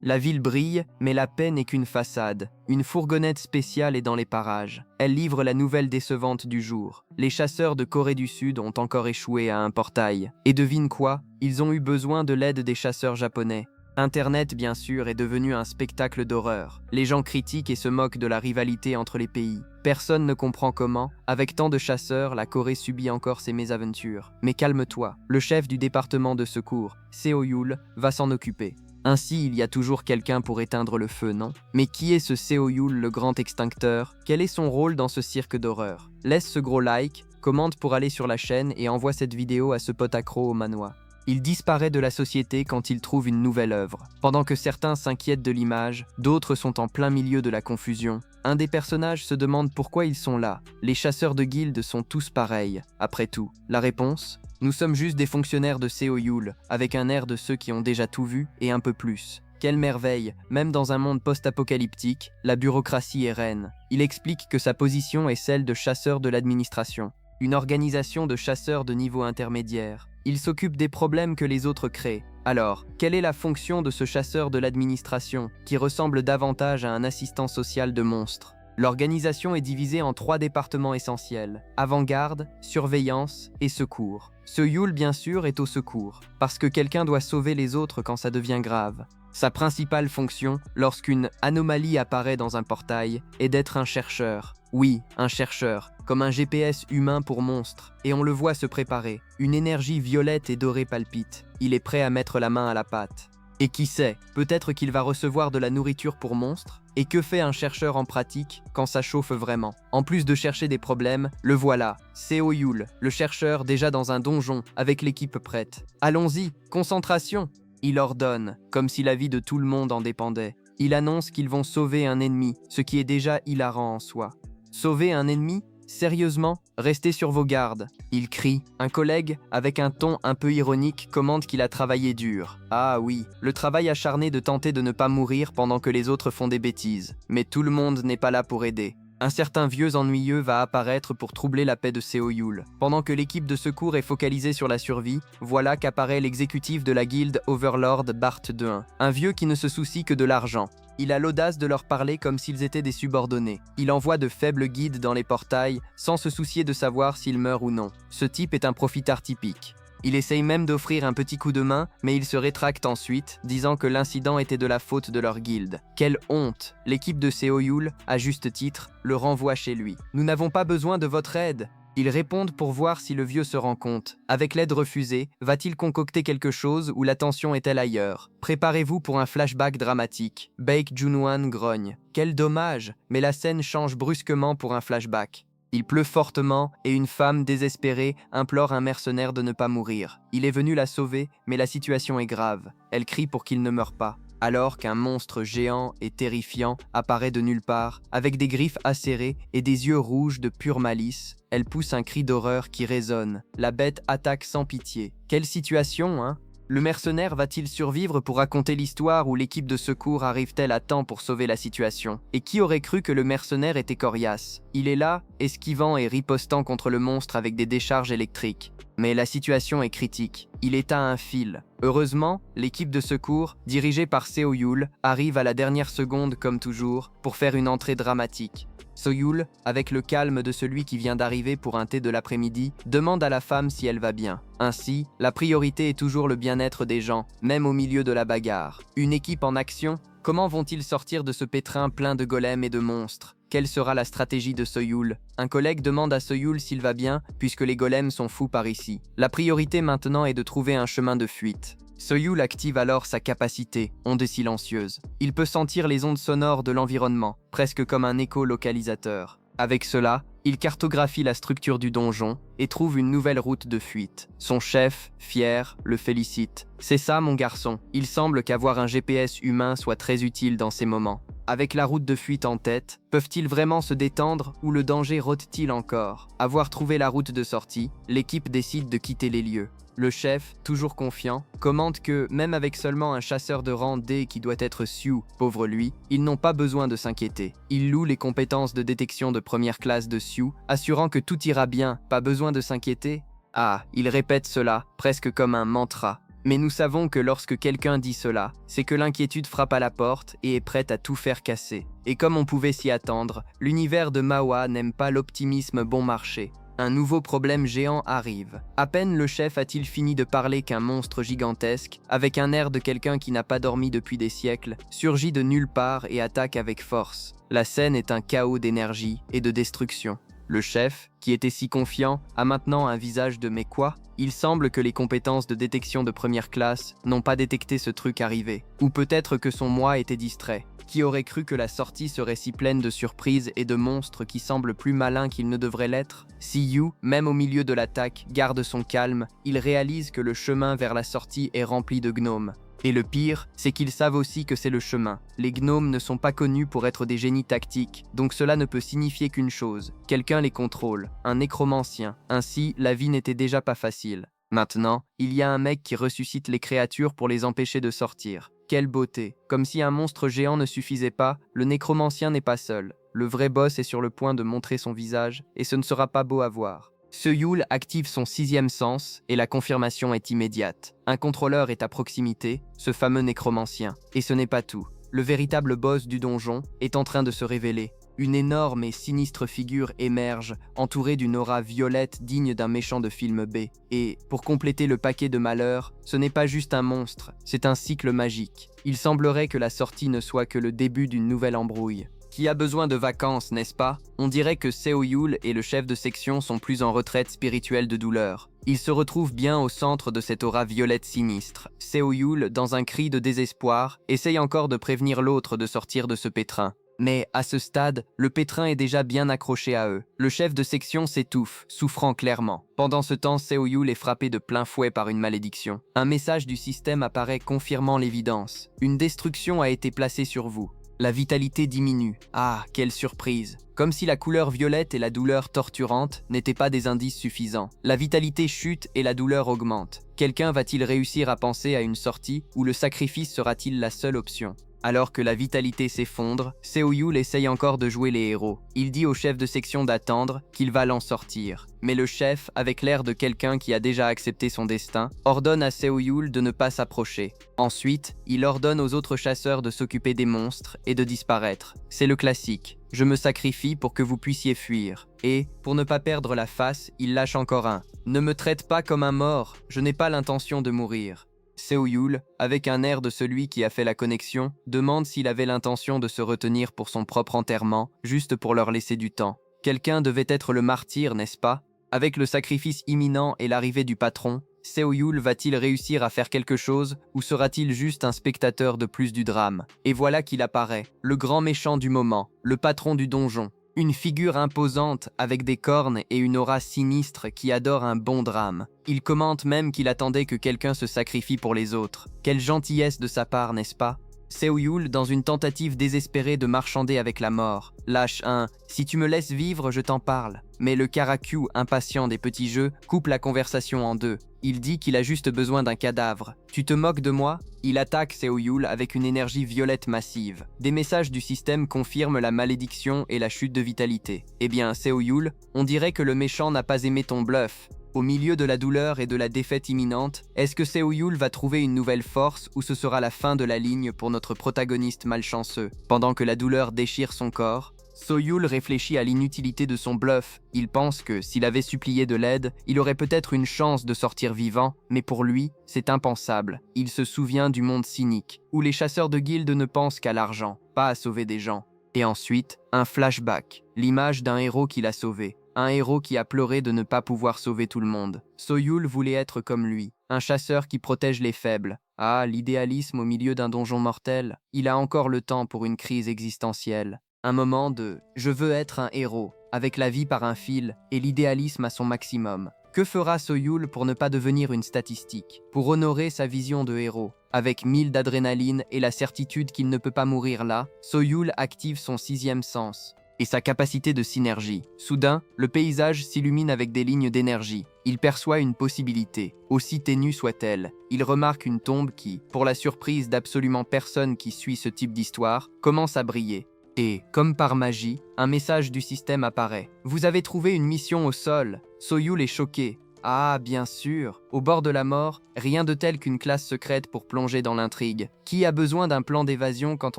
La ville brille, mais la paix n'est qu'une façade. Une fourgonnette spéciale est dans les parages. Elle livre la nouvelle décevante du jour. Les chasseurs de Corée du Sud ont encore échoué à un portail. Et devine quoi? Ils ont eu besoin de l'aide des chasseurs japonais. Internet, bien sûr, est devenu un spectacle d'horreur. Les gens critiquent et se moquent de la rivalité entre les pays. Personne ne comprend comment, avec tant de chasseurs, la Corée subit encore ces mésaventures. Mais calme-toi, le chef du département de secours, Seo Yul, va s'en occuper. Ainsi, il y a toujours quelqu'un pour éteindre le feu, non? Mais qui est ce Seo Yul, le grand extincteur? Quel est son rôle dans ce cirque d'horreur? Laisse ce gros like, commente pour aller sur la chaîne et envoie cette vidéo à ce pote accro au manhwa. Il disparaît de la société quand il trouve une nouvelle œuvre. Pendant que certains s'inquiètent de l'image, d'autres sont en plein milieu de la confusion. Un des personnages se demande pourquoi ils sont là. Les chasseurs de guildes sont tous pareils. Après tout, la réponse? Nous sommes juste des fonctionnaires de Seo Yul, avec un air de ceux qui ont déjà tout vu et un peu plus. Quelle merveille, même dans un monde post-apocalyptique, la bureaucratie est reine. Il explique que sa position est celle de chasseur de l'administration, une organisation de chasseurs de niveau intermédiaire. Il s'occupe des problèmes que les autres créent. Alors, quelle est la fonction de ce chasseur de l'administration, qui ressemble davantage à un assistant social de monstres? L'organisation est divisée en 3 départements essentiels: avant-garde, surveillance et secours. Ce Yul, bien sûr, est au secours, parce que quelqu'un doit sauver les autres quand ça devient grave. Sa principale fonction, lorsqu'une anomalie apparaît dans un portail, est d'être un chercheur. Oui, un chercheur, comme un GPS humain pour monstres, et on le voit se préparer. Une énergie violette et dorée palpite. Il est prêt à mettre la main à la pâte. Et qui sait, peut-être qu'il va recevoir de la nourriture pour monstres? Et que fait un chercheur en pratique quand ça chauffe vraiment? En plus de chercher des problèmes, le voilà, Seo Yul, le chercheur déjà dans un donjon, avec l'équipe prête. Allons-y, concentration! Il ordonne, comme si la vie de tout le monde en dépendait. Il annonce qu'ils vont sauver un ennemi, ce qui est déjà hilarant en soi. Sauver un ennemi? Sérieusement? Restez sur vos gardes. Il crie. Un collègue, avec un ton un peu ironique, commente qu'il a travaillé dur. Ah oui, le travail acharné de tenter de ne pas mourir pendant que les autres font des bêtises. Mais tout le monde n'est pas là pour aider. Un certain vieux ennuyeux va apparaître pour troubler la paix de Seo Yul. Pendant que l'équipe de secours est focalisée sur la survie, voilà qu'apparaît l'exécutif de la guilde Overlord Bart II. Un vieux qui ne se soucie que de l'argent. Il a l'audace de leur parler comme s'ils étaient des subordonnés. Il envoie de faibles guides dans les portails, sans se soucier de savoir s'ils meurent ou non. Ce type est un profitard typique. Il essaye même d'offrir un petit coup de main, mais il se rétracte ensuite, disant que l'incident était de la faute de leur guilde. Quelle honte! L'équipe de Seo Yul, à juste titre, le renvoie chez lui. « Nous n'avons pas besoin de votre aide !» Ils répondent pour voir si le vieux se rend compte. Avec l'aide refusée, va-t-il concocter quelque chose ou l'attention est-elle ailleurs? Préparez-vous pour un flashback dramatique. Baek Junwan grogne. Quel dommage! Mais la scène change brusquement pour un flashback. Il pleut fortement et une femme désespérée implore un mercenaire de ne pas mourir. Il est venu la sauver, mais la situation est grave. Elle crie pour qu'il ne meure pas. Alors qu'un monstre géant et terrifiant apparaît de nulle part, avec des griffes acérées et des yeux rouges de pure malice, elle pousse un cri d'horreur qui résonne. La bête attaque sans pitié. Quelle situation, hein? Le mercenaire va-t-il survivre pour raconter l'histoire où l'équipe de secours arrive-t-elle à temps pour sauver la situation? Et qui aurait cru que le mercenaire était coriace? Il est là, esquivant et ripostant contre le monstre avec des décharges électriques. Mais la situation est critique. Il est à un fil. Heureusement, l'équipe de secours, dirigée par Seo Yul, arrive à la dernière seconde comme toujours, pour faire une entrée dramatique. Seo Yul, avec le calme de celui qui vient d'arriver pour un thé de l'après-midi, demande à la femme si elle va bien. Ainsi, la priorité est toujours le bien-être des gens, même au milieu de la bagarre. Une équipe en action? Comment vont-ils sortir de ce pétrin plein de golems et de monstres? Quelle sera la stratégie de Seo Yul? Un collègue demande à Seo Yul s'il va bien, puisque les golems sont fous par ici. La priorité maintenant est de trouver un chemin de fuite. Seo Yul active alors sa capacité, onde silencieuse. Il peut sentir les ondes sonores de l'environnement, presque comme un écho-localisateur. Avec cela, il cartographie la structure du donjon et trouve une nouvelle route de fuite. Son chef, fier, le félicite. « C'est ça, mon garçon. Il semble qu'avoir un GPS humain soit très utile dans ces moments. » Avec la route de fuite en tête, peuvent-ils vraiment se détendre ou le danger rôde-t-il encore? Avoir trouvé la route de sortie, l'équipe décide de quitter les lieux. Le chef, toujours confiant, commente que, même avec seulement un chasseur de rang D qui doit être Sioux, pauvre lui, ils n'ont pas besoin de s'inquiéter. Il loue les compétences de détection de première classe de Sioux, assurant que tout ira bien, pas besoin de s'inquiéter. Ah, il répète cela, presque comme un mantra. Mais nous savons que lorsque quelqu'un dit cela, c'est que l'inquiétude frappe à la porte et est prête à tout faire casser. Et comme on pouvait s'y attendre, l'univers de Mawa n'aime pas l'optimisme bon marché. Un nouveau problème géant arrive. À peine le chef a-t-il fini de parler qu'un monstre gigantesque, avec un air de quelqu'un qui n'a pas dormi depuis des siècles, surgit de nulle part et attaque avec force. La scène est un chaos d'énergie et de destruction. Le chef, qui était si confiant, a maintenant un visage de « mais quoi ?» Il semble que les compétences de détection de première classe n'ont pas détecté ce truc arriver. Ou peut-être que son moi était distrait. Qui aurait cru que la sortie serait si pleine de surprises et de monstres qui semblent plus malins qu'ils ne devraient l'être? Si Yu, même au milieu de l'attaque, garde son calme, il réalise que le chemin vers la sortie est rempli de gnomes. Et le pire, c'est qu'ils savent aussi que c'est le chemin. Les gnomes ne sont pas connus pour être des génies tactiques, donc cela ne peut signifier qu'une chose. Quelqu'un les contrôle, un nécromancien. Ainsi, la vie n'était déjà pas facile. Maintenant, il y a un mec qui ressuscite les créatures pour les empêcher de sortir. Quelle beauté! Comme si un monstre géant ne suffisait pas, le nécromancien n'est pas seul. Le vrai boss est sur le point de montrer son visage, et ce ne sera pas beau à voir. Seoul active son 6e sens et la confirmation est immédiate. Un contrôleur est à proximité, ce fameux nécromancien. Et ce n'est pas tout. Le véritable boss du donjon est en train de se révéler. Une énorme et sinistre figure émerge, entourée d'une aura violette digne d'un méchant de film B. Et, pour compléter le paquet de malheur, ce n'est pas juste un monstre, c'est un cycle magique. Il semblerait que la sortie ne soit que le début d'une nouvelle embrouille. Qui a besoin de vacances, n'est-ce pas? On dirait que Seo Yul et le chef de section sont plus en retraite spirituelle de douleur. Ils se retrouvent bien au centre de cette aura violette sinistre. Seo Yul, dans un cri de désespoir, essaye encore de prévenir l'autre de sortir de ce pétrin. Mais, à ce stade, le pétrin est déjà bien accroché à eux. Le chef de section s'étouffe, souffrant clairement. Pendant ce temps, Seo Yul est frappé de plein fouet par une malédiction. Un message du système apparaît confirmant l'évidence. Une destruction a été placée sur vous. La vitalité diminue. Ah, quelle surprise! Comme si la couleur violette et la douleur torturante n'étaient pas des indices suffisants. La vitalité chute et la douleur augmente. Quelqu'un va-t-il réussir à penser à une sortie ou le sacrifice sera-t-il la seule option? Alors que la vitalité s'effondre, Seo Yul essaye encore de jouer les héros. Il dit au chef de section d'attendre, qu'il va l'en sortir. Mais le chef, avec l'air de quelqu'un qui a déjà accepté son destin, ordonne à Seo Yul de ne pas s'approcher. Ensuite, il ordonne aux autres chasseurs de s'occuper des monstres et de disparaître. C'est le classique. Je me sacrifie pour que vous puissiez fuir. Et, pour ne pas perdre la face, il lâche encore un. Ne me traite pas comme un mort, je n'ai pas l'intention de mourir. Seo Yul, avec un air de celui qui a fait la connexion, demande s'il avait l'intention de se retenir pour son propre enterrement, juste pour leur laisser du temps. Quelqu'un devait être le martyr, n'est-ce pas? Avec le sacrifice imminent et l'arrivée du patron, Seo Yul va-t-il réussir à faire quelque chose ou sera-t-il juste un spectateur de plus du drame? Et voilà qu'il apparaît, le grand méchant du moment, le patron du donjon. Une figure imposante avec des cornes et une aura sinistre qui adore un bon drame. Il commente même qu'il attendait que quelqu'un se sacrifie pour les autres. Quelle gentillesse de sa part, n'est-ce pas? Seo Yul, dans une tentative désespérée de marchander avec la mort, lâche un « si tu me laisses vivre, je t'en parle ». Mais le Karakyu, impatient des petits jeux, coupe la conversation en deux. Il dit qu'il a juste besoin d'un cadavre. « Tu te moques de moi ?» Il attaque Seo Yul avec une énergie violette massive. Des messages du système confirment la malédiction et la chute de vitalité. Eh bien, Seo Yul, on dirait que le méchant n'a pas aimé ton bluff. Au milieu de la douleur et de la défaite imminente, est-ce que Seo Yul va trouver une nouvelle force ou ce sera la fin de la ligne pour notre protagoniste malchanceux? Pendant que la douleur déchire son corps, Seo Yul réfléchit à l'inutilité de son bluff. Il pense que, s'il avait supplié de l'aide, il aurait peut-être une chance de sortir vivant, mais pour lui, c'est impensable. Il se souvient du monde cynique, où les chasseurs de guildes ne pensent qu'à l'argent, pas à sauver des gens. Et ensuite, un flashback, l'image d'un héros qu'il a sauvé. Un héros qui a pleuré de ne pas pouvoir sauver tout le monde. Seo Yul voulait être comme lui, un chasseur qui protège les faibles. Ah, l'idéalisme au milieu d'un donjon mortel. Il a encore le temps pour une crise existentielle. Un moment de « je veux être un héros », avec la vie par un fil et l'idéalisme à son maximum. Que fera Seo Yul pour ne pas devenir une statistique? Pour honorer sa vision de héros? Avec 1000 d'adrénaline et la certitude qu'il ne peut pas mourir là, Seo Yul active son 6e sens et sa capacité de synergie. Soudain, le paysage s'illumine avec des lignes d'énergie. Il perçoit une possibilité, aussi ténue soit-elle. Il remarque une tombe qui, pour la surprise d'absolument personne qui suit ce type d'histoire, commence à briller. Et, comme par magie, un message du système apparaît. Vous avez trouvé une mission au sol. Seo Yul est choqué. Ah, bien sûr. Au bord de la mort, rien de tel qu'une classe secrète pour plonger dans l'intrigue. Qui a besoin d'un plan d'évasion quand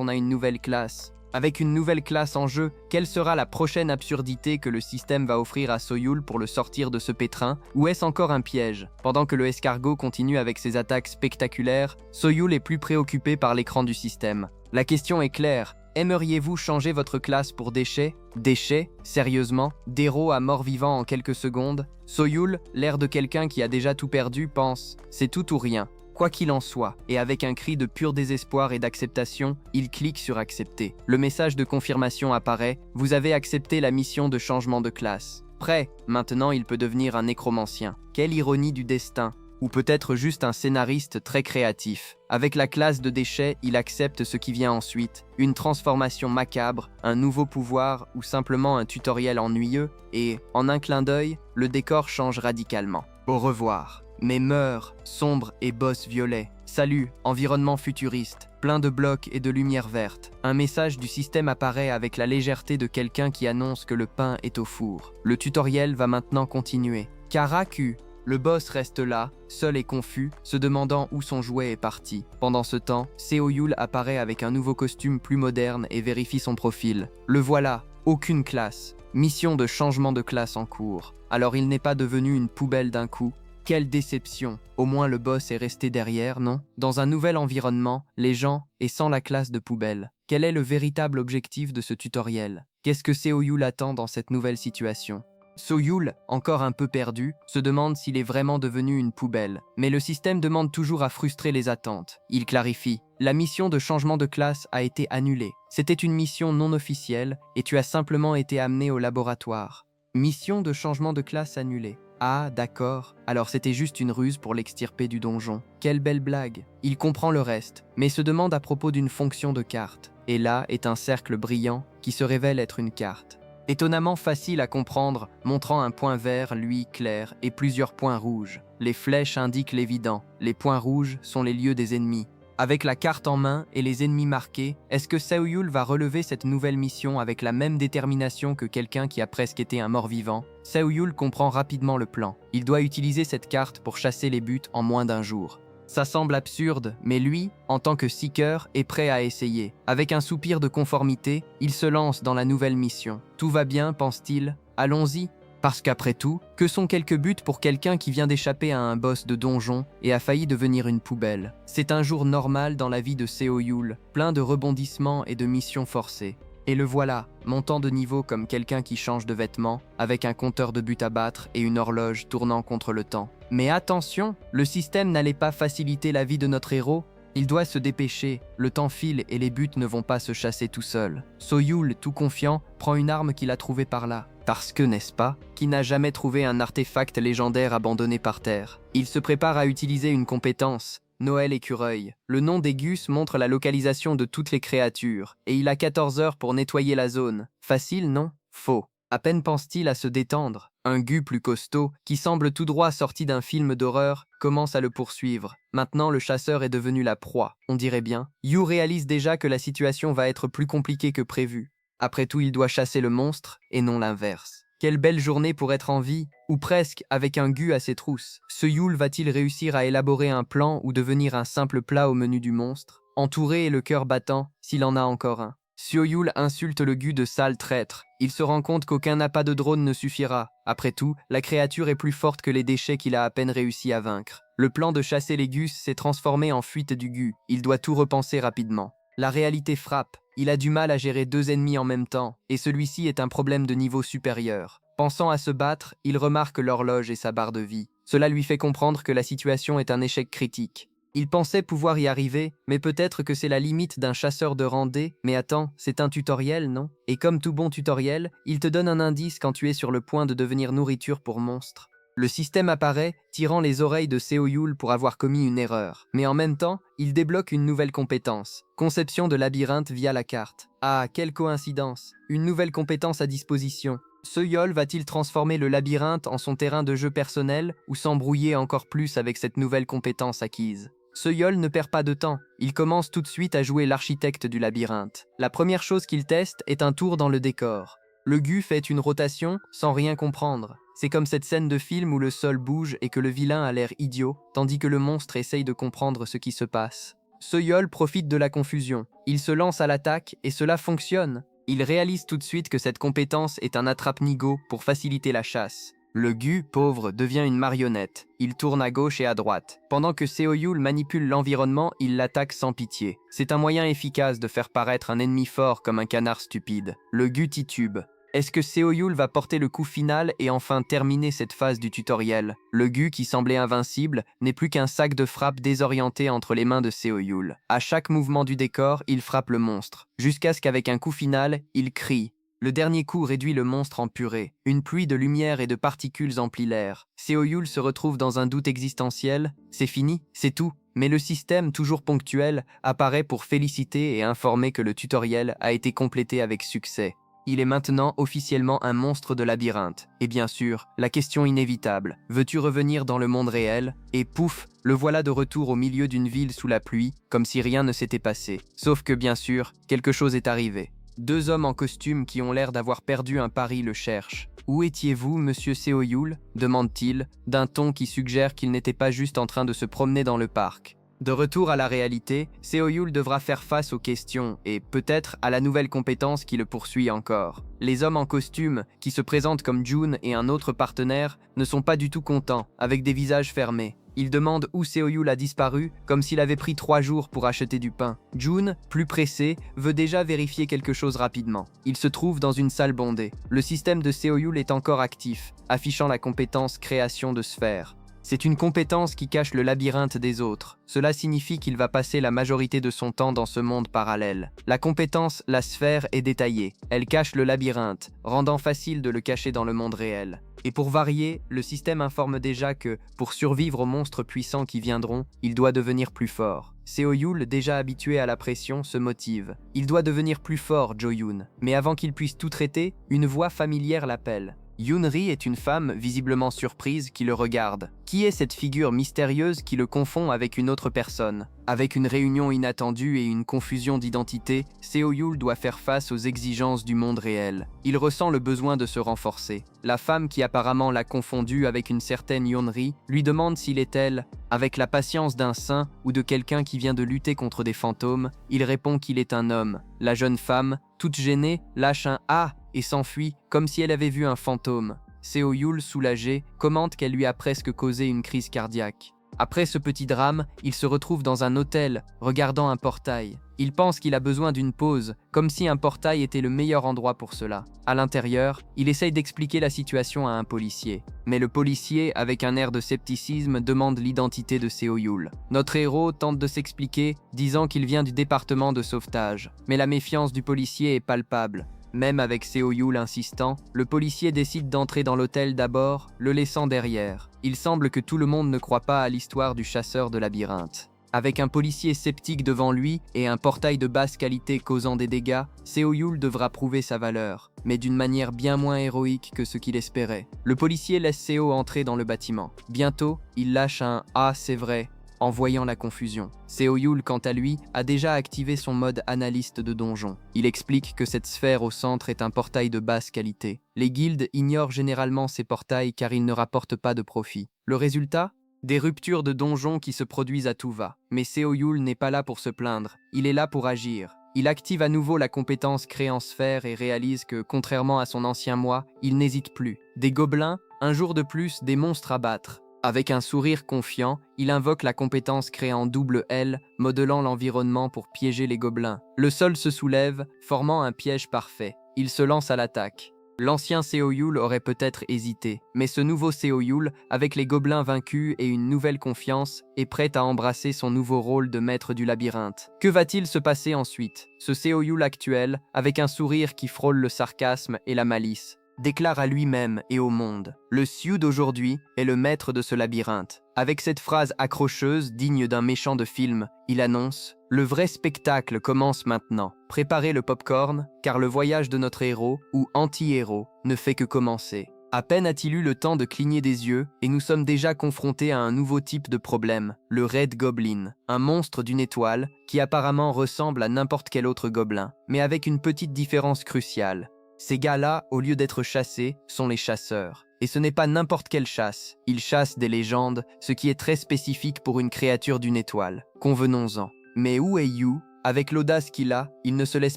on a une nouvelle classe? Avec une nouvelle classe en jeu, quelle sera la prochaine absurdité que le système va offrir à Soyul pour le sortir de ce pétrin? Ou est-ce encore un piège? Pendant que le escargot continue avec ses attaques spectaculaires, Soyul est plus préoccupé par l'écran du système. La question est claire. Aimeriez-vous changer votre classe pour déchets? Déchets? Sérieusement? D'héros à mort-vivant en quelques secondes? Soyul, l'air de quelqu'un qui a déjà tout perdu, pense « c'est tout ou rien ». Quoi qu'il en soit, et avec un cri de pur désespoir et d'acceptation, il clique sur « Accepter ». Le message de confirmation apparaît « Vous avez accepté la mission de changement de classe ». Prêt, maintenant il peut devenir un nécromancien. Quelle ironie du destin! Ou peut-être juste un scénariste très créatif. Avec la classe de déchets, il accepte ce qui vient ensuite, une transformation macabre, un nouveau pouvoir ou simplement un tutoriel ennuyeux, et, en un clin d'œil, le décor change radicalement. Au revoir. Mais meurt, sombre et boss violet. Salut, environnement futuriste, plein de blocs et de lumière verte. Un message du système apparaît avec la légèreté de quelqu'un qui annonce que le pain est au four. Le tutoriel va maintenant continuer. Karaku. Le boss reste là, seul et confus, se demandant où son jouet est parti. Pendant ce temps, Seoyul apparaît avec un nouveau costume plus moderne et vérifie son profil. Le voilà, aucune classe. Mission de changement de classe en cours. Alors il n'est pas devenu une poubelle d'un coup. Quelle déception! Au moins le boss est resté derrière, non? Dans un nouvel environnement, les gens, et sans la classe de poubelle. Quel est le véritable objectif de ce tutoriel? Qu'est-ce que Seoyul attend dans cette nouvelle situation? Soyul, encore un peu perdu, se demande s'il est vraiment devenu une poubelle. Mais le système demande toujours à frustrer les attentes. Il clarifie. La mission de changement de classe a été annulée. C'était une mission non officielle et tu as simplement été amené au laboratoire. Mission de changement de classe annulée. Ah, d'accord. Alors c'était juste une ruse pour l'extirper du donjon. Quelle belle blague. Il comprend le reste, mais se demande à propos d'une fonction de carte. Et là est un cercle brillant qui se révèle être une carte. Étonnamment facile à comprendre, montrant un point vert, lui, clair, et plusieurs points rouges. Les flèches indiquent l'évident, les points rouges sont les lieux des ennemis. Avec la carte en main et les ennemis marqués, est-ce que Seoyul va relever cette nouvelle mission avec la même détermination que quelqu'un qui a presque été un mort-vivant? Seoyul comprend rapidement le plan. Il doit utiliser cette carte pour chasser les buts en moins d'un jour. Ça semble absurde, mais lui, en tant que seeker, est prêt à essayer. Avec un soupir de conformité, il se lance dans la nouvelle mission. Tout va bien, pense-t-il. Allons-y. Parce qu'après tout, que sont quelques buts pour quelqu'un qui vient d'échapper à un boss de donjon et a failli devenir une poubelle? C'est un jour normal dans la vie de Seoyul, plein de rebondissements et de missions forcées. Et le voilà, montant de niveau comme quelqu'un qui change de vêtements, avec un compteur de buts à battre et une horloge tournant contre le temps. Mais attention, le système n'allait pas faciliter la vie de notre héros. Il doit se dépêcher, le temps file et les buts ne vont pas se chasser tout seuls. Soyul, tout confiant, prend une arme qu'il a trouvée par là. Parce que, n'est-ce pas, qui n'a jamais trouvé un artefact légendaire abandonné par terre? Il se prépare à utiliser une compétence. Noël Écureuil. Le nom des Gus montre la localisation de toutes les créatures, et il a 14 heures pour nettoyer la zone. Facile, non? Faux. À peine pense-t-il à se détendre. Un Gu plus costaud, qui semble tout droit sorti d'un film d'horreur, commence à le poursuivre. Maintenant, le chasseur est devenu la proie, on dirait bien. Yu réalise déjà que la situation va être plus compliquée que prévu. Après tout, il doit chasser le monstre, et non l'inverse. Quelle belle journée pour être en vie, ou presque, avec un Gu à ses trousses. Ce Yule va-t-il réussir à élaborer un plan ou devenir un simple plat au menu du monstre? Entouré et le cœur battant, s'il en a encore un. Seoyul insulte le Gu de sale traître. Il se rend compte qu'aucun appât de drone ne suffira. Après tout, la créature est plus forte que les déchets qu'il a à peine réussi à vaincre. Le plan de chasser les Gus s'est transformé en fuite du Gu. Il doit tout repenser rapidement. La réalité frappe. Il a du mal à gérer deux ennemis en même temps, et celui-ci est un problème de niveau supérieur. Pensant à se battre, il remarque l'horloge et sa barre de vie. Cela lui fait comprendre que la situation est un échec critique. Il pensait pouvoir y arriver, mais peut-être que c'est la limite d'un chasseur de randée. Mais attends, c'est un tutoriel, non? Et comme tout bon tutoriel, il te donne un indice quand tu es sur le point de devenir nourriture pour monstres. Le système apparaît, tirant les oreilles de Seoyul pour avoir commis une erreur. Mais en même temps, il débloque une nouvelle compétence. Conception de labyrinthe via la carte. Ah, quelle coïncidence! Une nouvelle compétence à disposition. Seoyul va-t-il transformer le labyrinthe en son terrain de jeu personnel ou s'embrouiller encore plus avec cette nouvelle compétence acquise? Seoyul ne perd pas de temps. Il commence tout de suite à jouer l'architecte du labyrinthe. La première chose qu'il teste est un tour dans le décor. Le Gu fait une rotation sans rien comprendre. C'est comme cette scène de film où le sol bouge et que le vilain a l'air idiot, tandis que le monstre essaye de comprendre ce qui se passe. Seoyeol profite de la confusion. Il se lance à l'attaque et cela fonctionne. Il réalise tout de suite que cette compétence est un attrape-nigo pour faciliter la chasse. Le Gu, pauvre, devient une marionnette. Il tourne à gauche et à droite. Pendant que Seoyeol manipule l'environnement, il l'attaque sans pitié. C'est un moyen efficace de faire paraître un ennemi fort comme un canard stupide. Le Gu titube. Est-ce que Seoyeol va porter le coup final et enfin terminer cette phase du tutoriel? Le Gu, qui semblait invincible, n'est plus qu'un sac de frappe désorienté entre les mains de Seoyeol. À chaque mouvement du décor, il frappe le monstre, jusqu'à ce qu'avec un coup final, il crie. Le dernier coup réduit le monstre en purée. Une pluie de lumière et de particules emplit l'air. Seoyeol se retrouve dans un doute existentiel. C'est fini, c'est tout. Mais le système, toujours ponctuel, apparaît pour féliciter et informer que le tutoriel a été complété avec succès. Il est maintenant officiellement un monstre de labyrinthe. Et bien sûr, la question inévitable, veux-tu revenir dans le monde réel? Et pouf, le voilà de retour au milieu d'une ville sous la pluie, comme si rien ne s'était passé. Sauf que bien sûr, quelque chose est arrivé. Deux hommes en costume qui ont l'air d'avoir perdu un pari le cherchent. « Où étiez-vous, monsieur Seoyeol » demande-t-il, d'un ton qui suggère qu'il n'était pas juste en train de se promener dans le parc. De retour à la réalité, Seoyeol devra faire face aux questions et peut-être à la nouvelle compétence qui le poursuit encore. Les hommes en costume, qui se présentent comme Jun et un autre partenaire, ne sont pas du tout contents, avec des visages fermés. Ils demandent où Seoyeol a disparu, comme s'il avait pris 3 jours pour acheter du pain. Jun, plus pressé, veut déjà vérifier quelque chose rapidement. Il se trouve dans une salle bondée. Le système de Seoyeol est encore actif, affichant la compétence création de sphères. C'est une compétence qui cache le labyrinthe des autres. Cela signifie qu'il va passer la majorité de son temps dans ce monde parallèle. La compétence, la sphère, est détaillée. Elle cache le labyrinthe, rendant facile de le cacher dans le monde réel. Et pour varier, le système informe déjà que, pour survivre aux monstres puissants qui viendront, il doit devenir plus fort. Seoyeol, déjà habitué à la pression, se motive. Il doit devenir plus fort, Jo-yoon. Mais avant qu'il puisse tout traiter, une voix familière l'appelle. Yoon-ri est une femme, visiblement surprise, qui le regarde. Qui est cette figure mystérieuse qui le confond avec une autre personne? Avec une réunion inattendue et une confusion d'identité, Seoyeol doit faire face aux exigences du monde réel. Il ressent le besoin de se renforcer. La femme qui apparemment l'a confondu avec une certaine Yoon-ri lui demande s'il est elle. Avec la patience d'un saint ou de quelqu'un qui vient de lutter contre des fantômes, il répond qu'il est un homme. La jeune femme, toute gênée, lâche un « ah » et s'enfuit comme si elle avait vu un fantôme. Seoyeol, soulagé, commente qu'elle lui a presque causé une crise cardiaque. Après ce petit drame, il se retrouve dans un hôtel, regardant un portail. Il pense qu'il a besoin d'une pause, comme si un portail était le meilleur endroit pour cela. À l'intérieur, il essaye d'expliquer la situation à un policier. Mais le policier, avec un air de scepticisme, demande l'identité de Seoyeol. Notre héros tente de s'expliquer, disant qu'il vient du département de sauvetage. Mais la méfiance du policier est palpable. Même avec Seoyeol insistant, le policier décide d'entrer dans l'hôtel d'abord, le laissant derrière. Il semble que tout le monde ne croit pas à l'histoire du chasseur de labyrinthe. Avec un policier sceptique devant lui et un portail de basse qualité causant des dégâts, Seoyeol devra prouver sa valeur, mais d'une manière bien moins héroïque que ce qu'il espérait. Le policier laisse Seo entrer dans le bâtiment. Bientôt, il lâche un « Ah, c'est vrai », en voyant la confusion. Seoyeol, quant à lui, a déjà activé son mode analyste de donjon. Il explique que cette sphère au centre est un portail de basse qualité. Les guildes ignorent généralement ces portails car ils ne rapportent pas de profit. Le résultat? Des ruptures de donjons qui se produisent à tout va. Mais Seoyeol n'est pas là pour se plaindre, il est là pour agir. Il active à nouveau la compétence créée en sphère et réalise que, contrairement à son ancien moi, il n'hésite plus. Des gobelins, un jour de plus, des monstres à battre. Avec un sourire confiant, il invoque la compétence créée en double L, modelant l'environnement pour piéger les gobelins. Le sol se soulève, formant un piège parfait. Il se lance à l'attaque. L'ancien Seoyeol aurait peut-être hésité, mais ce nouveau Seoyeol, avec les gobelins vaincus et une nouvelle confiance, est prêt à embrasser son nouveau rôle de maître du labyrinthe. Que va-t-il se passer ensuite? Ce Seoyeol actuel, avec un sourire qui frôle le sarcasme et la malice, déclare à lui-même et au monde: le Sioux d'aujourd'hui est le maître de ce labyrinthe. Avec cette phrase accrocheuse, digne d'un méchant de film, il annonce: le vrai spectacle commence maintenant. Préparez le popcorn, car le voyage de notre héros, ou anti-héros, ne fait que commencer. À peine a-t-il eu le temps de cligner des yeux, et nous sommes déjà confrontés à un nouveau type de problème, le Red Goblin, un monstre d'une étoile qui apparemment ressemble à n'importe quel autre gobelin, mais avec une petite différence cruciale. Ces gars-là, au lieu d'être chassés, sont les chasseurs. Et ce n'est pas n'importe quelle chasse, ils chassent des légendes, ce qui est très spécifique pour une créature d'une étoile. Convenons-en. Mais où est Yu? Avec l'audace qu'il a, il ne se laisse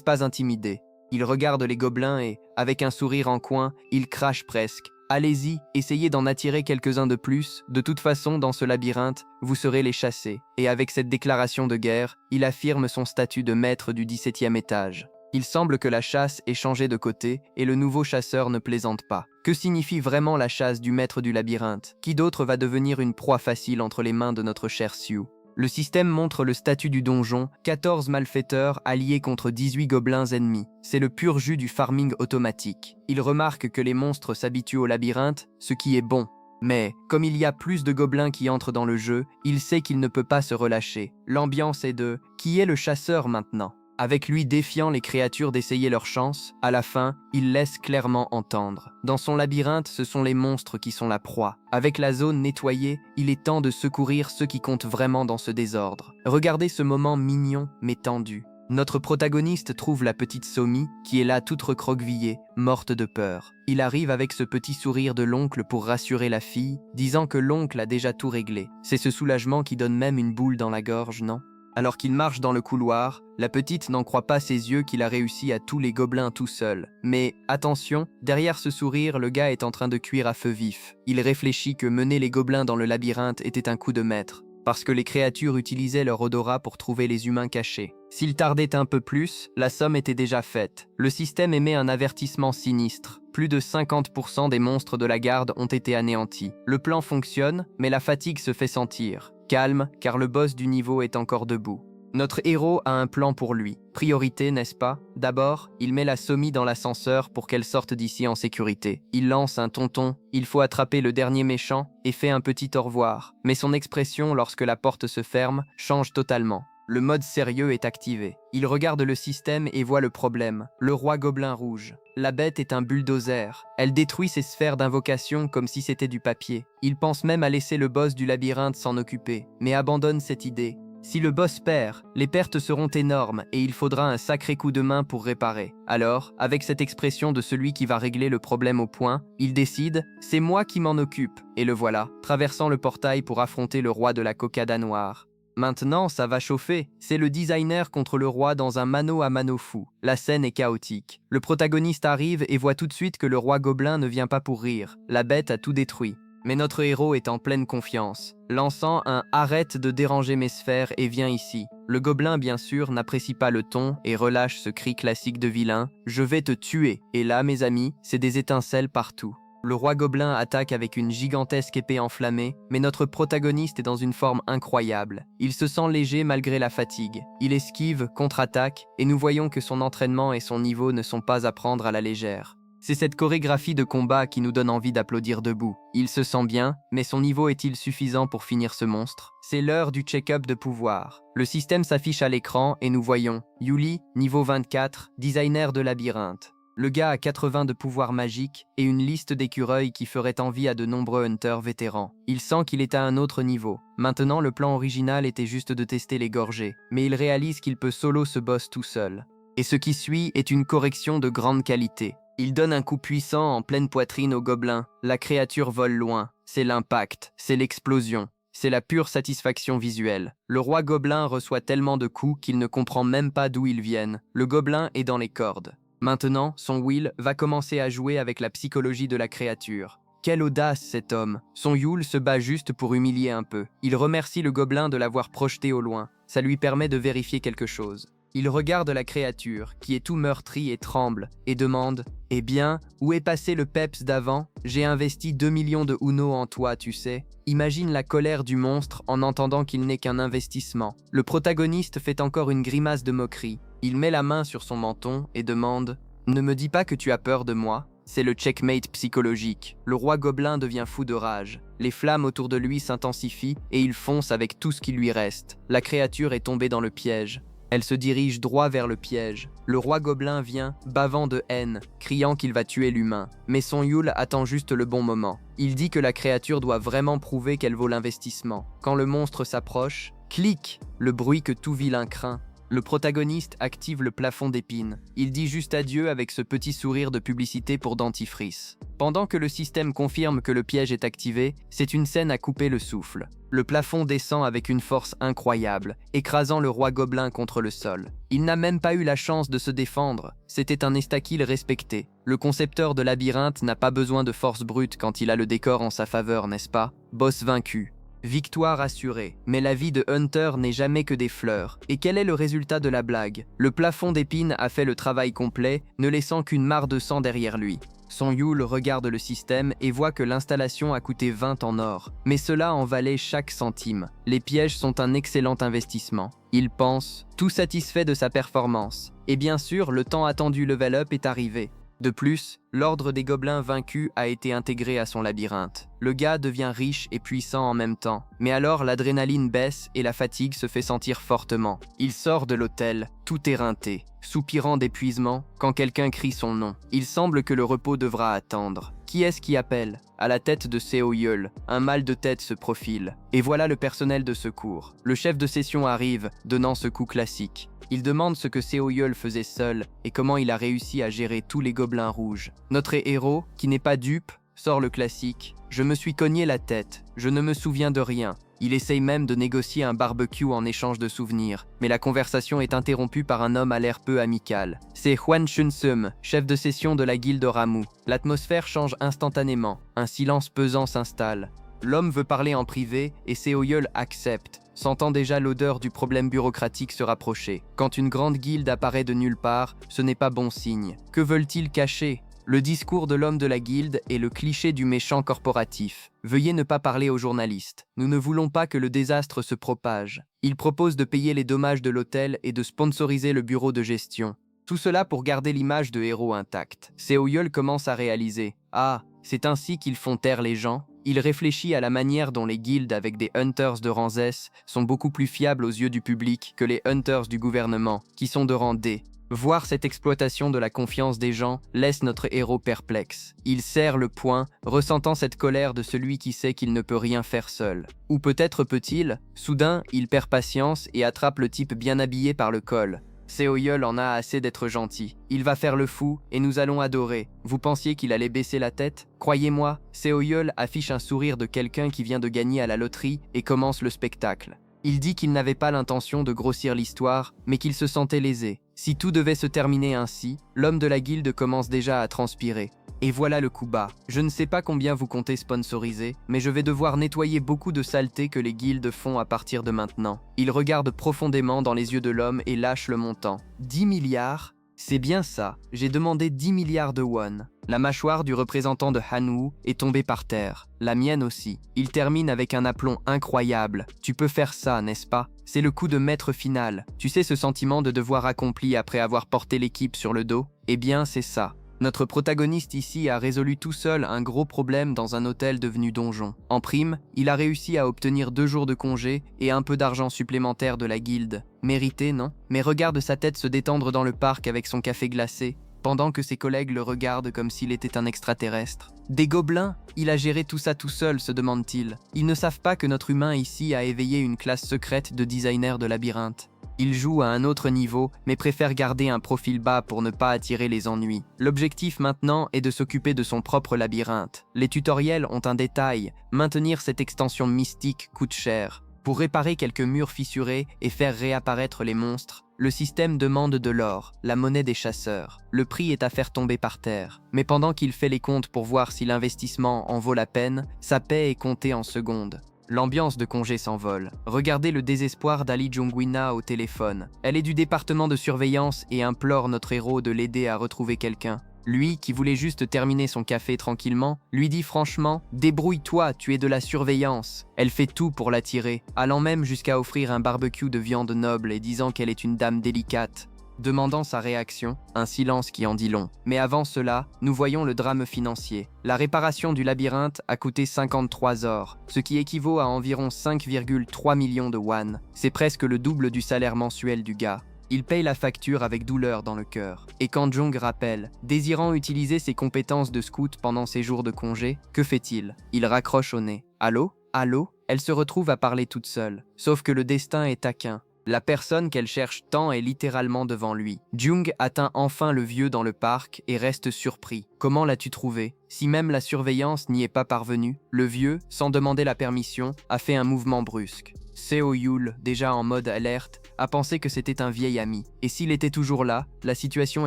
pas intimider. Il regarde les gobelins et, avec un sourire en coin, il crache presque. Allez-y, essayez d'en attirer quelques-uns de plus, de toute façon, dans ce labyrinthe, vous serez les chassés. Et avec cette déclaration de guerre, il affirme son statut de maître du 17e étage. Il semble que la chasse ait changé de côté et le nouveau chasseur ne plaisante pas. Que signifie vraiment la chasse du maître du labyrinthe? Qui d'autre va devenir une proie facile entre les mains de notre cher Xiu? Le système montre le statut du donjon, 14 malfaiteurs alliés contre 18 gobelins ennemis. C'est le pur jus du farming automatique. Il remarque que les monstres s'habituent au labyrinthe, ce qui est bon. Mais, comme il y a plus de gobelins qui entrent dans le jeu, il sait qu'il ne peut pas se relâcher. L'ambiance est de « Qui est le chasseur maintenant ?» Avec lui défiant les créatures d'essayer leur chance, à la fin, il laisse clairement entendre. Dans son labyrinthe, ce sont les monstres qui sont la proie. Avec la zone nettoyée, il est temps de secourir ceux qui comptent vraiment dans ce désordre. Regardez ce moment mignon mais tendu. Notre protagoniste trouve la petite Somi, qui est là toute recroquevillée, morte de peur. Il arrive avec ce petit sourire de l'oncle pour rassurer la fille, disant que l'oncle a déjà tout réglé. C'est ce soulagement qui donne même une boule dans la gorge, non ? Alors qu'il marche dans le couloir, la petite n'en croit pas ses yeux qu'il a réussi à tous les gobelins tout seul. Mais attention, derrière ce sourire, le gars est en train de cuire à feu vif. Il réfléchit que mener les gobelins dans le labyrinthe était un coup de maître, parce que les créatures utilisaient leur odorat pour trouver les humains cachés. S'il tardait un peu plus, la somme était déjà faite. Le système émet un avertissement sinistre. Plus de 50% des monstres de la garde ont été anéantis. Le plan fonctionne, mais la fatigue se fait sentir. Calme, car le boss du niveau est encore debout. Notre héros a un plan pour lui. Priorité, n'est-ce pas? D'abord, il met la Somi dans l'ascenseur pour qu'elle sorte d'ici en sécurité. Il lance un tonton, il faut attraper le dernier méchant, et fait un petit au revoir. Mais son expression, lorsque la porte se ferme, change totalement. Le mode sérieux est activé. Il regarde le système et voit le problème. Le roi gobelin rouge. La bête est un bulldozer. Elle détruit ses sphères d'invocation comme si c'était du papier. Il pense même à laisser le boss du labyrinthe s'en occuper, mais abandonne cette idée. Si le boss perd, les pertes seront énormes et il faudra un sacré coup de main pour réparer. Alors, avec cette expression de celui qui va régler le problème au point, il décide « c'est moi qui m'en occupe » et le voilà, traversant le portail pour affronter le roi de la cocada noire. Maintenant, ça va chauffer. C'est le designer contre le roi dans un mano à mano fou. La scène est chaotique. Le protagoniste arrive et voit tout de suite que le roi gobelin ne vient pas pour rire. La bête a tout détruit. Mais notre héros est en pleine confiance, lançant un « arrête de déranger mes sphères et viens ici ». Le gobelin, bien sûr, n'apprécie pas le ton et relâche ce cri classique de vilain « je vais te tuer ». Et là, mes amis, c'est des étincelles partout. Le roi gobelin attaque avec une gigantesque épée enflammée, mais notre protagoniste est dans une forme incroyable. Il se sent léger malgré la fatigue. Il esquive, contre-attaque, et nous voyons que son entraînement et son niveau ne sont pas à prendre à la légère. C'est cette chorégraphie de combat qui nous donne envie d'applaudir debout. Il se sent bien, mais son niveau est-il suffisant pour finir ce monstre? C'est l'heure du check-up de pouvoir. Le système s'affiche à l'écran et nous voyons Yuli, niveau 24, designer de labyrinthe. Le gars a 80 de pouvoir magique et une liste d'écureuils qui ferait envie à de nombreux hunters vétérans. Il sent qu'il est à un autre niveau. Maintenant, le plan original était juste de tester les gorgées, mais il réalise qu'il peut solo ce boss tout seul. Et ce qui suit est une correction de grande qualité. Il donne un coup puissant en pleine poitrine au gobelin. La créature vole loin. C'est l'impact, c'est l'explosion. C'est la pure satisfaction visuelle. Le roi gobelin reçoit tellement de coups qu'il ne comprend même pas d'où ils viennent. Le gobelin est dans les cordes. Maintenant, son Will va commencer à jouer avec la psychologie de la créature. Quelle audace cet homme! Son Yule se bat juste pour humilier un peu. Il remercie le gobelin de l'avoir projeté au loin. Ça lui permet de vérifier quelque chose. Il regarde la créature, qui est tout meurtrie et tremble, et demande « Eh bien, où est passé le peps d'avant? J'ai investi 2 millions de Uno en toi, tu sais. » Imagine la colère du monstre en entendant qu'il n'est qu'un investissement. Le protagoniste fait encore une grimace de moquerie. Il met la main sur son menton et demande « Ne me dis pas que tu as peur de moi ?» C'est le checkmate psychologique. Le roi gobelin devient fou de rage. Les flammes autour de lui s'intensifient et il fonce avec tout ce qui lui reste. La créature est tombée dans le piège. Elle se dirige droit vers le piège. Le roi gobelin vient, bavant de haine, criant qu'il va tuer l'humain. Mais son Yule attend juste le bon moment. Il dit que la créature doit vraiment prouver qu'elle vaut l'investissement. Quand le monstre s'approche, clic, le bruit que tout vilain craint. Le protagoniste active le plafond d'épines. Il dit juste adieu avec ce petit sourire de publicité pour dentifrice. Pendant que le système confirme que le piège est activé, c'est une scène à couper le souffle. Le plafond descend avec une force incroyable, écrasant le roi gobelin contre le sol. Il n'a même pas eu la chance de se défendre, c'était un Estakil respecté. Le concepteur de labyrinthe n'a pas besoin de force brute quand il a le décor en sa faveur, n'est-ce pas? Boss vaincu. Victoire assurée, mais la vie de Hunter n'est jamais que des fleurs. Et quel est le résultat de la blague? Le plafond d'épines a fait le travail complet, ne laissant qu'une mare de sang derrière lui. Son Yule regarde le système et voit que l'installation a coûté 20 en or. Mais cela en valait chaque centime. Les pièges sont un excellent investissement. Il pense, tout satisfait de sa performance. Et bien sûr, le tant attendu level up est arrivé. De plus, l'ordre des gobelins vaincus a été intégré à son labyrinthe. Le gars devient riche et puissant en même temps. Mais alors l'adrénaline baisse et la fatigue se fait sentir fortement. Il sort de l'hôtel, tout éreinté, soupirant d'épuisement, quand quelqu'un crie son nom. Il semble que le repos devra attendre. Qui est-ce qui appelle? À la tête de Seo-yeol, un mal de tête se profile. Et voilà le personnel de secours. Le chef de session arrive, donnant ce coup classique. Il demande ce que Seo-yeol faisait seul et comment il a réussi à gérer tous les gobelins rouges. Notre héros, qui n'est pas dupe, sort le classique. Je me suis cogné la tête, je ne me souviens de rien. Il essaye même de négocier un barbecue en échange de souvenirs, mais la conversation est interrompue par un homme à l'air peu amical. C'est Hwan Chun-seum, chef de session de la guilde Ramu. L'atmosphère change instantanément, un silence pesant s'installe. L'homme veut parler en privé et Seo-yeol accepte, sentant déjà l'odeur du problème bureaucratique se rapprocher. Quand une grande guilde apparaît de nulle part, ce n'est pas bon signe. Que veulent-ils cacher? Le discours de l'homme de la guilde est le cliché du méchant corporatif. Veuillez ne pas parler aux journalistes. Nous ne voulons pas que le désastre se propage. Il propose de payer les dommages de l'hôtel et de sponsoriser le bureau de gestion. Tout cela pour garder l'image de héros intacte. Seo-yeol commence à réaliser. Ah, c'est ainsi qu'ils font taire les gens? Il réfléchit à la manière dont les guildes avec des hunters de rang S sont beaucoup plus fiables aux yeux du public que les hunters du gouvernement, qui sont de rang D. Voir cette exploitation de la confiance des gens laisse notre héros perplexe. Il serre le poing, ressentant cette colère de celui qui sait qu'il ne peut rien faire seul. Ou peut-être peut-il? Soudain, il perd patience et attrape le type bien habillé par le col. Seo-yeol en a assez d'être gentil. Il va faire le fou et nous allons adorer. Vous pensiez qu'il allait baisser la tête? Croyez-moi, Seo-yeol affiche un sourire de quelqu'un qui vient de gagner à la loterie et commence le spectacle. Il dit qu'il n'avait pas l'intention de grossir l'histoire, mais qu'il se sentait lésé. Si tout devait se terminer ainsi, l'homme de la guilde commence déjà à transpirer. Et voilà le coup bas. Je ne sais pas combien vous comptez sponsoriser, mais je vais devoir nettoyer beaucoup de saletés que les guildes font à partir de maintenant. Il regarde profondément dans les yeux de l'homme et lâche le montant. 10 milliards? C'est bien ça, j'ai demandé 10 milliards de won. La mâchoire du représentant de Hanwoo est tombée par terre, la mienne aussi. Il termine avec un aplomb incroyable. Tu peux faire ça, n'est-ce pas? C'est le coup de maître final. Tu sais ce sentiment de devoir accompli après avoir porté l'équipe sur le dos? Eh bien, c'est ça. Notre protagoniste ici a résolu tout seul un gros problème dans un hôtel devenu donjon. En prime, il a réussi à obtenir 2 jours de congé et un peu d'argent supplémentaire de la guilde. Mérité, non? Mais regarde sa tête se détendre dans le parc avec son café glacé, pendant que ses collègues le regardent comme s'il était un extraterrestre. Des gobelins? Il a géré tout ça tout seul, se demande-t-il. Ils ne savent pas que notre humain ici a éveillé une classe secrète de designers de labyrinthe. Il joue à un autre niveau, mais préfère garder un profil bas pour ne pas attirer les ennuis. L'objectif maintenant est de s'occuper de son propre labyrinthe. Les tutoriels ont un détail, maintenir cette extension mystique coûte cher. Pour réparer quelques murs fissurés et faire réapparaître les monstres, le système demande de l'or, la monnaie des chasseurs. Le prix est à faire tomber par terre. Mais pendant qu'il fait les comptes pour voir si l'investissement en vaut la peine, sa paie est comptée en secondes. L'ambiance de congé s'envole. Regardez le désespoir d'Ali Jongwina au téléphone. Elle est du département de surveillance et implore notre héros de l'aider à retrouver quelqu'un. Lui, qui voulait juste terminer son café tranquillement, lui dit franchement « Débrouille-toi, tu es de la surveillance ». Elle fait tout pour l'attirer, allant même jusqu'à offrir un barbecue de viande noble et disant qu'elle est une dame délicate. Demandant sa réaction, un silence qui en dit long. Mais avant cela, nous voyons le drame financier. La réparation du labyrinthe a coûté 53 ors, ce qui équivaut à environ 5,3 millions de won. C'est presque le double du salaire mensuel du gars. Il paye la facture avec douleur dans le cœur. Et quand Jong rappelle, désirant utiliser ses compétences de scout pendant ses jours de congé, que fait-il? Il raccroche au nez. Allô? Allô? Elle se retrouve à parler toute seule. Sauf que le destin est taquin. La personne qu'elle cherche tant est littéralement devant lui. Jung atteint enfin le vieux dans le parc et reste surpris. Comment l'as-tu trouvé? Si même la surveillance n'y est pas parvenue, le vieux, sans demander la permission, a fait un mouvement brusque. Seo-yul, déjà en mode alerte, a pensé que c'était un vieil ami. Et s'il était toujours là, la situation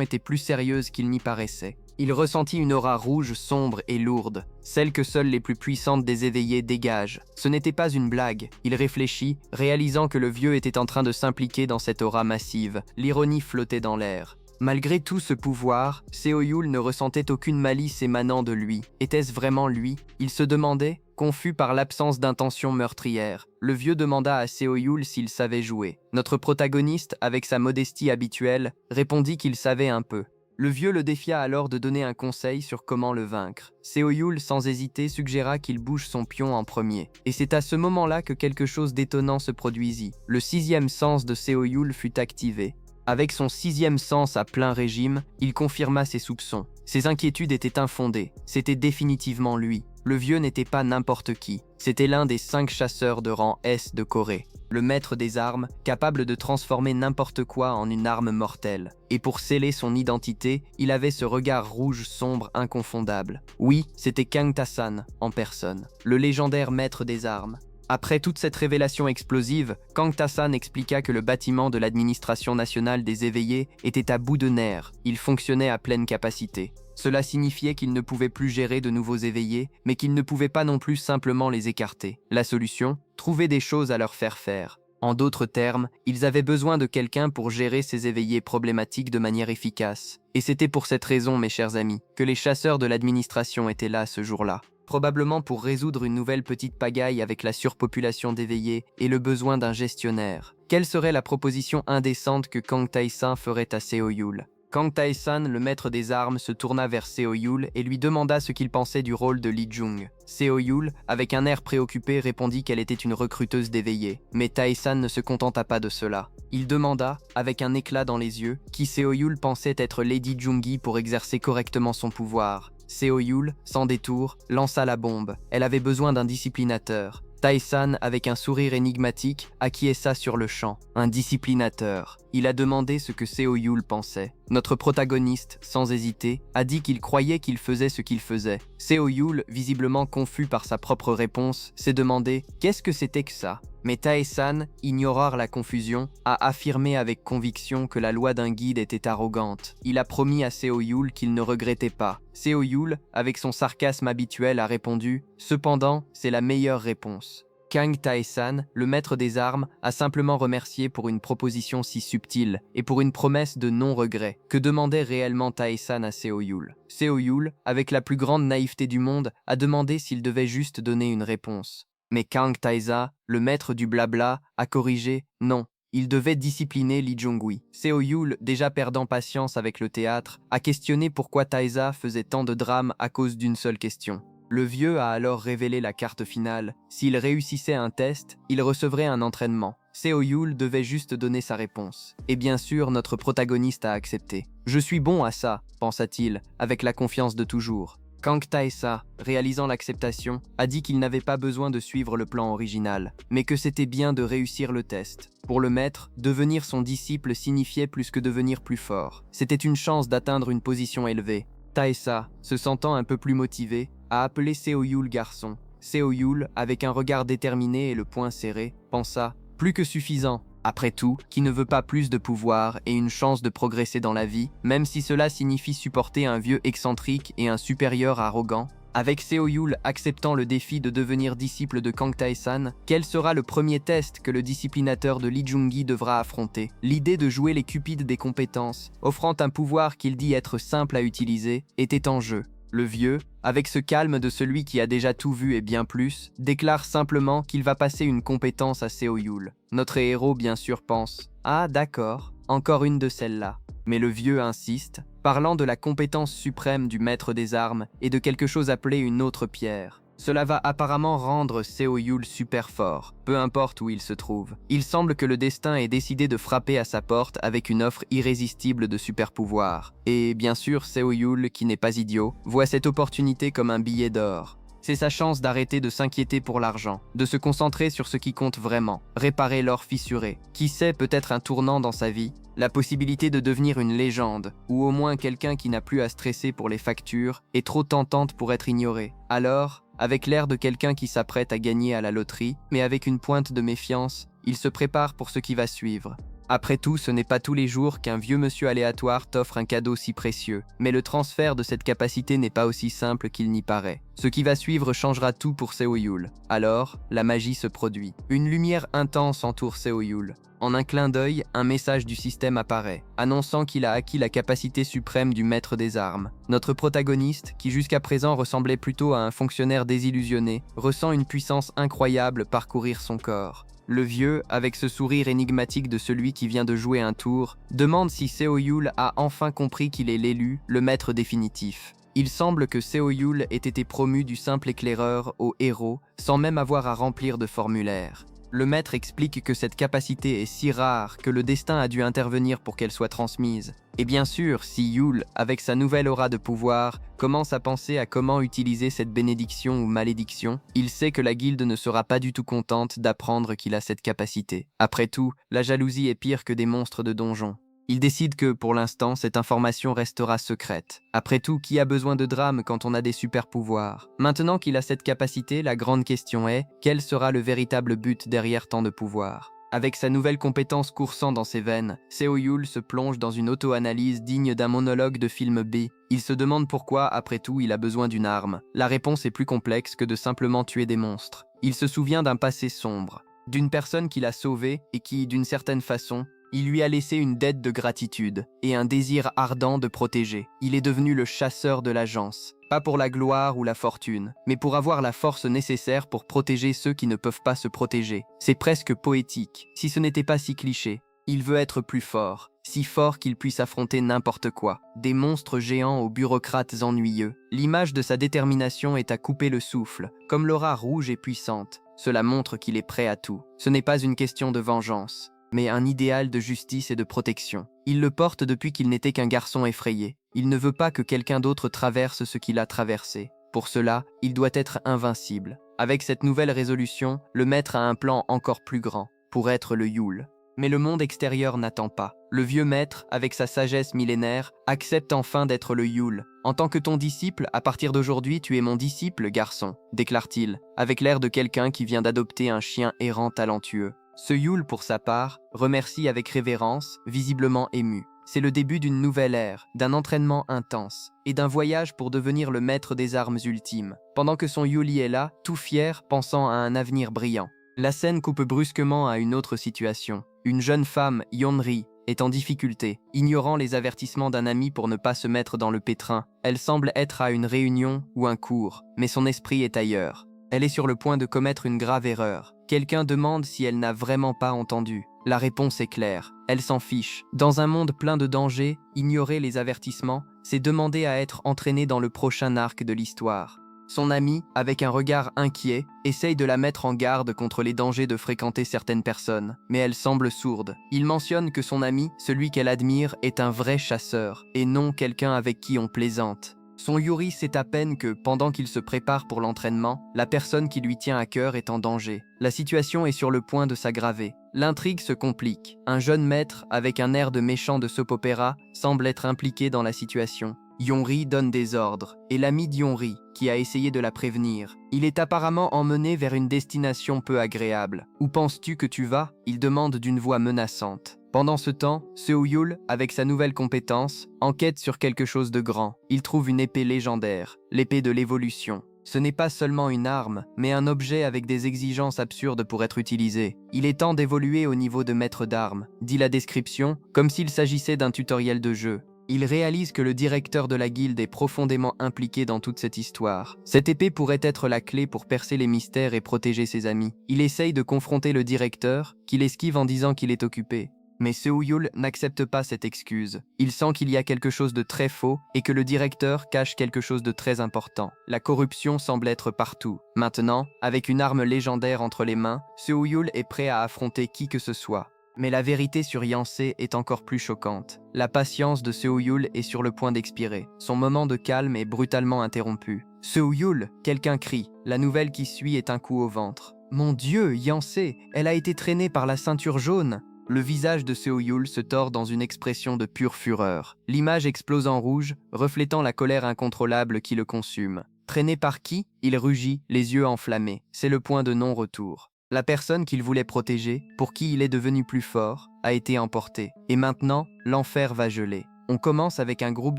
était plus sérieuse qu'il n'y paraissait. Il ressentit une aura rouge sombre et lourde, celle que seules les plus puissantes des éveillés dégagent. Ce n'était pas une blague. Il réfléchit, réalisant que le vieux était en train de s'impliquer dans cette aura massive. L'ironie flottait dans l'air. Malgré tout ce pouvoir, Seo-yul ne ressentait aucune malice émanant de lui. Était-ce vraiment lui? Il se demandait, confus par l'absence d'intention meurtrière. Le vieux demanda à Seo-yul s'il savait jouer. Notre protagoniste, avec sa modestie habituelle, répondit qu'il savait un peu. Le vieux le défia alors de donner un conseil sur comment le vaincre. Seo-yul, sans hésiter, suggéra qu'il bouge son pion en premier. Et c'est à ce moment-là que quelque chose d'étonnant se produisit. Le sixième sens de Seo-yul fut activé. Avec son sixième sens à plein régime, il confirma ses soupçons. Ses inquiétudes étaient infondées. C'était définitivement lui. Le vieux n'était pas n'importe qui. C'était l'un des 5 chasseurs de rang S de Corée. Le maître des armes, capable de transformer n'importe quoi en une arme mortelle. Et pour sceller son identité, il avait ce regard rouge sombre inconfondable. Oui, c'était Kang Ta-san, en personne, le légendaire maître des armes. Après toute cette révélation explosive, Kang Ta-san expliqua que le bâtiment de l'administration nationale des éveillés était à bout de nerfs. Il fonctionnait à pleine capacité. Cela signifiait qu'il ne pouvait plus gérer de nouveaux éveillés, mais qu'il ne pouvait pas non plus simplement les écarter. La solution? Trouver des choses à leur faire faire. En d'autres termes, ils avaient besoin de quelqu'un pour gérer ces éveillés problématiques de manière efficace. Et c'était pour cette raison, mes chers amis, que les chasseurs de l'administration étaient là ce jour-là. Probablement pour résoudre une nouvelle petite pagaille avec la surpopulation d'éveillés et le besoin d'un gestionnaire. Quelle serait la proposition indécente que Kang Tae-san ferait à Seo-yul? Kang Tae-san, le maître des armes, se tourna vers Seo-yul et lui demanda ce qu'il pensait du rôle de Lee Jung. Seo-yul, avec un air préoccupé, répondit qu'elle était une recruteuse d'éveillés. Mais Tae-san ne se contenta pas de cela. Il demanda, avec un éclat dans les yeux, qui Seo-yul pensait être Lady Jungi pour exercer correctement son pouvoir. Seo-yul, sans détour, lança la bombe. Elle avait besoin d'un disciplinateur. Tae-san, avec un sourire énigmatique, acquiesça sur le champ. Un disciplinateur. Il a demandé ce que Seo-yul pensait. Notre protagoniste, sans hésiter, a dit qu'il croyait qu'il faisait ce qu'il faisait. Seo-yul, visiblement confus par sa propre réponse, s'est demandé « Qu'est-ce que c'était que ça ?» Mais Tae-san, ignorant la confusion, a affirmé avec conviction que la loi d'un guide était arrogante. Il a promis à Seo-yul qu'il ne regrettait pas. Seo-yul, avec son sarcasme habituel, a répondu « Cependant, c'est la meilleure réponse ». Kang Tae-san, le maître des armes, a simplement remercié pour une proposition si subtile et pour une promesse de non-regret. Que demandait réellement Tae-san à Seo-yul? Seo-yul, avec la plus grande naïveté du monde, a demandé s'il devait juste donner une réponse. Mais Kang Tae-sa, le maître du blabla, a corrigé « non ». Il devait discipliner Lee Jung-wi. Seo-yul, déjà perdant patience avec le théâtre, a questionné pourquoi Tae-sa faisait tant de drame à cause d'une seule question. Le vieux a alors révélé la carte finale. S'il réussissait un test, il recevrait un entraînement. Seo-yul devait juste donner sa réponse. Et bien sûr, notre protagoniste a accepté. « Je suis bon à ça », pensa-t-il, avec la confiance de toujours. Kang Tae-sa, réalisant l'acceptation, a dit qu'il n'avait pas besoin de suivre le plan original, mais que c'était bien de réussir le test. Pour le maître, devenir son disciple signifiait plus que devenir plus fort. C'était une chance d'atteindre une position élevée. Tae-sa, se sentant un peu plus motivé, a appelé Seo-yul garçon. Seo-yul, avec un regard déterminé et le poing serré, pensa « plus que suffisant ». Après tout, qui ne veut pas plus de pouvoir et une chance de progresser dans la vie, même si cela signifie supporter un vieux excentrique et un supérieur arrogant? Avec Seo-yul acceptant le défi de devenir disciple de Kang Tae-san, quel sera le premier test que le disciplinateur de Lee Jung-gi devra affronter? L'idée de jouer les cupides des compétences, offrant un pouvoir qu'il dit être simple à utiliser, était en jeu. Le vieux, avec ce calme de celui qui a déjà tout vu et bien plus, déclare simplement qu'il va passer une compétence à Seo-yul. Notre héros bien sûr pense « Ah d'accord, encore une de celles-là ». Mais le vieux insiste, parlant de la compétence suprême du maître des armes et de quelque chose appelé une autre pierre. Cela va apparemment rendre Seo-yul super fort, peu importe où il se trouve. Il semble que le destin ait décidé de frapper à sa porte avec une offre irrésistible de super pouvoir. Et bien sûr, Seo-yul, qui n'est pas idiot, voit cette opportunité comme un billet d'or. C'est sa chance d'arrêter de s'inquiéter pour l'argent, de se concentrer sur ce qui compte vraiment, réparer l'or fissuré. Qui sait, peut-être un tournant dans sa vie, la possibilité de devenir une légende, ou au moins quelqu'un qui n'a plus à stresser pour les factures, est trop tentante pour être ignorée. Alors, avec l'air de quelqu'un qui s'apprête à gagner à la loterie, mais avec une pointe de méfiance, il se prépare pour ce qui va suivre. Après tout, ce n'est pas tous les jours qu'un vieux monsieur aléatoire t'offre un cadeau si précieux, mais le transfert de cette capacité n'est pas aussi simple qu'il n'y paraît. Ce qui va suivre changera tout pour Seo Yul. Alors, la magie se produit. Une lumière intense entoure Seo Yul. En un clin d'œil, un message du système apparaît, annonçant qu'il a acquis la capacité suprême du maître des armes. Notre protagoniste, qui jusqu'à présent ressemblait plutôt à un fonctionnaire désillusionné, ressent une puissance incroyable parcourir son corps. Le vieux, avec ce sourire énigmatique de celui qui vient de jouer un tour, demande si Seo Yul a enfin compris qu'il est l'élu, le maître définitif. Il semble que Seo Yul ait été promu du simple éclaireur au héros, sans même avoir à remplir de formulaire. Le maître explique que cette capacité est si rare que le destin a dû intervenir pour qu'elle soit transmise. Et bien sûr, si Yul, avec sa nouvelle aura de pouvoir, commence à penser à comment utiliser cette bénédiction ou malédiction, il sait que la guilde ne sera pas du tout contente d'apprendre qu'il a cette capacité. Après tout, la jalousie est pire que des monstres de donjon. Il décide que, pour l'instant, cette information restera secrète. Après tout, qui a besoin de drame quand on a des super-pouvoirs? Maintenant qu'il a cette capacité, la grande question est, quel sera le véritable but derrière tant de pouvoir? Avec sa nouvelle compétence coursant dans ses veines, Seo Yul se plonge dans une auto-analyse digne d'un monologue de film B. Il se demande pourquoi, après tout, il a besoin d'une arme. La réponse est plus complexe que de simplement tuer des monstres. Il se souvient d'un passé sombre, d'une personne qui l'a sauvé et qui, d'une certaine façon, il lui a laissé une dette de gratitude et un désir ardent de protéger. Il est devenu le chasseur de l'agence, pas pour la gloire ou la fortune, mais pour avoir la force nécessaire pour protéger ceux qui ne peuvent pas se protéger. C'est presque poétique, si ce n'était pas si cliché. Il veut être plus fort, si fort qu'il puisse affronter n'importe quoi. Des monstres géants aux bureaucrates ennuyeux. L'image de sa détermination est à couper le souffle, comme l'aura rouge et puissante. Cela montre qu'il est prêt à tout. Ce n'est pas une question de vengeance, mais un idéal de justice et de protection. Il le porte depuis qu'il n'était qu'un garçon effrayé. Il ne veut pas que quelqu'un d'autre traverse ce qu'il a traversé. Pour cela, il doit être invincible. Avec cette nouvelle résolution, le maître a un plan encore plus grand, pour être le Yul. Mais le monde extérieur n'attend pas. Le vieux maître, avec sa sagesse millénaire, accepte enfin d'être le Yul. En tant que ton disciple, à partir d'aujourd'hui, tu es mon disciple, garçon, déclare-t-il, avec l'air de quelqu'un qui vient d'adopter un chien errant talentueux. Ce Yul, pour sa part, remercie avec révérence, visiblement ému. C'est le début d'une nouvelle ère, d'un entraînement intense, et d'un voyage pour devenir le maître des armes ultimes. Pendant que son Yuli est là, tout fier, pensant à un avenir brillant. La scène coupe brusquement à une autre situation. Une jeune femme, Yeonri, est en difficulté, ignorant les avertissements d'un ami pour ne pas se mettre dans le pétrin. Elle semble être à une réunion ou un cours, mais son esprit est ailleurs. Elle est sur le point de commettre une grave erreur. Quelqu'un demande si elle n'a vraiment pas entendu. La réponse est claire, elle s'en fiche. Dans un monde plein de dangers, ignorer les avertissements, c'est demander à être entraîné dans le prochain arc de l'histoire. Son ami, avec un regard inquiet, essaye de la mettre en garde contre les dangers de fréquenter certaines personnes, mais elle semble sourde. Il mentionne que son ami, celui qu'elle admire, est un vrai chasseur, et non quelqu'un avec qui on plaisante. Son Yuri sait à peine que, pendant qu'il se prépare pour l'entraînement, la personne qui lui tient à cœur est en danger. La situation est sur le point de s'aggraver. L'intrigue se complique. Un jeune maître, avec un air de méchant de soap opéra, semble être impliqué dans la situation. Yeonri donne des ordres, et l'ami d'Yeonri, qui a essayé de la prévenir. Il est apparemment emmené vers une destination peu agréable. « Où penses-tu que tu vas ?» il demande d'une voix menaçante. Pendant ce temps, Seo Yul, avec sa nouvelle compétence, enquête sur quelque chose de grand. Il trouve une épée légendaire, l'épée de l'évolution. Ce n'est pas seulement une arme, mais un objet avec des exigences absurdes pour être utilisé. Il est temps d'évoluer au niveau de maître d'armes, dit la description, comme s'il s'agissait d'un tutoriel de jeu. Il réalise que le directeur de la guilde est profondément impliqué dans toute cette histoire. Cette épée pourrait être la clé pour percer les mystères et protéger ses amis. Il essaye de confronter le directeur, qu'il esquive en disant qu'il est occupé. Mais Seo Yul n'accepte pas cette excuse. Il sent qu'il y a quelque chose de très faux et que le directeur cache quelque chose de très important. La corruption semble être partout. Maintenant, avec une arme légendaire entre les mains, Seo Yul est prêt à affronter qui que ce soit. Mais la vérité sur Yancey est encore plus choquante. La patience de Seo-yul est sur le point d'expirer. Son moment de calme est brutalement interrompu. Seo-yul, quelqu'un crie. La nouvelle qui suit est un coup au ventre. Mon Dieu, Yancey, elle a été traînée par la ceinture jaune. Le visage de Seo-yul se tord dans une expression de pure fureur. L'image explose en rouge, reflétant la colère incontrôlable qui le consume. Traîné par qui? Il rugit, les yeux enflammés. C'est le point de non-retour. La personne qu'il voulait protéger, pour qui il est devenu plus fort, a été emportée. Et maintenant, l'enfer va geler. On commence avec un groupe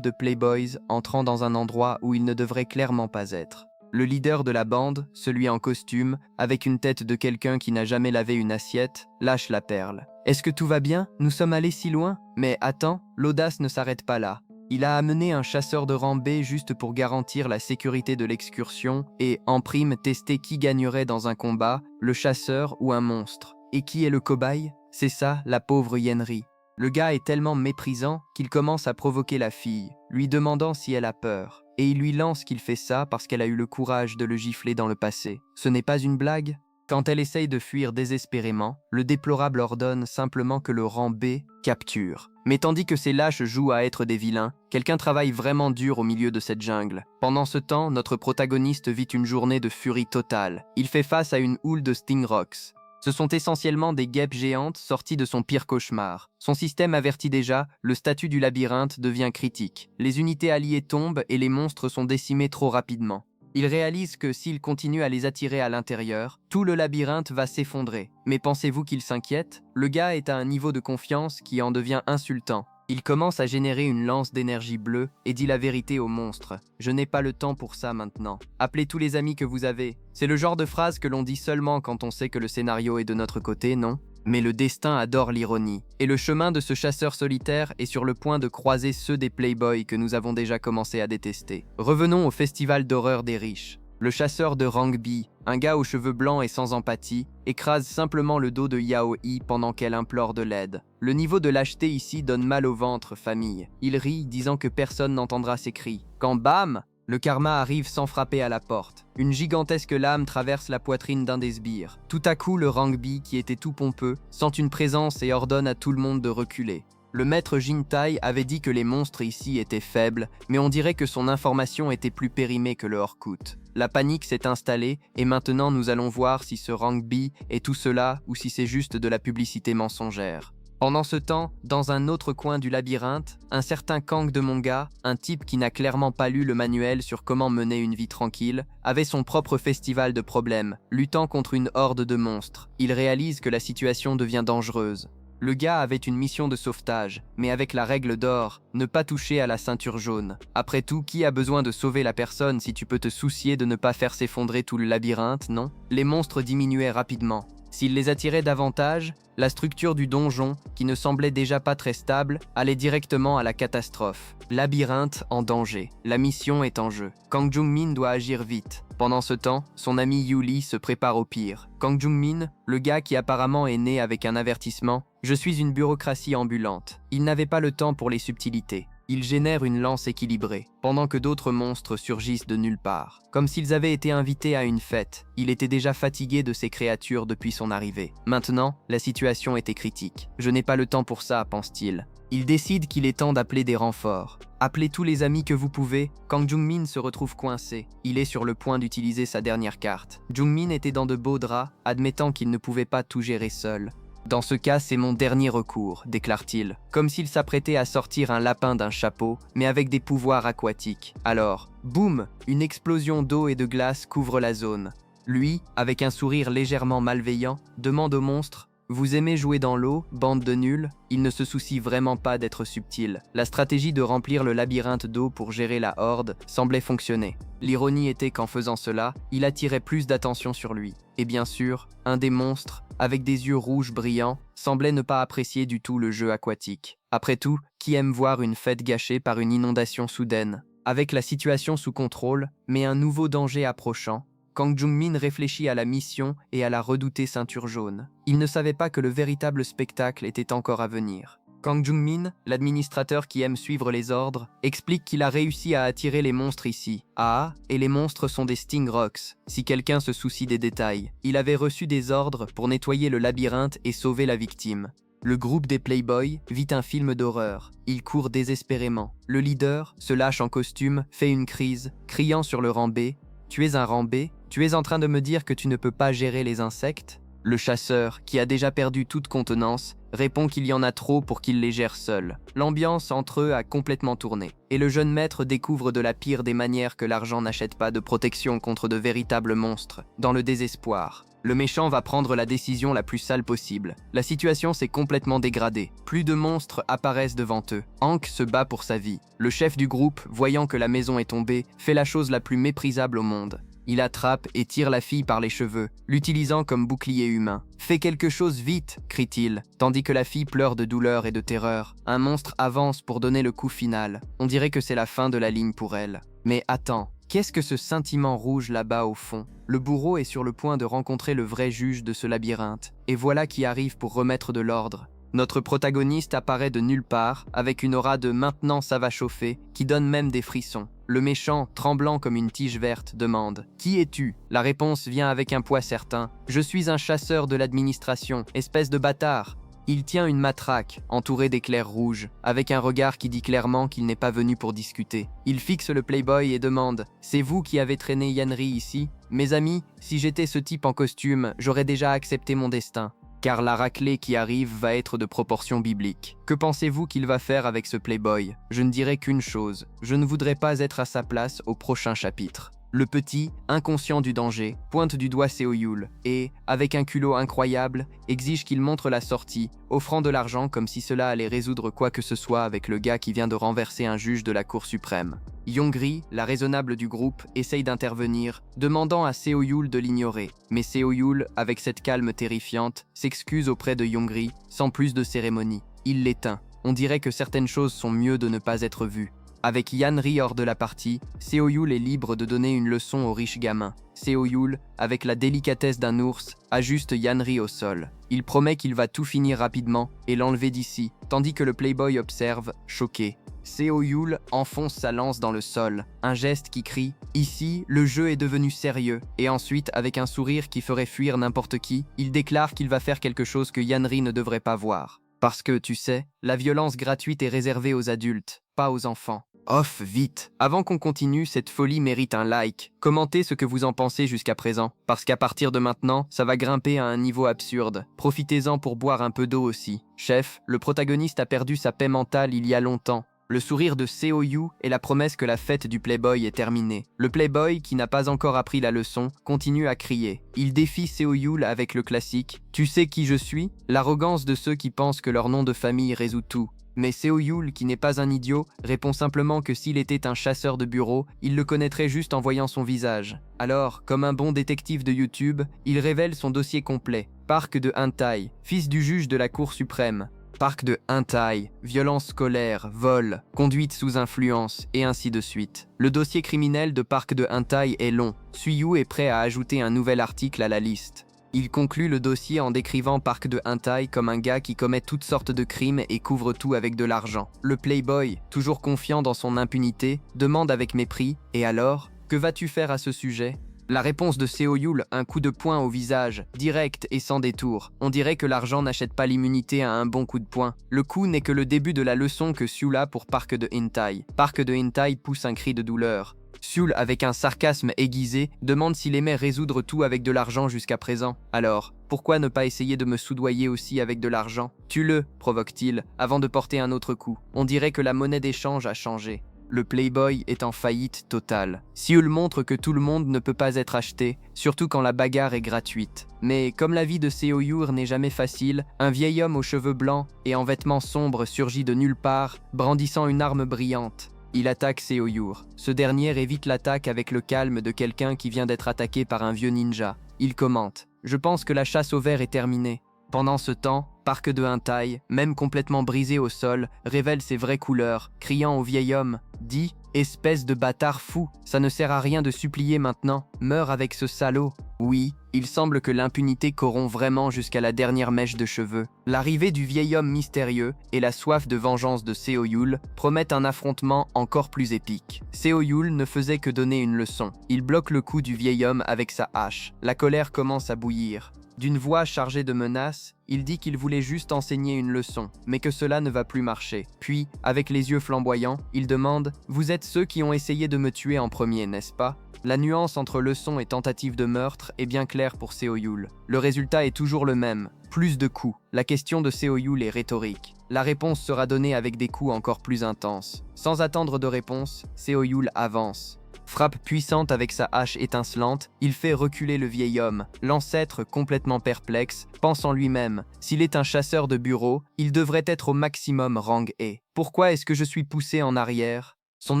de playboys entrant dans un endroit où ils ne devraient clairement pas être. Le leader de la bande, celui en costume, avec une tête de quelqu'un qui n'a jamais lavé une assiette, lâche la perle. Est-ce que tout va bien? Nous sommes allés si loin? Mais attends, l'audace ne s'arrête pas là. Il a amené un chasseur de rang B juste pour garantir la sécurité de l'excursion et, en prime, tester qui gagnerait dans un combat, le chasseur ou un monstre. Et qui est le cobaye? C'est ça, la pauvre Yenri. Le gars est tellement méprisant qu'il commence à provoquer la fille, lui demandant si elle a peur. Et il lui lance qu'il fait ça parce qu'elle a eu le courage de le gifler dans le passé. Ce n'est pas une blague? Quand elle essaye de fuir désespérément, le déplorable ordonne simplement que le rang B capture. Mais tandis que ces lâches jouent à être des vilains, quelqu'un travaille vraiment dur au milieu de cette jungle. Pendant ce temps, notre protagoniste vit une journée de furie totale. Il fait face à une houle de Stingrox. Ce sont essentiellement des guêpes géantes sorties de son pire cauchemar. Son système avertit déjà, le statut du labyrinthe devient critique. Les unités alliées tombent et les monstres sont décimés trop rapidement. Il réalise que s'il continue à les attirer à l'intérieur, tout le labyrinthe va s'effondrer. Mais pensez-vous qu'il s'inquiète? Le gars est à un niveau de confiance qui en devient insultant. Il commence à générer une lance d'énergie bleue et dit la vérité au monstre. Je n'ai pas le temps pour ça maintenant. Appelez tous les amis que vous avez. C'est le genre de phrase que l'on dit seulement quand on sait que le scénario est de notre côté, non? Mais le destin adore l'ironie. Et le chemin de ce chasseur solitaire est sur le point de croiser ceux des playboys que nous avons déjà commencé à détester. Revenons au festival d'horreur des riches. Le chasseur de rang B, un gars aux cheveux blancs et sans empathie, écrase simplement le dos de Yaoi pendant qu'elle implore de l'aide. Le niveau de lâcheté ici donne mal au ventre, famille. Il rit, disant que personne n'entendra ses cris. Quand bam, le karma arrive sans frapper à la porte. Une gigantesque lame traverse la poitrine d'un des sbires. Tout à coup, le rang B, qui était tout pompeux, sent une présence et ordonne à tout le monde de reculer. Le maître Jintai avait dit que les monstres ici étaient faibles, mais on dirait que son information était plus périmée que le Horkut. La panique s'est installée, et maintenant nous allons voir si ce rang B est tout cela ou si c'est juste de la publicité mensongère. Pendant ce temps, dans un autre coin du labyrinthe, un certain Kang de Monga, un type qui n'a clairement pas lu le manuel sur comment mener une vie tranquille, avait son propre festival de problèmes, luttant contre une horde de monstres. Il réalise que la situation devient dangereuse. Le gars avait une mission de sauvetage, mais avec la règle d'or, ne pas toucher à la ceinture jaune. Après tout, qui a besoin de sauver la personne si tu peux te soucier de ne pas faire s'effondrer tout le labyrinthe, non? Les monstres diminuaient rapidement. S'il les attirait davantage, la structure du donjon, qui ne semblait déjà pas très stable, allait directement à la catastrophe. Labyrinthe en danger. La mission est en jeu. Kang Jung-min doit agir vite. Pendant ce temps, son ami Yuli se prépare au pire. Kang Jung-min, le gars qui apparemment est né avec un avertissement, « Je suis une bureaucratie ambulante ». Il n'avait pas le temps pour les subtilités. Il génère une lance équilibrée, pendant que d'autres monstres surgissent de nulle part. Comme s'ils avaient été invités à une fête, il était déjà fatigué de ces créatures depuis son arrivée. Maintenant, la situation était critique. « Je n'ai pas le temps pour ça », pense-t-il. Il décide qu'il est temps d'appeler des renforts. Appelez tous les amis que vous pouvez. Kang Jung-min se retrouve coincé. Il est sur le point d'utiliser sa dernière carte. Jung-min était dans de beaux draps, admettant qu'il ne pouvait pas tout gérer seul. Dans ce cas, c'est mon dernier recours, déclare-t-il, comme s'il s'apprêtait à sortir un lapin d'un chapeau, mais avec des pouvoirs aquatiques. Alors, boum, une explosion d'eau et de glace couvre la zone. Lui, avec un sourire légèrement malveillant, demande au monstre « Vous aimez jouer dans l'eau, bande de nuls ?» Il ne se soucie vraiment pas d'être subtil. La stratégie de remplir le labyrinthe d'eau pour gérer la horde semblait fonctionner. L'ironie était qu'en faisant cela, il attirait plus d'attention sur lui. Et bien sûr, un des monstres, avec des yeux rouges brillants, semblait ne pas apprécier du tout le jeu aquatique. Après tout, qui aime voir une fête gâchée par une inondation soudaine? Avec la situation sous contrôle, mais un nouveau danger approchant, Kang Jung-min réfléchit à la mission et à la redoutée ceinture jaune. Il ne savait pas que le véritable spectacle était encore à venir. Kang Jung-min, l'administrateur qui aime suivre les ordres, explique qu'il a réussi à attirer les monstres ici. Ah, et les monstres sont des Stingrox, si quelqu'un se soucie des détails. Il avait reçu des ordres pour nettoyer le labyrinthe et sauver la victime. Le groupe des Playboys vit un film d'horreur. Il court désespérément. Le leader se lâche en costume, fait une crise, criant sur le rang B. « Tu es un rang B? Tu es en train de me dire que tu ne peux pas gérer les insectes ?» Le chasseur, qui a déjà perdu toute contenance, répond qu'il y en a trop pour qu'il les gère seul. L'ambiance entre eux a complètement tourné, et le jeune maître découvre de la pire des manières que l'argent n'achète pas de protection contre de véritables monstres. Dans le désespoir, le méchant va prendre la décision la plus sale possible. La situation s'est complètement dégradée. Plus de monstres apparaissent devant eux. Hank se bat pour sa vie. Le chef du groupe, voyant que la maison est tombée, fait la chose la plus méprisable au monde. Il attrape et tire la fille par les cheveux, l'utilisant comme bouclier humain. « Fais quelque chose vite !» crie-t-il, tandis que la fille pleure de douleur et de terreur. Un monstre avance pour donner le coup final. On dirait que c'est la fin de la ligne pour elle. Mais attends, qu'est-ce que ce scintillement rouge là-bas au fond? Le bourreau est sur le point de rencontrer le vrai juge de ce labyrinthe. Et voilà qui arrive pour remettre de l'ordre. Notre protagoniste apparaît de nulle part, avec une aura de « maintenant ça va chauffer » qui donne même des frissons. Le méchant, tremblant comme une tige verte, demande « Qui es-tu » La réponse vient avec un poids certain. « Je suis un chasseur de l'administration, espèce de bâtard !» Il tient une matraque, entourée d'éclairs rouges, avec un regard qui dit clairement qu'il n'est pas venu pour discuter. Il fixe le playboy et demande « C'est vous qui avez traîné Yanri ici ?» Mes amis, si j'étais ce type en costume, j'aurais déjà accepté mon destin. Car la raclée qui arrive va être de proportions bibliques. Que pensez-vous qu'il va faire avec ce playboy? Je ne dirai qu'une chose, je ne voudrais pas être à sa place au prochain chapitre. Le petit, inconscient du danger, pointe du doigt Seo-Yul et, avec un culot incroyable, exige qu'il montre la sortie, offrant de l'argent comme si cela allait résoudre quoi que ce soit avec le gars qui vient de renverser un juge de la Cour suprême. Yongri, la raisonnable du groupe, essaye d'intervenir, demandant à Seo-Yul de l'ignorer. Mais Seo-Yul, avec cette calme terrifiante, s'excuse auprès de Yongri, sans plus de cérémonie. Il l'éteint. On dirait que certaines choses sont mieux de ne pas être vues. Avec Yanri hors de la partie, Seo-Yul est libre de donner une leçon au riche gamin. Seo-Yul, avec la délicatesse d'un ours, ajuste Yanri au sol. Il promet qu'il va tout finir rapidement et l'enlever d'ici, tandis que le playboy observe, choqué. Seo-Yul enfonce sa lance dans le sol, un geste qui crie « Ici, le jeu est devenu sérieux » et ensuite, avec un sourire qui ferait fuir n'importe qui, il déclare qu'il va faire quelque chose que Yanri ne devrait pas voir. Parce que, tu sais, la violence gratuite est réservée aux adultes, pas aux enfants. Off, vite! Avant qu'on continue, cette folie mérite un like. Commentez ce que vous en pensez jusqu'à présent, parce qu'à partir de maintenant, ça va grimper à un niveau absurde. Profitez-en pour boire un peu d'eau aussi. Chef, le protagoniste a perdu sa paix mentale il y a longtemps. Le sourire de Seo-Yu est la promesse que la fête du Playboy est terminée. Le Playboy, qui n'a pas encore appris la leçon, continue à crier. Il défie Seo-Yu avec le classique « Tu sais qui je suis ?» L'arrogance de ceux qui pensent que leur nom de famille résout tout. Mais Seo-Yul, qui n'est pas un idiot, répond simplement que s'il était un chasseur de bureau, il le connaîtrait juste en voyant son visage. Alors, comme un bon détective de YouTube, il révèle son dossier complet. Park de Hentai, fils du juge de la Cour suprême. Park de Hentai, violence scolaire, vol, conduite sous influence, et ainsi de suite. Le dossier criminel de Park de Hentai est long. Suiyu est prêt à ajouter un nouvel article à la liste. Il conclut le dossier en décrivant Park de Hentai comme un gars qui commet toutes sortes de crimes et couvre tout avec de l'argent. Le Playboy, toujours confiant dans son impunité, demande avec mépris « Et alors, que vas-tu faire à ce sujet ?» La réponse de Seo-Yul, un coup de poing au visage, direct et sans détour. On dirait que l'argent n'achète pas l'immunité à un bon coup de poing. Le coup n'est que le début de la leçon que Seul a pour Park de Hentai. Park de Hentai pousse un cri de douleur. Seul, avec un sarcasme aiguisé, demande s'il aimait résoudre tout avec de l'argent jusqu'à présent. Alors, pourquoi ne pas essayer de me soudoyer aussi avec de l'argent? Tue-le, provoque-t-il, avant de porter un autre coup. On dirait que la monnaie d'échange a changé. Le Playboy est en faillite totale. Seul montre que tout le monde ne peut pas être acheté, surtout quand la bagarre est gratuite. Mais comme la vie de Seo-Yul n'est jamais facile, un vieil homme aux cheveux blancs et en vêtements sombres surgit de nulle part, brandissant une arme brillante. Il attaque Seo-Yul. Ce dernier évite l'attaque avec le calme de quelqu'un qui vient d'être attaqué par un vieux ninja. Il commente « Je pense que la chasse au ver est terminée ». Pendant ce temps, Park de Hentai, même complètement brisé au sol, révèle ses vraies couleurs, criant au vieil homme « Dis, espèce de bâtard fou, ça ne sert à rien de supplier maintenant, meurs avec ce salaud !» Oui, il semble que l'impunité corrompt vraiment jusqu'à la dernière mèche de cheveux. L'arrivée du vieil homme mystérieux et la soif de vengeance de Seo-Yul promettent un affrontement encore plus épique. Seo-Yul ne faisait que donner une leçon. Il bloque le cou du vieil homme avec sa hache. La colère commence à bouillir. D'une voix chargée de menaces, il dit qu'il voulait juste enseigner une leçon, mais que cela ne va plus marcher. Puis, avec les yeux flamboyants, il demande « Vous êtes ceux qui ont essayé de me tuer en premier, n'est-ce pas ?» La nuance entre leçon et tentative de meurtre est bien claire pour Seo Yul. Le résultat est toujours le même, plus de coups. La question de Seo Yul est rhétorique. La réponse sera donnée avec des coups encore plus intenses. Sans attendre de réponse, Seo Yul avance. Frappe puissante avec sa hache étincelante, il fait reculer le vieil homme. L'ancêtre, complètement perplexe, pense en lui-même. S'il est un chasseur de bureau, il devrait être au maximum rang E. Pourquoi est-ce que je suis poussé en arrière ? Son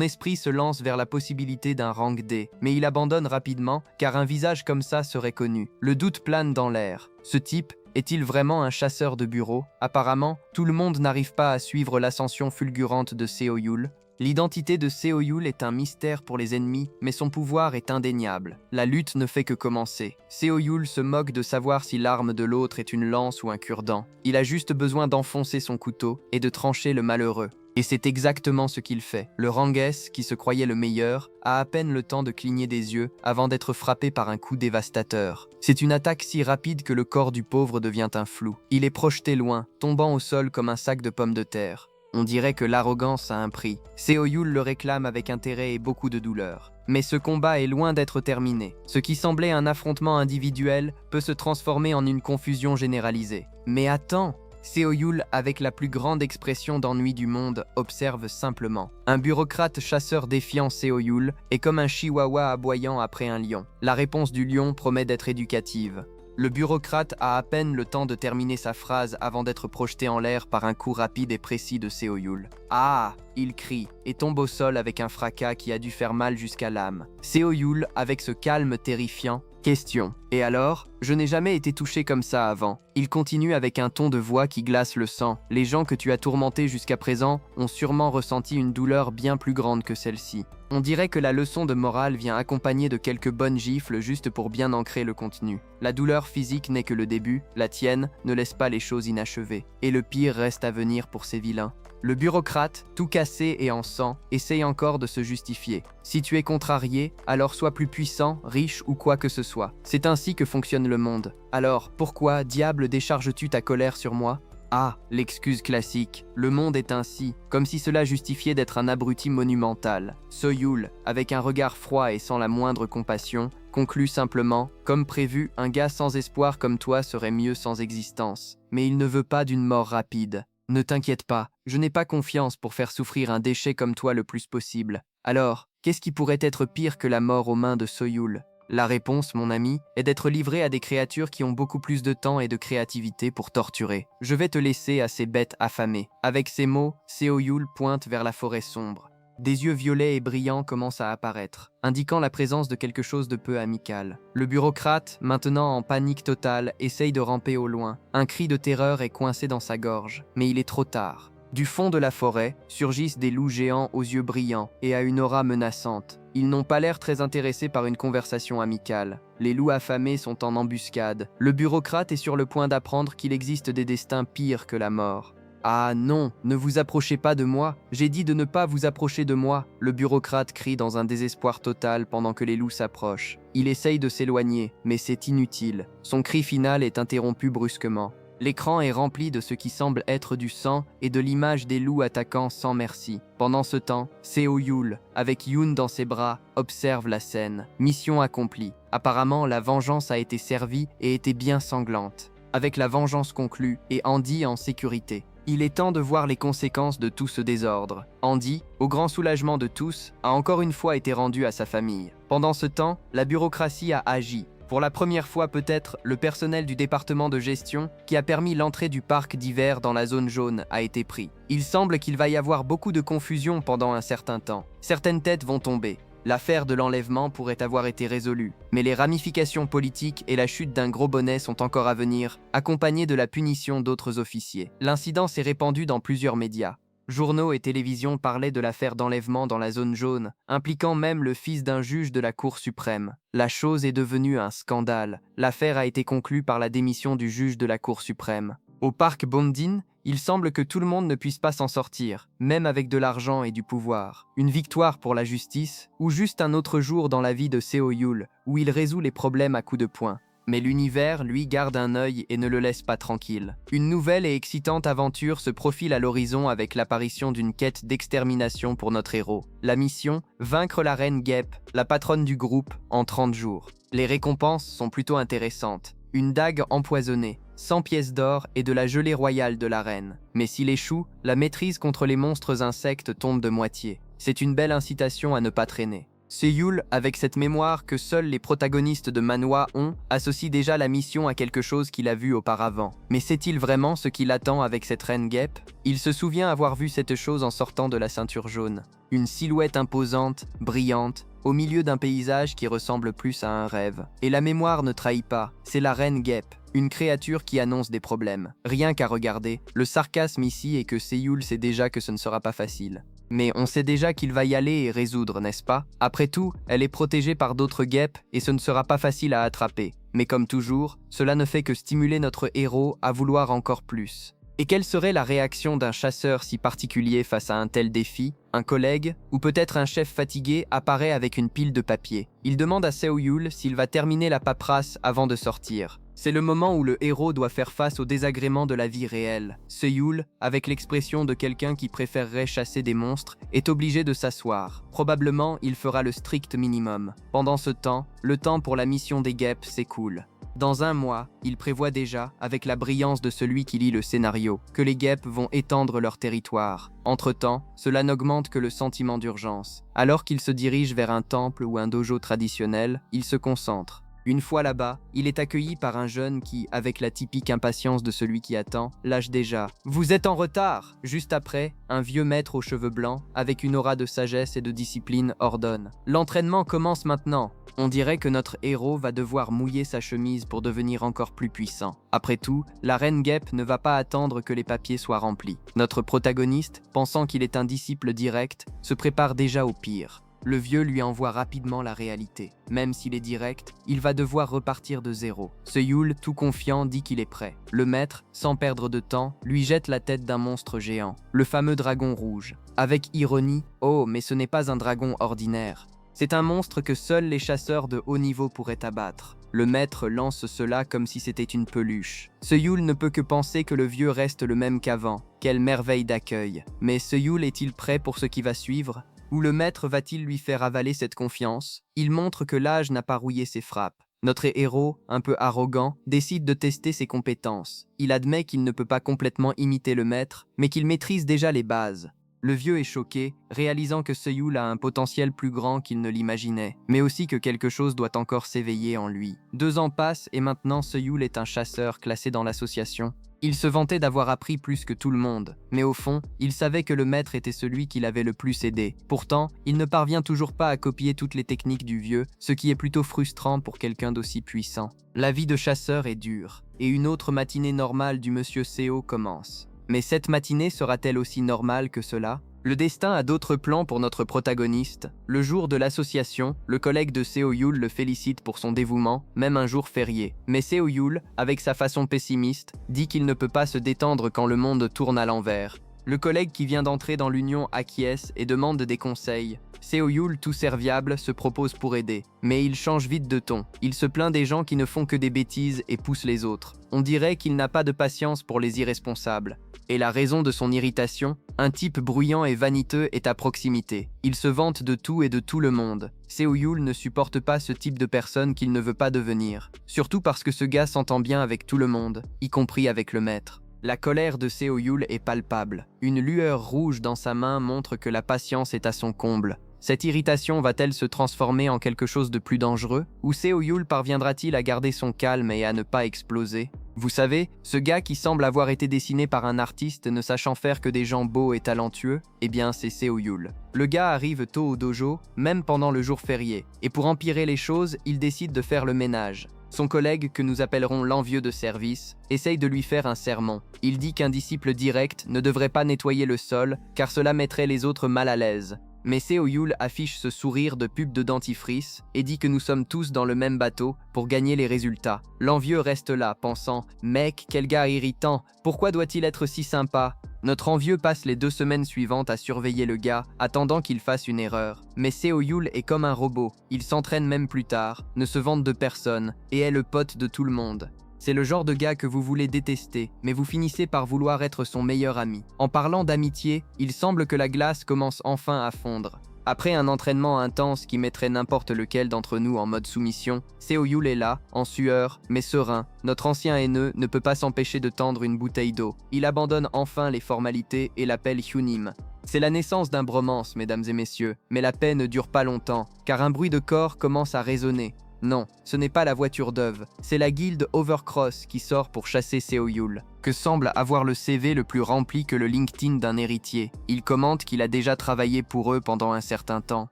esprit se lance vers la possibilité d'un rang D, mais il abandonne rapidement car un visage comme ça serait connu. Le doute plane dans l'air. Ce type est-il vraiment un chasseur de bureau ? Apparemment, tout le monde n'arrive pas à suivre l'ascension fulgurante de Seo Yul. L'identité de Seo Yul est un mystère pour les ennemis, mais son pouvoir est indéniable. La lutte ne fait que commencer. Seo Yul se moque de savoir si l'arme de l'autre est une lance ou un cure-dent. Il a juste besoin d'enfoncer son couteau et de trancher le malheureux. Et c'est exactement ce qu'il fait. Le rang S, qui se croyait le meilleur, a à peine le temps de cligner des yeux avant d'être frappé par un coup dévastateur. C'est une attaque si rapide que le corps du pauvre devient un flou. Il est projeté loin, tombant au sol comme un sac de pommes de terre. On dirait que l'arrogance a un prix. Seo Yul le réclame avec intérêt et beaucoup de douleur. Mais ce combat est loin d'être terminé. Ce qui semblait un affrontement individuel peut se transformer en une confusion généralisée. Mais attends! Seo Yul, avec la plus grande expression d'ennui du monde, observe simplement. Un bureaucrate chasseur défiant Seo Yul est comme un chihuahua aboyant après un lion. La réponse du lion promet d'être éducative. Le bureaucrate a à peine le temps de terminer sa phrase avant d'être projeté en l'air par un coup rapide et précis de Seo Yul. « Ah !» il crie et tombe au sol avec un fracas qui a dû faire mal jusqu'à l'âme. Seo Yul, avec ce calme terrifiant, question. Et alors ? Je n'ai jamais été touché comme ça avant. Il continue avec un ton de voix qui glace le sang. Les gens que tu as tourmentés jusqu'à présent ont sûrement ressenti une douleur bien plus grande que celle-ci. On dirait que la leçon de morale vient accompagnée de quelques bonnes gifles juste pour bien ancrer le contenu. La douleur physique n'est que le début, la tienne ne laisse pas les choses inachevées. Et le pire reste à venir pour ces vilains. Le bureaucrate, tout cassé et en sang, essaye encore de se justifier. Si tu es contrarié, alors sois plus puissant, riche ou quoi que ce soit. C'est ainsi que fonctionne le monde. Alors, pourquoi, diable, décharges-tu ta colère sur moi ? Ah, l'excuse classique. Le monde est ainsi, comme si cela justifiait d'être un abruti monumental. Seo Yul, avec un regard froid et sans la moindre compassion, conclut simplement « Comme prévu, un gars sans espoir comme toi serait mieux sans existence. Mais il ne veut pas d'une mort rapide. Ne t'inquiète pas, je n'ai pas confiance pour faire souffrir un déchet comme toi le plus possible. Alors, qu'est-ce qui pourrait être pire que la mort aux mains de Seo Yul ? La réponse, mon ami, est d'être livré à des créatures qui ont beaucoup plus de temps et de créativité pour torturer. Je vais te laisser à ces bêtes affamées. » Avec ces mots, Seo Yul pointe vers la forêt sombre. Des yeux violets et brillants commencent à apparaître, indiquant la présence de quelque chose de peu amical. Le bureaucrate, maintenant en panique totale, essaye de ramper au loin. Un cri de terreur est coincé dans sa gorge, mais il est trop tard. Du fond de la forêt, surgissent des loups géants aux yeux brillants et à une aura menaçante. Ils n'ont pas l'air très intéressés par une conversation amicale. Les loups affamés sont en embuscade. Le bureaucrate est sur le point d'apprendre qu'il existe des destins pires que la mort. « Ah non, ne vous approchez pas de moi, j'ai dit de ne pas vous approcher de moi !» Le bureaucrate crie dans un désespoir total pendant que les loups s'approchent. Il essaye de s'éloigner, mais c'est inutile. Son cri final est interrompu brusquement. L'écran est rempli de ce qui semble être du sang et de l'image des loups attaquant sans merci. Pendant ce temps, Seo Yul, avec Yoon dans ses bras, observe la scène. Mission accomplie. Apparemment, la vengeance a été servie et était bien sanglante. Avec la vengeance conclue et Andy en sécurité. Il est temps de voir les conséquences de tout ce désordre. Andy, au grand soulagement de tous, a encore une fois été rendu à sa famille. Pendant ce temps, la bureaucratie a agi. Pour la première fois peut-être, le personnel du département de gestion, qui a permis l'entrée du parc d'hiver dans la zone jaune, a été pris. Il semble qu'il va y avoir beaucoup de confusion pendant un certain temps. Certaines têtes vont tomber. L'affaire de l'enlèvement pourrait avoir été résolue, mais les ramifications politiques et la chute d'un gros bonnet sont encore à venir, accompagnées de la punition d'autres officiers. L'incident s'est répandu dans plusieurs médias. Journaux et télévisions parlaient de l'affaire d'enlèvement dans la zone jaune, impliquant même le fils d'un juge de la Cour suprême. La chose est devenue un scandale. L'affaire a été conclue par la démission du juge de la Cour suprême. Au parc Bondin, il semble que tout le monde ne puisse pas s'en sortir, même avec de l'argent et du pouvoir. Une victoire pour la justice, ou juste un autre jour dans la vie de Seo Yul, où il résout les problèmes à coups de poing. Mais l'univers, lui, garde un œil et ne le laisse pas tranquille. Une nouvelle et excitante aventure se profile à l'horizon avec l'apparition d'une quête d'extermination pour notre héros. La mission, vaincre la reine Guêpe, la patronne du groupe, en 30 jours. Les récompenses sont plutôt intéressantes. Une dague empoisonnée, 100 pièces d'or et de la gelée royale de la reine. Mais s'il échoue, la maîtrise contre les monstres insectes tombe de moitié. C'est une belle incitation à ne pas traîner. Seoul, avec cette mémoire que seuls les protagonistes de Manhwa ont, associe déjà la mission à quelque chose qu'il a vu auparavant. Mais sait-il vraiment ce qui l'attend avec cette reine guêpe? Il se souvient avoir vu cette chose en sortant de la ceinture jaune. Une silhouette imposante, brillante, au milieu d'un paysage qui ressemble plus à un rêve. Et la mémoire ne trahit pas, c'est la reine guêpe, une créature qui annonce des problèmes. Rien qu'à regarder, le sarcasme ici est que Seoul sait déjà que ce ne sera pas facile. Mais on sait déjà qu'il va y aller et résoudre, n'est-ce pas? Après tout, elle est protégée par d'autres guêpes et ce ne sera pas facile à attraper. Mais comme toujours, cela ne fait que stimuler notre héros à vouloir encore plus. Et quelle serait la réaction d'un chasseur si particulier face à un tel défi? Un collègue, ou peut-être un chef fatigué, apparaît avec une pile de papier. Il demande à Seoul s'il va terminer la paperasse avant de sortir. C'est le moment où le héros doit faire face aux désagréments de la vie réelle. Seoul, avec l'expression de quelqu'un qui préférerait chasser des monstres, est obligé de s'asseoir. Probablement, il fera le strict minimum. Pendant ce temps, le temps pour la mission des guêpes s'écoule. Dans un mois, il prévoit déjà, avec la brillance de celui qui lit le scénario, que les guêpes vont étendre leur territoire. Entre-temps, cela n'augmente que le sentiment d'urgence. Alors qu'il se dirige vers un temple ou un dojo traditionnel, il se concentre. Une fois là-bas, il est accueilli par un jeune qui, avec la typique impatience de celui qui attend, lâche déjà « Vous êtes en retard !» Juste après, un vieux maître aux cheveux blancs, avec une aura de sagesse et de discipline, ordonne « L'entraînement commence maintenant !» On dirait que notre héros va devoir mouiller sa chemise pour devenir encore plus puissant. Après tout, la reine guêpe ne va pas attendre que les papiers soient remplis. Notre protagoniste, pensant qu'il est un disciple direct, se prépare déjà au pire. Le vieux lui envoie rapidement la réalité. Même s'il est direct, il va devoir repartir de zéro. Seoul, tout confiant, dit qu'il est prêt. Le maître, sans perdre de temps, lui jette la tête d'un monstre géant, le fameux dragon rouge. Avec ironie, « Oh, mais ce n'est pas un dragon ordinaire. C'est un monstre que seuls les chasseurs de haut niveau pourraient abattre. » Le maître lance cela comme si c'était une peluche. Seoul ne peut que penser que le vieux reste le même qu'avant. Quelle merveille d'accueil. Mais Seoul est-il prêt pour ce qui va suivre ? Ou le maître va-t-il lui faire avaler cette confiance? Il montre que l'âge n'a pas rouillé ses frappes. Notre héros, un peu arrogant, décide de tester ses compétences. Il admet qu'il ne peut pas complètement imiter le maître, mais qu'il maîtrise déjà les bases. Le vieux est choqué, réalisant que Seoul a un potentiel plus grand qu'il ne l'imaginait, mais aussi que quelque chose doit encore s'éveiller en lui. 2 ans passent et maintenant Seoul est un chasseur classé dans l'association. Il se vantait d'avoir appris plus que tout le monde, mais au fond, il savait que le maître était celui qui l'avait le plus aidé. Pourtant, il ne parvient toujours pas à copier toutes les techniques du vieux, ce qui est plutôt frustrant pour quelqu'un d'aussi puissant. La vie de chasseur est dure, et une autre matinée normale du monsieur Seo commence. Mais cette matinée sera-t-elle aussi normale que cela? Le destin a d'autres plans pour notre protagoniste. Le jour de l'association, le collègue de Seoul le félicite pour son dévouement, même un jour férié. Mais Seoul, avec sa façon pessimiste, dit qu'il ne peut pas se détendre quand le monde tourne à l'envers. Le collègue qui vient d'entrer dans l'union acquiesce et demande des conseils. Seoul, tout serviable, se propose pour aider. Mais il change vite de ton. Il se plaint des gens qui ne font que des bêtises et poussent les autres. On dirait qu'il n'a pas de patience pour les irresponsables. Et la raison de son irritation? Un type bruyant et vaniteux est à proximité. Il se vante de tout et de tout le monde. Seoul ne supporte pas ce type de personne qu'il ne veut pas devenir. Surtout parce que ce gars s'entend bien avec tout le monde, y compris avec le maître. La colère de Seoul est palpable. Une lueur rouge dans sa main montre que la patience est à son comble. Cette irritation va-t-elle se transformer en quelque chose de plus dangereux? Ou Seoul parviendra-t-il à garder son calme et à ne pas exploser? Vous savez, ce gars qui semble avoir été dessiné par un artiste ne sachant faire que des gens beaux et talentueux, eh bien c'est Seoul. Le gars arrive tôt au dojo, même pendant le jour férié, et pour empirer les choses, il décide de faire le ménage. Son collègue, que nous appellerons l'envieux de service, essaye de lui faire un sermon. Il dit qu'un disciple direct ne devrait pas nettoyer le sol, car cela mettrait les autres mal à l'aise. Mais Seo Yul affiche ce sourire de pub de dentifrice et dit que nous sommes tous dans le même bateau pour gagner les résultats. L'envieux reste là, pensant « Mec, quel gars irritant, pourquoi doit-il être si sympa ?» Notre envieux passe les 2 semaines suivantes à surveiller le gars, attendant qu'il fasse une erreur. Mais Seo Yul est comme un robot, il s'entraîne même plus tard, ne se vante de personne, et est le pote de tout le monde. C'est le genre de gars que vous voulez détester, mais vous finissez par vouloir être son meilleur ami. En parlant d'amitié, il semble que la glace commence enfin à fondre. Après un entraînement intense qui mettrait n'importe lequel d'entre nous en mode soumission, Seo Yul est là, en sueur, mais serein. Notre ancien haineux ne peut pas s'empêcher de tendre une bouteille d'eau. Il abandonne enfin les formalités et l'appelle Hyunim. C'est la naissance d'un bromance, mesdames et messieurs, mais la paix ne dure pas longtemps, car un bruit de corps commence à résonner. Non, ce n'est pas la voiture d'Euve, c'est la guilde Overcross qui sort pour chasser Seo Yul, que semble avoir le CV le plus rempli que le LinkedIn d'un héritier. Il commente qu'il a déjà travaillé pour eux pendant un certain temps.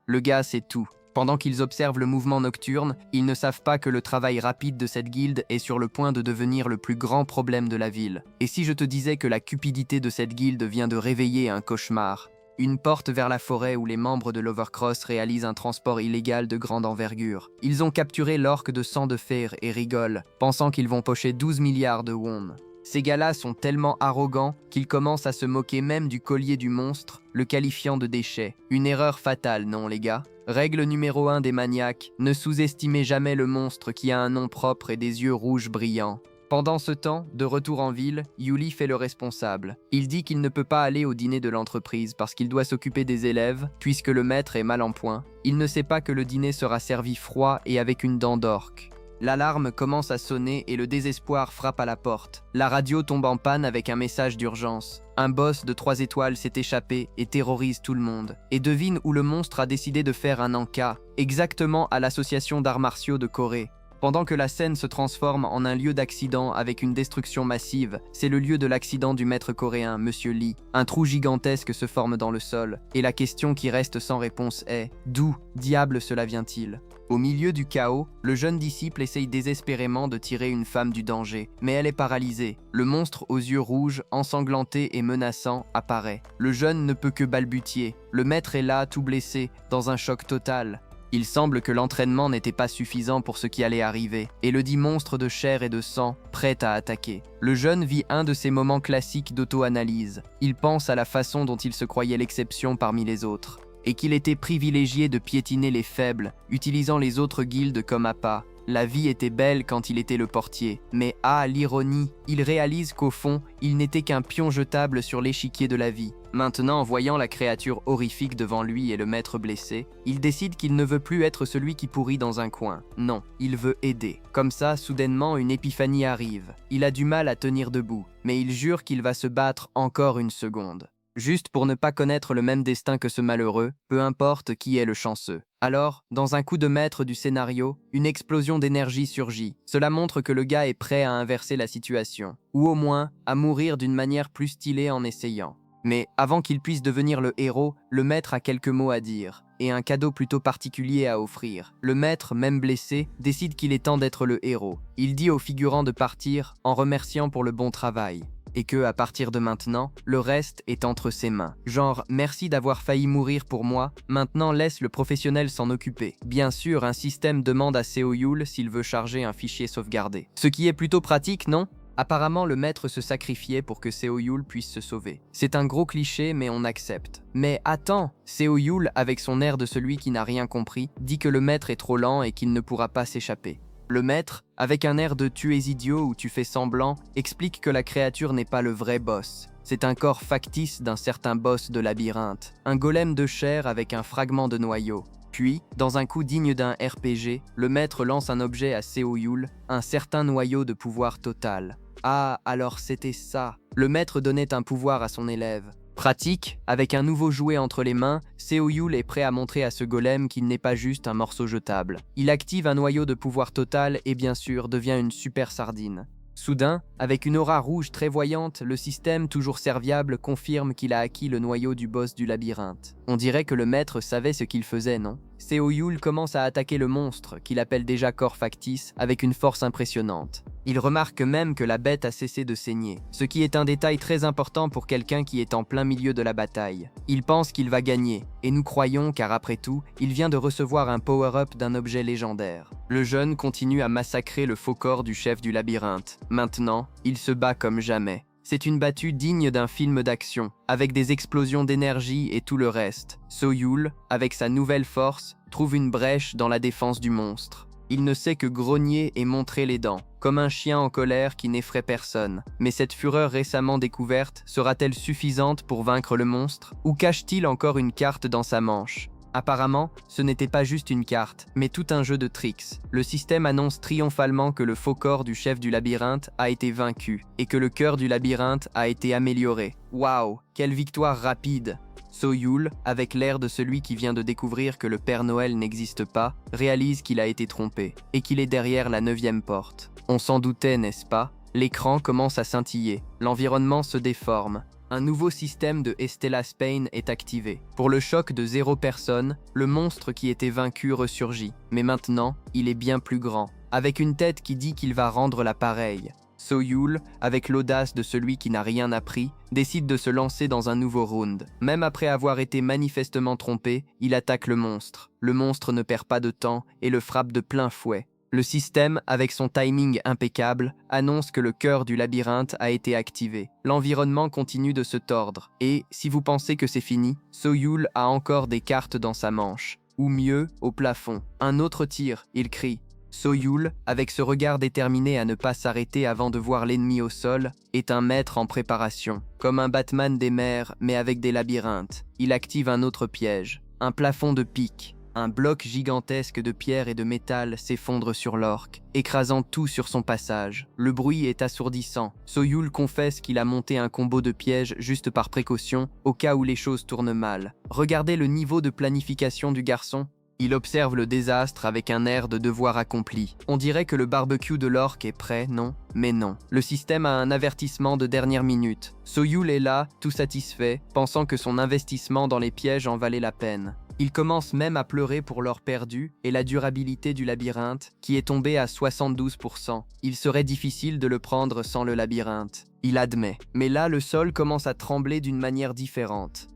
Le gars sait tout. Pendant qu'ils observent le mouvement nocturne, ils ne savent pas que le travail rapide de cette guilde est sur le point de devenir le plus grand problème de la ville. Et si je te disais que la cupidité de cette guilde vient de réveiller un cauchemar? Une porte vers la forêt où les membres de l'Overcross réalisent un transport illégal de grande envergure. Ils ont capturé l'orque de sang de fer et rigolent, pensant qu'ils vont pocher 12 milliards de won. Ces gars-là sont tellement arrogants qu'ils commencent à se moquer même du collier du monstre, le qualifiant de déchet. Une erreur fatale, non les gars? Règle numéro 1 des maniaques, ne sous-estimez jamais le monstre qui a un nom propre et des yeux rouges brillants. Pendant ce temps, de retour en ville, Yuli fait le responsable. Il dit qu'il ne peut pas aller au dîner de l'entreprise parce qu'il doit s'occuper des élèves, puisque le maître est mal en point. Il ne sait pas que le dîner sera servi froid et avec une dent d'orque. L'alarme commence à sonner et le désespoir frappe à la porte. La radio tombe en panne avec un message d'urgence. Un boss de 3 étoiles s'est échappé et terrorise tout le monde. Et devine où le monstre a décidé de faire un encas, exactement à l'association d'arts martiaux de Corée. Pendant que la scène se transforme en un lieu d'accident avec une destruction massive, c'est le lieu de l'accident du maître coréen, Monsieur Lee. Un trou gigantesque se forme dans le sol, et la question qui reste sans réponse est « D'où diable cela vient-il » Au milieu du chaos, le jeune disciple essaye désespérément de tirer une femme du danger, mais elle est paralysée. Le monstre aux yeux rouges, ensanglanté et menaçant, apparaît. Le jeune ne peut que balbutier. Le maître est là, tout blessé, dans un choc total. Il semble que l'entraînement n'était pas suffisant pour ce qui allait arriver, et le dit monstre de chair et de sang, prêt à attaquer. Le jeune vit un de ces moments classiques d'auto-analyse. Il pense à la façon dont il se croyait l'exception parmi les autres, et qu'il était privilégié de piétiner les faibles, utilisant les autres guildes comme appât. La vie était belle quand il était le portier, mais l'ironie, il réalise qu'au fond, il n'était qu'un pion jetable sur l'échiquier de la vie. Maintenant, voyant la créature horrifique devant lui et le maître blessé, il décide qu'il ne veut plus être celui qui pourrit dans un coin. Non, il veut aider. Comme ça, soudainement, une épiphanie arrive. Il a du mal à tenir debout, mais il jure qu'il va se battre encore une seconde. Juste pour ne pas connaître le même destin que ce malheureux, peu importe qui est le chanceux. Alors, dans un coup de maître du scénario, une explosion d'énergie surgit. Cela montre que le gars est prêt à inverser la situation, ou au moins à mourir d'une manière plus stylée en essayant. Mais avant qu'il puisse devenir le héros, le maître a quelques mots à dire, et un cadeau plutôt particulier à offrir. Le maître, même blessé, décide qu'il est temps d'être le héros. Il dit aux figurants de partir en remerciant pour le bon travail. Et que, à partir de maintenant, le reste est entre ses mains. Genre, merci d'avoir failli mourir pour moi, maintenant laisse le professionnel s'en occuper. Bien sûr, un système demande à Seo Yul s'il veut charger un fichier sauvegardé. Ce qui est plutôt pratique, non ? Apparemment, le maître se sacrifiait pour que Seo Yul puisse se sauver. C'est un gros cliché, mais on accepte. Mais attends, Seo Yul, avec son air de celui qui n'a rien compris, dit que le maître est trop lent et qu'il ne pourra pas s'échapper. Le maître, avec un air de « tu es idiot » ou « tu fais semblant », explique que la créature n'est pas le vrai boss. C'est un corps factice d'un certain boss de labyrinthe, un golem de chair avec un fragment de noyau. Puis, dans un coup digne d'un RPG, le maître lance un objet à Seo Yul, un certain noyau de pouvoir total. Ah, alors c'était ça. Le maître donnait un pouvoir à son élève. Pratique, avec un nouveau jouet entre les mains, Seo Yul est prêt à montrer à ce golem qu'il n'est pas juste un morceau jetable. Il active un noyau de pouvoir total et bien sûr devient une super sardine. Soudain, avec une aura rouge très voyante, le système, toujours serviable, confirme qu'il a acquis le noyau du boss du labyrinthe. On dirait que le maître savait ce qu'il faisait, non? Seo Yul commence à attaquer le monstre, qu'il appelle déjà corps factice, avec une force impressionnante. Il remarque même que la bête a cessé de saigner, ce qui est un détail très important pour quelqu'un qui est en plein milieu de la bataille. Il pense qu'il va gagner, et nous croyons car après tout, il vient de recevoir un power-up d'un objet légendaire. Le jeune continue à massacrer le faux corps du chef du labyrinthe. Maintenant, il se bat comme jamais. C'est une battue digne d'un film d'action, avec des explosions d'énergie et tout le reste. So-Yul, avec sa nouvelle force, trouve une brèche dans la défense du monstre. Il ne sait que grogner et montrer les dents, comme un chien en colère qui n'effraie personne. Mais cette fureur récemment découverte sera-t-elle suffisante pour vaincre le monstre? Ou cache-t-il encore une carte dans sa manche? Apparemment, ce n'était pas juste une carte, mais tout un jeu de tricks. Le système annonce triomphalement que le faux corps du chef du labyrinthe a été vaincu, et que le cœur du labyrinthe a été amélioré. Waouh, quelle victoire rapide! So-Yul, avec l'air de celui qui vient de découvrir que le Père Noël n'existe pas, réalise qu'il a été trompé, et qu'il est derrière la 9e porte. On s'en doutait, n'est-ce pas? L'écran commence à scintiller, l'environnement se déforme. Un nouveau système de Estella's Pain est activé. Pour le choc de 0 personne, le monstre qui était vaincu ressurgit. Mais maintenant, il est bien plus grand, avec une tête qui dit qu'il va rendre la pareille. So-Yul, avec l'audace de celui qui n'a rien appris, décide de se lancer dans un nouveau round. Même après avoir été manifestement trompé, il attaque le monstre. Le monstre ne perd pas de temps et le frappe de plein fouet. Le système, avec son timing impeccable, annonce que le cœur du labyrinthe a été activé. L'environnement continue de se tordre. Et, si vous pensez que c'est fini, So-Yul a encore des cartes dans sa manche. Ou mieux, au plafond. Un autre tir, il crie. So-Yul, avec ce regard déterminé à ne pas s'arrêter avant de voir l'ennemi au sol, est un maître en préparation. Comme un Batman des mers, mais avec des labyrinthes. Il active un autre piège. Un plafond de pique. Un bloc gigantesque de pierre et de métal s'effondre sur l'orque, écrasant tout sur son passage. Le bruit est assourdissant. So-Yul confesse qu'il a monté un combo de pièges juste par précaution, au cas où les choses tournent mal. Regardez le niveau de planification du garçon. Il observe le désastre avec un air de devoir accompli. On dirait que le barbecue de l'orque est prêt, non? Mais non. Le système a un avertissement de dernière minute. So-Yul est là, tout satisfait, pensant que son investissement dans les pièges en valait la peine. Il commence même à pleurer pour l'or perdu et la durabilité du labyrinthe, qui est tombée à 72%. Il serait difficile de le prendre sans le labyrinthe. Il admet. Mais là, le sol commence à trembler d'une manière différente.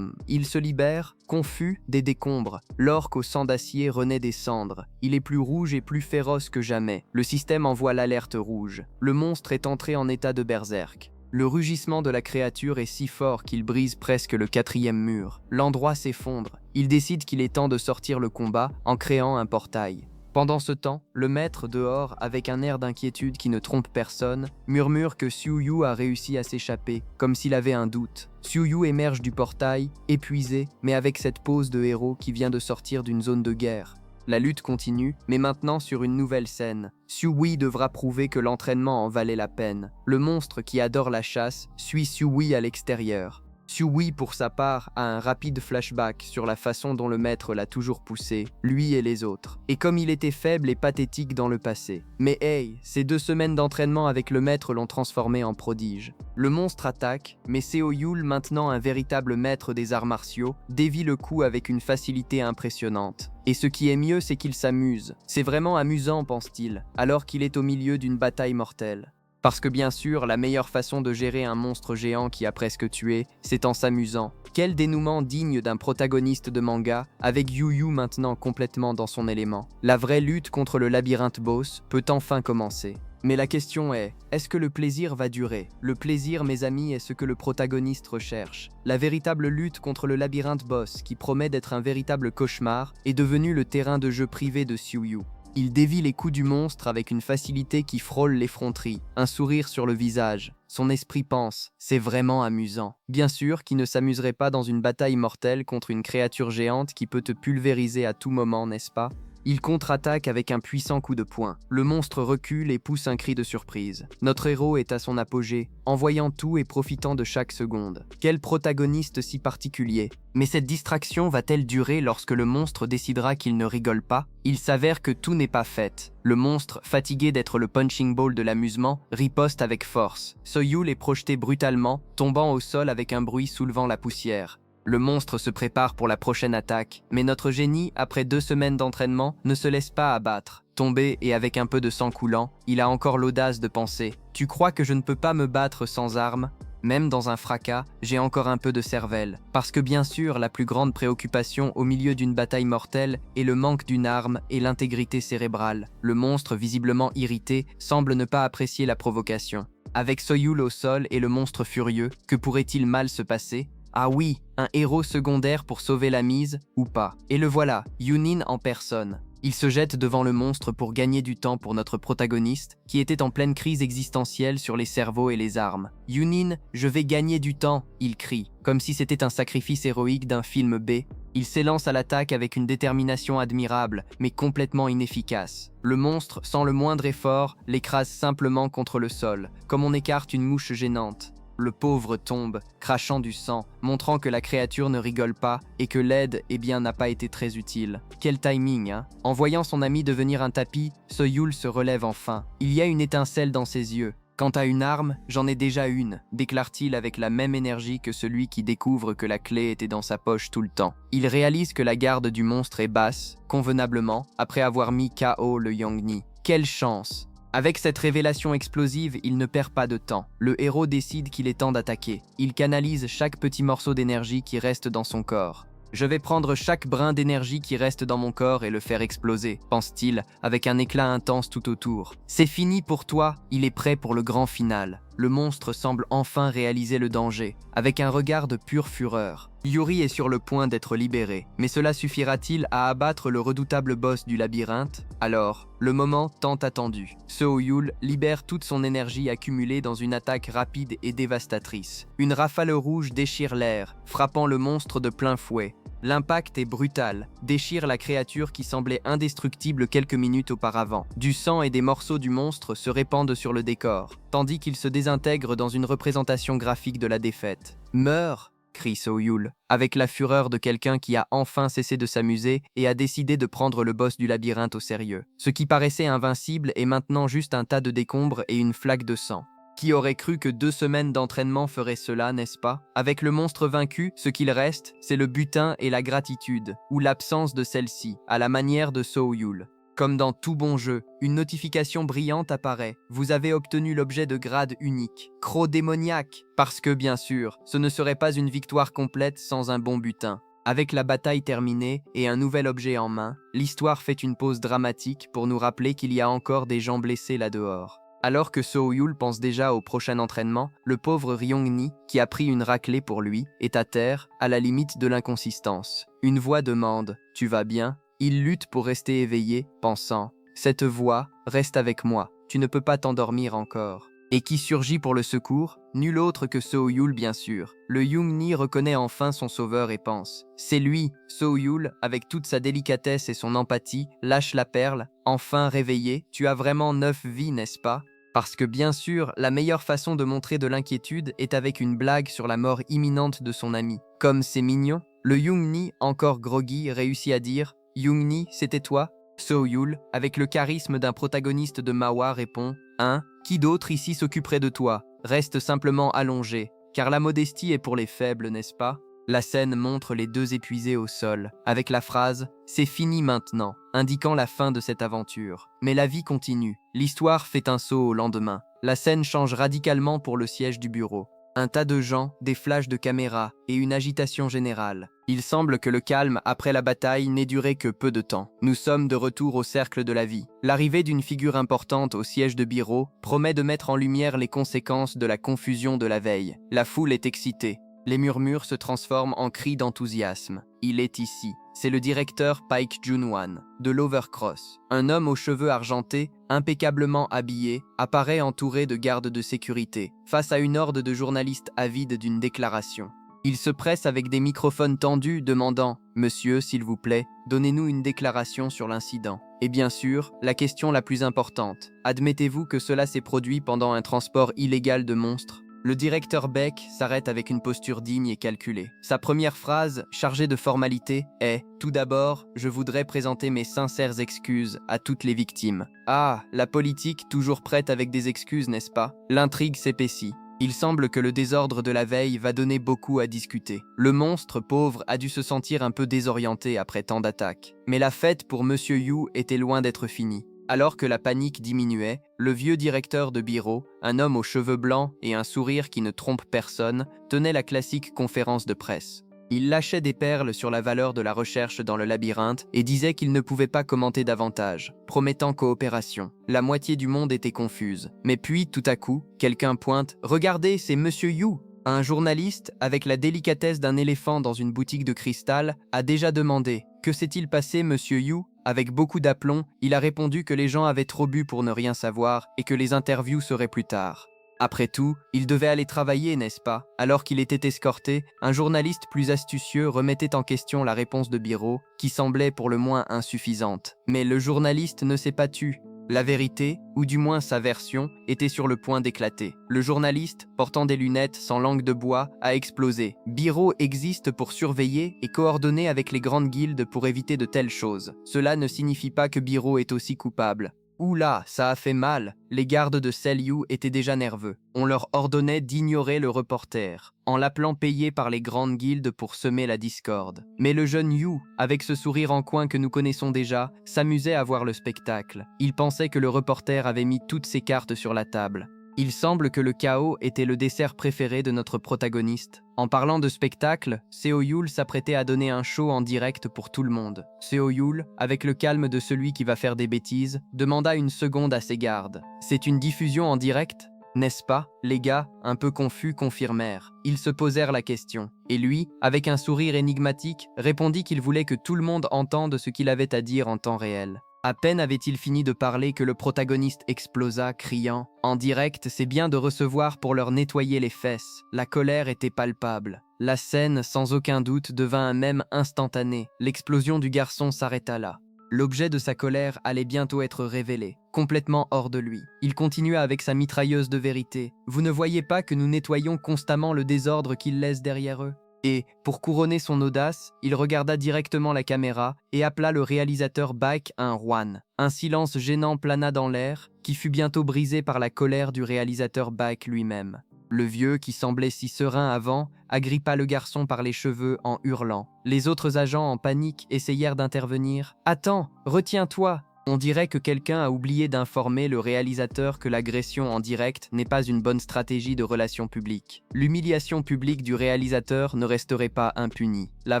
Il se libère, confus, des décombres. L'orque au sang d'acier renaît des cendres. Il est plus rouge et plus féroce que jamais. Le système envoie l'alerte rouge. Le monstre est entré en état de berserk. Le rugissement de la créature est si fort qu'il brise presque le 4e mur. L'endroit s'effondre. Il décide qu'il est temps de sortir le combat en créant un portail. Pendant ce temps, le maître dehors, avec un air d'inquiétude qui ne trompe personne, murmure que Xiu-Yu a réussi à s'échapper, comme s'il avait un doute. Xiu-Yu émerge du portail, épuisé, mais avec cette pose de héros qui vient de sortir d'une zone de guerre. La lutte continue, mais maintenant sur une nouvelle scène. Xiu-Yu devra prouver que l'entraînement en valait la peine. Le monstre qui adore la chasse suit Xiu-Yu à l'extérieur. Xiu-Yu, pour sa part, a un rapide flashback sur la façon dont le maître l'a toujours poussé, lui et les autres, et comme il était faible et pathétique dans le passé. Mais hey, ces 2 semaines d'entraînement avec le maître l'ont transformé en prodige. Le monstre attaque, mais So-Yul, maintenant un véritable maître des arts martiaux, dévie le coup avec une facilité impressionnante. Et ce qui est mieux, c'est qu'il s'amuse. C'est vraiment amusant, pense-t-il, alors qu'il est au milieu d'une bataille mortelle. Parce que bien sûr, la meilleure façon de gérer un monstre géant qui a presque tué, c'est en s'amusant. Quel dénouement digne d'un protagoniste de manga, avec Yu-Yu maintenant complètement dans son élément. La vraie lutte contre le labyrinthe boss peut enfin commencer. Mais la question est-ce que le plaisir va durer? Le plaisir, mes amis, est ce que le protagoniste recherche. La véritable lutte contre le labyrinthe boss, qui promet d'être un véritable cauchemar, est devenue le terrain de jeu privé de Xiu-Yu. Il dévie les coups du monstre avec une facilité qui frôle l'effronterie, un sourire sur le visage. Son esprit pense, c'est vraiment amusant. Bien sûr qu'il ne s'amuserait pas dans une bataille mortelle contre une créature géante qui peut te pulvériser à tout moment, n'est-ce pas? Il contre-attaque avec un puissant coup de poing. Le monstre recule et pousse un cri de surprise. Notre héros est à son apogée, envoyant tout et profitant de chaque seconde. Quel protagoniste si particulier! Mais cette distraction va-t-elle durer lorsque le monstre décidera qu'il ne rigole pas? Il s'avère que tout n'est pas fait. Le monstre, fatigué d'être le punching ball de l'amusement, riposte avec force. So-Yul est projeté brutalement, tombant au sol avec un bruit soulevant la poussière. Le monstre se prépare pour la prochaine attaque, mais notre génie, après 2 semaines d'entraînement, ne se laisse pas abattre. Tombé et avec un peu de sang coulant, il a encore l'audace de penser « Tu crois que je ne peux pas me battre sans armes ?» Même dans un fracas, j'ai encore un peu de cervelle. Parce que bien sûr, la plus grande préoccupation au milieu d'une bataille mortelle est le manque d'une arme et l'intégrité cérébrale. Le monstre, visiblement irrité, semble ne pas apprécier la provocation. Avec Soyul au sol et le monstre furieux, que pourrait-il mal se passer? Ah oui, un héros secondaire pour sauver la mise, ou pas. Et le voilà, Yunin en personne. Il se jette devant le monstre pour gagner du temps pour notre protagoniste, qui était en pleine crise existentielle sur les cerveaux et les armes. « Yunin, je vais gagner du temps !» il crie, comme si c'était un sacrifice héroïque d'un film B. Il s'élance à l'attaque avec une détermination admirable, mais complètement inefficace. Le monstre, sans le moindre effort, l'écrase simplement contre le sol, comme on écarte une mouche gênante. Le pauvre tombe, crachant du sang, montrant que la créature ne rigole pas et que l'aide, n'a pas été très utile. Quel timing, hein? En voyant son ami devenir un tapis, Soyul se relève enfin. Il y a une étincelle dans ses yeux. Quant à une arme, j'en ai déjà une, déclare-t-il avec la même énergie que celui qui découvre que la clé était dans sa poche tout le temps. Il réalise que la garde du monstre est basse, convenablement, après avoir mis KO le Yongni. Quelle chance! Avec cette révélation explosive, il ne perd pas de temps. Le héros décide qu'il est temps d'attaquer. Il canalise chaque petit morceau d'énergie qui reste dans son corps. « Je vais prendre chaque brin d'énergie qui reste dans mon corps et le faire exploser », pense-t-il, avec un éclat intense tout autour. « C'est fini pour toi, il est prêt pour le grand final. » Le monstre semble enfin réaliser le danger, avec un regard de pure fureur. Yuri est sur le point d'être libéré, mais cela suffira-t-il à abattre le redoutable boss du labyrinthe? Alors, le moment tant attendu. Soyul libère toute son énergie accumulée dans une attaque rapide et dévastatrice. Une rafale rouge déchire l'air, frappant le monstre de plein fouet. L'impact est brutal, déchire la créature qui semblait indestructible quelques minutes auparavant. Du sang et des morceaux du monstre se répandent sur le décor, tandis qu'il se désintègre dans une représentation graphique de la défaite. « Meurs !» crie Soyul, avec la fureur de quelqu'un qui a enfin cessé de s'amuser et a décidé de prendre le boss du labyrinthe au sérieux. Ce qui paraissait invincible est maintenant juste un tas de décombres et une flaque de sang. Qui aurait cru que 2 semaines d'entraînement feraient cela, n'est-ce pas? Avec le monstre vaincu, ce qu'il reste, c'est le butin et la gratitude, ou l'absence de celle-ci, à la manière de Soyul. Comme dans tout bon jeu, une notification brillante apparaît. Vous avez obtenu l'objet de grade unique. Croc démoniaque! Parce que, bien sûr, ce ne serait pas une victoire complète sans un bon butin. Avec la bataille terminée et un nouvel objet en main, l'histoire fait une pause dramatique pour nous rappeler qu'il y a encore des gens blessés là-dehors. Alors que Soyul pense déjà au prochain entraînement, le pauvre Ryongni, qui a pris une raclée pour lui, est à terre, à la limite de l'inconsistance. Une voix demande « Tu vas bien ?» Il lutte pour rester éveillé, pensant « Cette voix, reste avec moi, tu ne peux pas t'endormir encore. » Et qui surgit pour le secours? Nul autre que Soyul, bien sûr. Le Yongni reconnaît enfin son sauveur et pense « C'est lui !» Soyul, avec toute sa délicatesse et son empathie, lâche la perle. Enfin réveillé, tu as vraiment 9 vies, n'est-ce pas? Parce que bien sûr, la meilleure façon de montrer de l'inquiétude est avec une blague sur la mort imminente de son ami. Comme c'est mignon, le Yongni, encore groggy, réussit à dire « Yongni, c'était toi ?» Soyul, avec le charisme d'un protagoniste de Mawa, répond « Hein? Qui d'autre ici s'occuperait de toi? Reste simplement allongé, car la modestie est pour les faibles, n'est-ce pas ?» La scène montre les deux épuisés au sol, avec la phrase « C'est fini maintenant », indiquant la fin de cette aventure. Mais la vie continue. L'histoire fait un saut au lendemain. La scène change radicalement pour le siège du bureau. Un tas de gens, des flashs de caméra et une agitation générale. Il semble que le calme après la bataille n'ait duré que peu de temps. Nous sommes de retour au cercle de la vie. L'arrivée d'une figure importante au siège de bureau promet de mettre en lumière les conséquences de la confusion de la veille. La foule est excitée. Les murmures se transforment en cris d'enthousiasme. Il est ici. C'est le directeur Paik Junwan, de l'Overcross. Un homme aux cheveux argentés, impeccablement habillé, apparaît entouré de gardes de sécurité, face à une horde de journalistes avides d'une déclaration. Il se presse avec des microphones tendus, demandant « Monsieur, s'il vous plaît, donnez-nous une déclaration sur l'incident. » Et bien sûr, la question la plus importante, admettez-vous que cela s'est produit pendant un transport illégal de monstres? Le directeur Beck s'arrête avec une posture digne et calculée. Sa première phrase, chargée de formalité, est « Tout d'abord, je voudrais présenter mes sincères excuses à toutes les victimes. » Ah, la politique toujours prête avec des excuses, n'est-ce pas? L'intrigue s'épaissit. Il semble que le désordre de la veille va donner beaucoup à discuter. Le monstre pauvre a dû se sentir un peu désorienté après tant d'attaques. Mais la fête pour Monsieur Yu était loin d'être finie. Alors que la panique diminuait, le vieux directeur de bureau, un homme aux cheveux blancs et un sourire qui ne trompe personne, tenait la classique conférence de presse. Il lâchait des perles sur la valeur de la recherche dans le labyrinthe et disait qu'il ne pouvait pas commenter davantage, promettant coopération. La moitié du monde était confuse. Mais puis, tout à coup, quelqu'un pointe « Regardez, c'est Monsieur Yu !» Un journaliste, avec la délicatesse d'un éléphant dans une boutique de cristal, a déjà demandé « Que s'est-il passé, Monsieur Yu ?» Avec beaucoup d'aplomb, il a répondu que les gens avaient trop bu pour ne rien savoir et que les interviews seraient plus tard. Après tout, il devait aller travailler, n'est-ce pas? Alors qu'il était escorté, un journaliste plus astucieux remettait en question la réponse de Biro, qui semblait pour le moins insuffisante. Mais le journaliste ne s'est pas tu. La vérité, ou du moins sa version, était sur le point d'éclater. Le journaliste, portant des lunettes sans langue de bois, a explosé. Biro existe pour surveiller et coordonner avec les grandes guildes pour éviter de telles choses. Cela ne signifie pas que Biro est aussi coupable. Oula, ça a fait mal. Les gardes de Selyu étaient déjà nerveux. On leur ordonnait d'ignorer le reporter, en l'appelant payé par les grandes guildes pour semer la discorde. Mais le jeune Yu, avec ce sourire en coin que nous connaissons déjà, s'amusait à voir le spectacle. Il pensait que le reporter avait mis toutes ses cartes sur la table. Il semble que le chaos était le dessert préféré de notre protagoniste. En parlant de spectacle, Seo Yul s'apprêtait à donner un show en direct pour tout le monde. Seo Yul, avec le calme de celui qui va faire des bêtises, demanda une seconde à ses gardes. « C'est une diffusion en direct ? N'est-ce pas ?» Les gars, un peu confus, confirmèrent. Ils se posèrent la question. Et lui, avec un sourire énigmatique, répondit qu'il voulait que tout le monde entende ce qu'il avait à dire en temps réel. À peine avait-il fini de parler que le protagoniste explosa, criant « En direct, c'est bien de recevoir pour leur nettoyer les fesses ». La colère était palpable. La scène, sans aucun doute, devint un mème instantané. L'explosion du garçon s'arrêta là. L'objet de sa colère allait bientôt être révélé, complètement hors de lui. Il continua avec sa mitrailleuse de vérité. « Vous ne voyez pas que nous nettoyons constamment le désordre qu'ils laissent derrière eux ?» Et, pour couronner son audace, il regarda directement la caméra et appela le réalisateur Baek un Juan. Un silence gênant plana dans l'air, qui fut bientôt brisé par la colère du réalisateur Baek lui-même. Le vieux, qui semblait si serein avant, agrippa le garçon par les cheveux en hurlant. Les autres agents, en panique, essayèrent d'intervenir. « Attends, retiens-toi !» On dirait que quelqu'un a oublié d'informer le réalisateur que l'agression en direct n'est pas une bonne stratégie de relations publiques. L'humiliation publique du réalisateur ne resterait pas impunie. La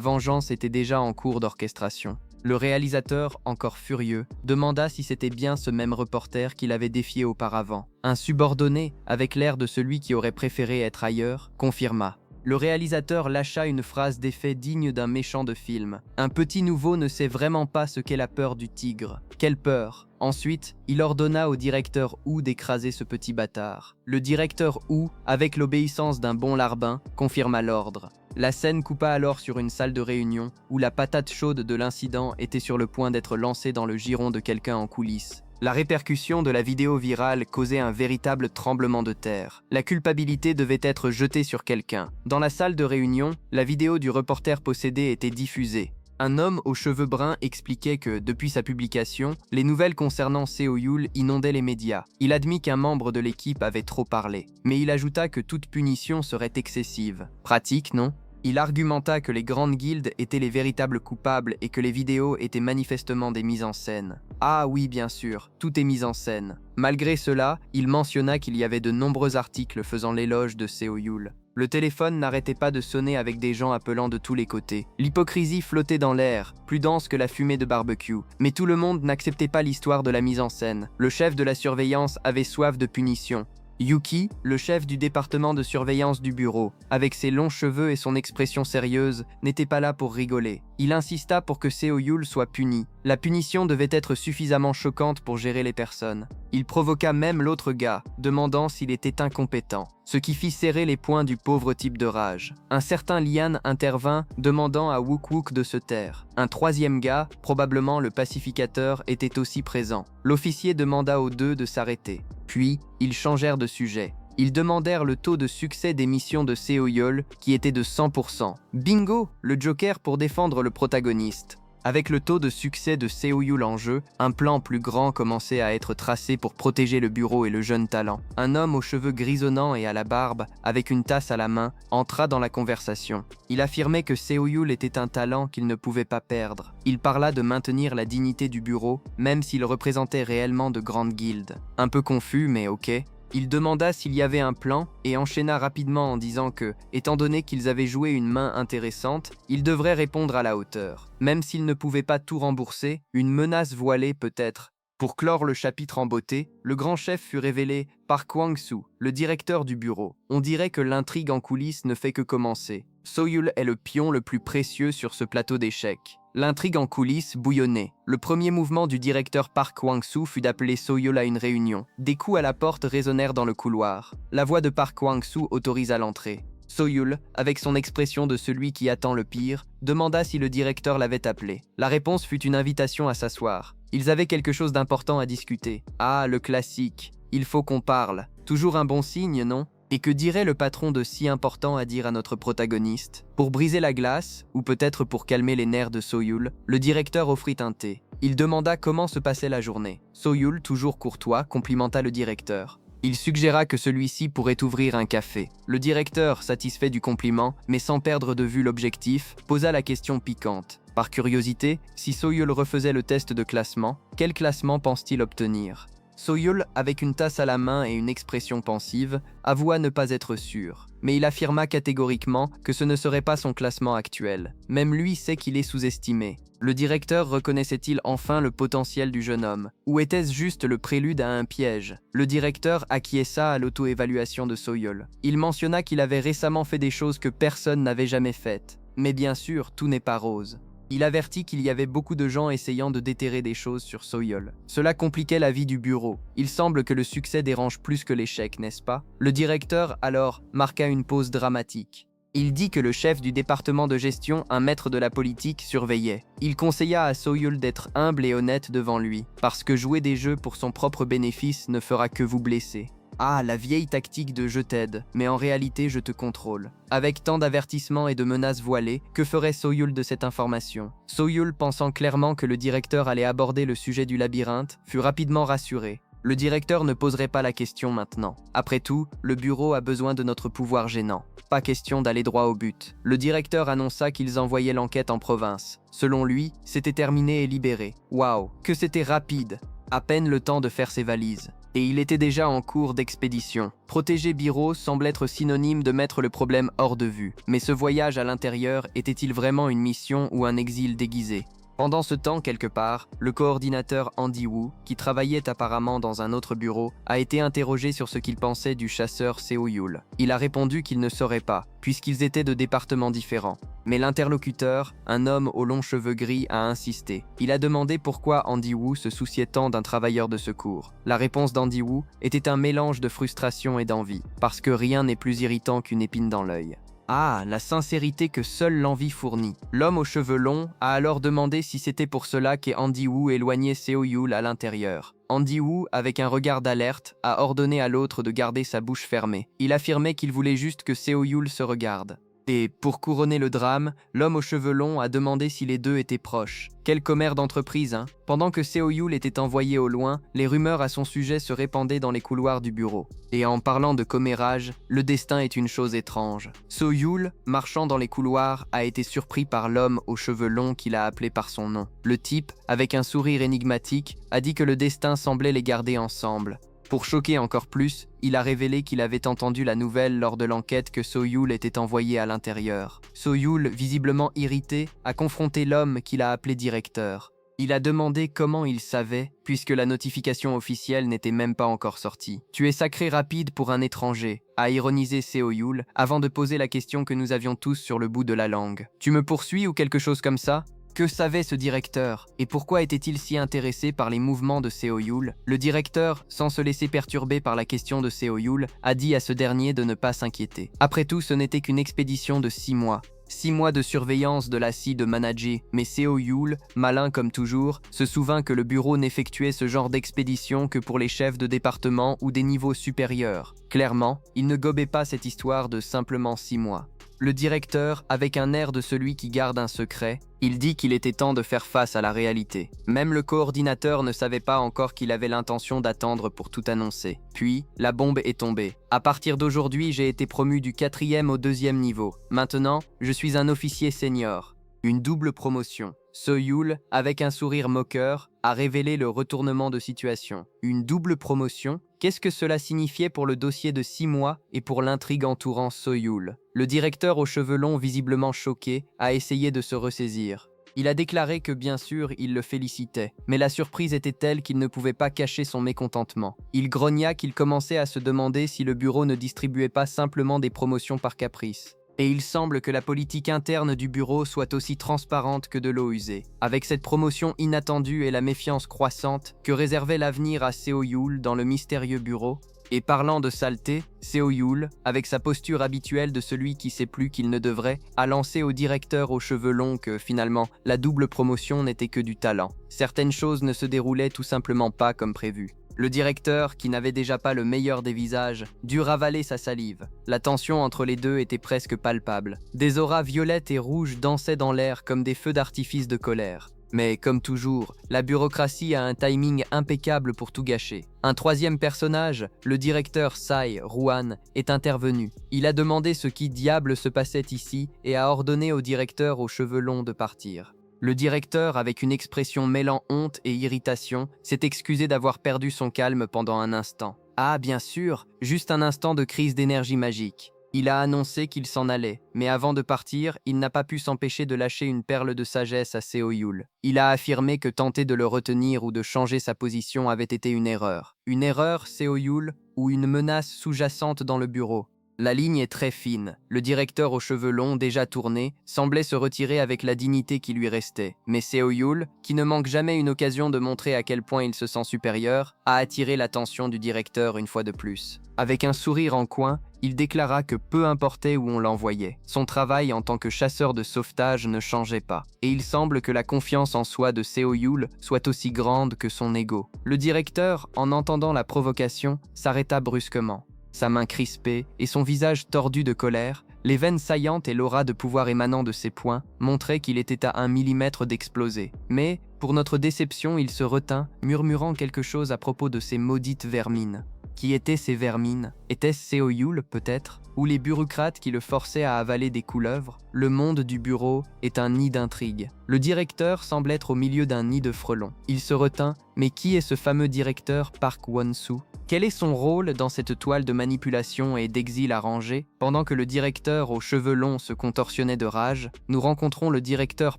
vengeance était déjà en cours d'orchestration. Le réalisateur, encore furieux, demanda si c'était bien ce même reporter qu'il avait défié auparavant. Un subordonné, avec l'air de celui qui aurait préféré être ailleurs, confirma. Le réalisateur lâcha une phrase d'effet digne d'un méchant de film. Un petit nouveau ne sait vraiment pas ce qu'est la peur du tigre. Quelle peur! Ensuite, il ordonna au directeur Wu d'écraser ce petit bâtard. Le directeur Wu, avec l'obéissance d'un bon larbin, confirma l'ordre. La scène coupa alors sur une salle de réunion où la patate chaude de l'incident était sur le point d'être lancée dans le giron de quelqu'un en coulisses. La répercussion de la vidéo virale causait un véritable tremblement de terre. La culpabilité devait être jetée sur quelqu'un. Dans la salle de réunion, la vidéo du reporter possédé était diffusée. Un homme aux cheveux bruns expliquait que, depuis sa publication, les nouvelles concernant Seo Yul inondaient les médias. Il admit qu'un membre de l'équipe avait trop parlé, mais il ajouta que toute punition serait excessive. Pratique, non ? Il argumenta que les grandes guildes étaient les véritables coupables et que les vidéos étaient manifestement des mises en scène. Ah oui, bien sûr, tout est mis en scène. Malgré cela, il mentionna qu'il y avait de nombreux articles faisant l'éloge de Seo Yul. Le téléphone n'arrêtait pas de sonner avec des gens appelant de tous les côtés. L'hypocrisie flottait dans l'air, plus dense que la fumée de barbecue. Mais tout le monde n'acceptait pas l'histoire de la mise en scène. Le chef de la surveillance avait soif de punition. Yuki, le chef du département de surveillance du bureau, avec ses longs cheveux et son expression sérieuse, n'était pas là pour rigoler. Il insista pour que Seo Yul soit puni. La punition devait être suffisamment choquante pour gérer les personnes. Il provoqua même l'autre gars, demandant s'il était incompétent, ce qui fit serrer les poings du pauvre type de rage. Un certain Lian intervint, demandant à Wook Wook de se taire. Un troisième gars, probablement le pacificateur, était aussi présent. L'officier demanda aux deux de s'arrêter. Puis, ils changèrent de sujet. Ils demandèrent le taux de succès des missions de Seo Yul, qui était de 100%. Bingo, le Joker pour défendre le protagoniste. Avec le taux de succès de Seo-yul en jeu, un plan plus grand commençait à être tracé pour protéger le bureau et le jeune talent. Un homme aux cheveux grisonnants et à la barbe, avec une tasse à la main, entra dans la conversation. Il affirmait que Seo-yul était un talent qu'il ne pouvait pas perdre. Il parla de maintenir la dignité du bureau, même s'il représentait réellement de grandes guildes. Un peu confus, mais ok. Il demanda s'il y avait un plan et enchaîna rapidement en disant que, étant donné qu'ils avaient joué une main intéressante, ils devraient répondre à la hauteur. Même s'ils ne pouvaient pas tout rembourser, une menace voilée peut-être. Pour clore le chapitre en beauté, le grand chef fut révélé par Kwang-soo, le directeur du bureau. On dirait que l'intrigue en coulisses ne fait que commencer. Seo-yul est le pion le plus précieux sur ce plateau d'échecs. L'intrigue en coulisses bouillonnait. Le premier mouvement du directeur Park Kwang-soo fut d'appeler Seo-yul à une réunion. Des coups à la porte résonnèrent dans le couloir. La voix de Park Kwang-soo autorisa l'entrée. Seo-yul, avec son expression de celui qui attend le pire, demanda si le directeur l'avait appelé. La réponse fut une invitation à s'asseoir. Ils avaient quelque chose d'important à discuter. Ah, le classique. Il faut qu'on parle. Toujours un bon signe, non ? Et que dirait le patron de si important à dire à notre protagoniste ? Pour briser la glace, ou peut-être pour calmer les nerfs de Seo-yul, le directeur offrit un thé. Il demanda comment se passait la journée. Seo-yul, toujours courtois, complimenta le directeur. Il suggéra que celui-ci pourrait ouvrir un café. Le directeur, satisfait du compliment, mais sans perdre de vue l'objectif, posa la question piquante. Par curiosité, si Seo-yul refaisait le test de classement, quel classement pense-t-il obtenir ? Seo-yul, avec une tasse à la main et une expression pensive, avoua ne pas être sûr. Mais il affirma catégoriquement que ce ne serait pas son classement actuel. Même lui sait qu'il est sous-estimé. Le directeur reconnaissait-il enfin le potentiel du jeune homme? Ou était-ce juste le prélude à un piège? Le directeur acquiesça à l'auto-évaluation de Seo-yul. Il mentionna qu'il avait récemment fait des choses que personne n'avait jamais faites. Mais bien sûr, tout n'est pas rose. Il avertit qu'il y avait beaucoup de gens essayant de déterrer des choses sur Seo-yul. Cela compliquait la vie du bureau. Il semble que le succès dérange plus que l'échec, n'est-ce pas? Le directeur, alors, marqua une pause dramatique. Il dit que le chef du département de gestion, un maître de la politique, surveillait. Il conseilla à Seo-yul d'être humble et honnête devant lui, parce que jouer des jeux pour son propre bénéfice ne fera que vous blesser. Ah, la vieille tactique de « je t'aide, mais en réalité je te contrôle ». Avec tant d'avertissements et de menaces voilées, que ferait Seo-yul de cette information? Seo-yul, pensant clairement que le directeur allait aborder le sujet du labyrinthe, fut rapidement rassuré. Le directeur ne poserait pas la question maintenant. Après tout, le bureau a besoin de notre pouvoir gênant. Pas question d'aller droit au but. Le directeur annonça qu'ils envoyaient l'enquête en province. Selon lui, c'était terminé et libéré. Waouh, que c'était rapide! À peine le temps de faire ses valises. Et il était déjà en cours d'expédition. Protéger Biro semble être synonyme de mettre le problème hors de vue. Mais ce voyage à l'intérieur était-il vraiment une mission ou un exil déguisé? Pendant ce temps, quelque part, le coordinateur Andy Woo, qui travaillait apparemment dans un autre bureau, a été interrogé sur ce qu'il pensait du chasseur Seo-yul. Il a répondu qu'il ne saurait pas, puisqu'ils étaient de départements différents. Mais l'interlocuteur, un homme aux longs cheveux gris, a insisté. Il a demandé pourquoi Andy Woo se souciait tant d'un travailleur de secours. La réponse d'Andy Woo était un mélange de frustration et d'envie, parce que rien n'est plus irritant qu'une épine dans l'œil. Ah, la sincérité que seule l'envie fournit. L'homme aux cheveux longs a alors demandé si c'était pour cela qu'Andy Woo éloignait Seo-yul à l'intérieur. Andy Woo, avec un regard d'alerte, a ordonné à l'autre de garder sa bouche fermée. Il affirmait qu'il voulait juste que Seo-yul se regarde. Et, pour couronner le drame, l'homme aux cheveux longs a demandé si les deux étaient proches. Quel commère d'entreprise, hein? Pendant que Seo-yul était envoyé au loin, les rumeurs à son sujet se répandaient dans les couloirs du bureau. Et en parlant de commérage, le destin est une chose étrange. Seo-yul, marchant dans les couloirs, a été surpris par l'homme aux cheveux longs qu'il a appelé par son nom. Le type, avec un sourire énigmatique, a dit que le destin semblait les garder ensemble. Pour choquer encore plus, il a révélé qu'il avait entendu la nouvelle lors de l'enquête que Seo-yul était envoyé à l'intérieur. Seo-yul, visiblement irrité, a confronté l'homme qu'il a appelé directeur. Il a demandé comment il savait, puisque la notification officielle n'était même pas encore sortie. « Tu es sacré rapide pour un étranger », a ironisé Seo-yul, avant de poser la question que nous avions tous sur le bout de la langue. « Tu me poursuis ou quelque chose comme ça ?» Que savait ce directeur? Et pourquoi était-il si intéressé par les mouvements de Seo-yul? Le directeur, sans se laisser perturber par la question de Seo-yul, a dit à ce dernier de ne pas s'inquiéter. Après tout, ce n'était qu'une expédition de 6 mois. 6 mois de surveillance de la scie de manager, mais Seo-yul, malin comme toujours, se souvint que le bureau n'effectuait ce genre d'expédition que pour les chefs de département ou des niveaux supérieurs. Clairement, il ne gobait pas cette histoire de simplement 6 mois. Le directeur, avec un air de celui qui garde un secret, il dit qu'il était temps de faire face à la réalité. Même le coordinateur ne savait pas encore qu'il avait l'intention d'attendre pour tout annoncer. Puis, la bombe est tombée. À partir d'aujourd'hui, j'ai été promu du 4e au 2e niveau. Maintenant, je suis un officier senior. Une double promotion. So-Yul, avec un sourire moqueur, a révélé le retournement de situation. Une double promotion? Qu'est-ce que cela signifiait pour le dossier de 6 mois et pour l'intrigue entourant So-Yul? Le directeur aux cheveux longs, visiblement choqué, a essayé de se ressaisir. Il a déclaré que bien sûr, il le félicitait, mais la surprise était telle qu'il ne pouvait pas cacher son mécontentement. Il grogna qu'il commençait à se demander si le bureau ne distribuait pas simplement des promotions par caprice. Et il semble que la politique interne du bureau soit aussi transparente que de l'eau usée. Avec cette promotion inattendue et la méfiance croissante, que réservait l'avenir à Seo-Yul dans le mystérieux bureau? Et parlant de saleté, Seo-Yul, avec sa posture habituelle de celui qui sait plus qu'il ne devrait, a lancé au directeur aux cheveux longs que, finalement, la double promotion n'était que du talent. Certaines choses ne se déroulaient tout simplement pas comme prévu. Le directeur, qui n'avait déjà pas le meilleur des visages, dut ravaler sa salive. La tension entre les deux était presque palpable. Des auras violettes et rouges dansaient dans l'air comme des feux d'artifice de colère. Mais comme toujours, la bureaucratie a un timing impeccable pour tout gâcher. Un troisième personnage, le directeur Sai Ruan, est intervenu. Il a demandé ce qui diable se passait ici et a ordonné au directeur aux cheveux longs de partir. Le directeur, avec une expression mêlant honte et irritation, s'est excusé d'avoir perdu son calme pendant un instant. Ah, bien sûr, juste un instant de crise d'énergie magique. Il a annoncé qu'il s'en allait, mais avant de partir, il n'a pas pu s'empêcher de lâcher une perle de sagesse à Seo-Yul. Il a affirmé que tenter de le retenir ou de changer sa position avait été une erreur. Une erreur, Seo-Yul, ou une menace sous-jacente dans le bureau? La ligne est très fine. Le directeur aux cheveux longs, déjà tournés, semblait se retirer avec la dignité qui lui restait. Mais Seo-Yul, qui ne manque jamais une occasion de montrer à quel point il se sent supérieur, a attiré l'attention du directeur une fois de plus. Avec un sourire en coin, il déclara que peu importait où on l'envoyait, son travail en tant que chasseur de sauvetage ne changeait pas. Et il semble que la confiance en soi de Seo-Yul soit aussi grande que son ego. Le directeur, en entendant la provocation, s'arrêta brusquement. Sa main crispée et son visage tordu de colère, les veines saillantes et l'aura de pouvoir émanant de ses poings montraient qu'il était à 1 millimètre d'exploser. Mais, pour notre déception, il se retint, murmurant quelque chose à propos de ces maudites vermines. Qui étaient ces vermines? Était-ce Seo-Yul, peut-être? Ou les bureaucrates qui le forçaient à avaler des couleuvres? Le monde du bureau est un nid d'intrigues. Le directeur semble être au milieu d'un nid de frelons. Il se retint, mais qui est ce fameux directeur Park Won-soo? Quel est son rôle dans cette toile de manipulation et d'exil arrangé? Pendant que le directeur aux cheveux longs se contorsionnait de rage, nous rencontrons le directeur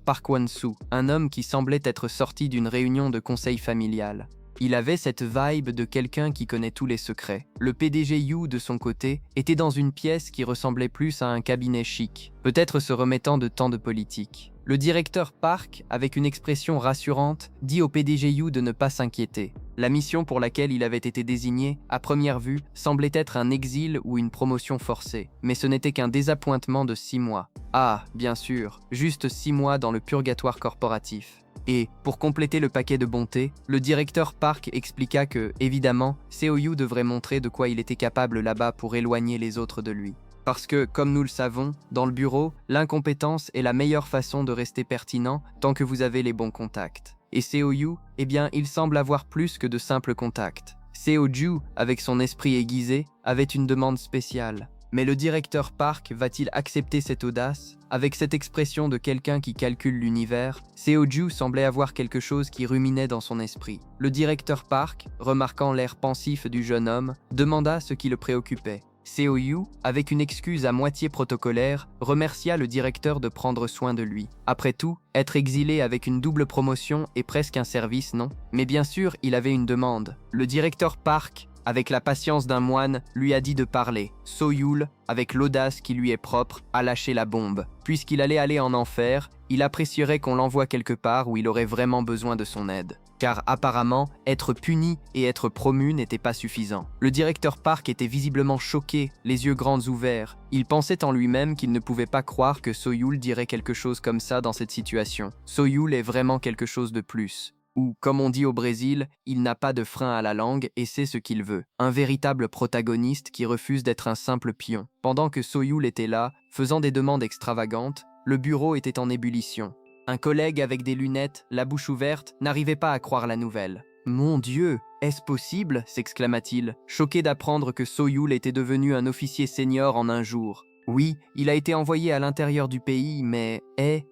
Park Won-soo, un homme qui semblait être sorti d'une réunion de conseil familial. Il avait cette vibe de quelqu'un qui connaît tous les secrets. Le PDG Yu, de son côté, était dans une pièce qui ressemblait plus à un cabinet chic, peut-être se remettant de tant de politique. Le directeur Park, avec une expression rassurante, dit au PDG Yu de ne pas s'inquiéter. La mission pour laquelle il avait été désigné, à première vue, semblait être un exil ou une promotion forcée. Mais ce n'était qu'un désappointement de 6 mois. Ah, bien sûr, juste 6 mois dans le purgatoire corporatif. Et, pour compléter le paquet de bonté, le directeur Park expliqua que, évidemment, Seo-Yul devrait montrer de quoi il était capable là-bas pour éloigner les autres de lui. Parce que, comme nous le savons, dans le bureau, l'incompétence est la meilleure façon de rester pertinent tant que vous avez les bons contacts. Et Seo-Yul, eh bien, il semble avoir plus que de simples contacts. Seo-Ju, avec son esprit aiguisé, avait une demande spéciale. Mais le directeur Park va-t-il accepter cette audace? Avec cette expression de quelqu'un qui calcule l'univers, Seo-Ju semblait avoir quelque chose qui ruminait dans son esprit. Le directeur Park, remarquant l'air pensif du jeune homme, demanda ce qui le préoccupait. Seo-Yul, avec une excuse à moitié protocolaire, remercia le directeur de prendre soin de lui. Après tout, être exilé avec une double promotion est presque un service, non? Mais bien sûr, il avait une demande. Le directeur Park, avec la patience d'un moine, lui a dit de parler. So-Yul, avec l'audace qui lui est propre, a lâché la bombe. Puisqu'il allait aller en enfer, il apprécierait qu'on l'envoie quelque part où il aurait vraiment besoin de son aide. Car apparemment, être puni et être promu n'était pas suffisant. Le directeur Park était visiblement choqué, les yeux grands ouverts. Il pensait en lui-même qu'il ne pouvait pas croire que So-Yul dirait quelque chose comme ça dans cette situation. So-Yul est vraiment quelque chose de plus. Ou, comme on dit au Brésil, il n'a pas de frein à la langue et sait ce qu'il veut. Un véritable protagoniste qui refuse d'être un simple pion. Pendant que Soyoul était là, faisant des demandes extravagantes, le bureau était en ébullition. Un collègue avec des lunettes, la bouche ouverte, n'arrivait pas à croire la nouvelle. « Mon Dieu, est-ce possible ?» s'exclama-t-il, choqué d'apprendre que Soyoul était devenu un officier senior en un jour. Oui, il a été envoyé à l'intérieur du pays, mais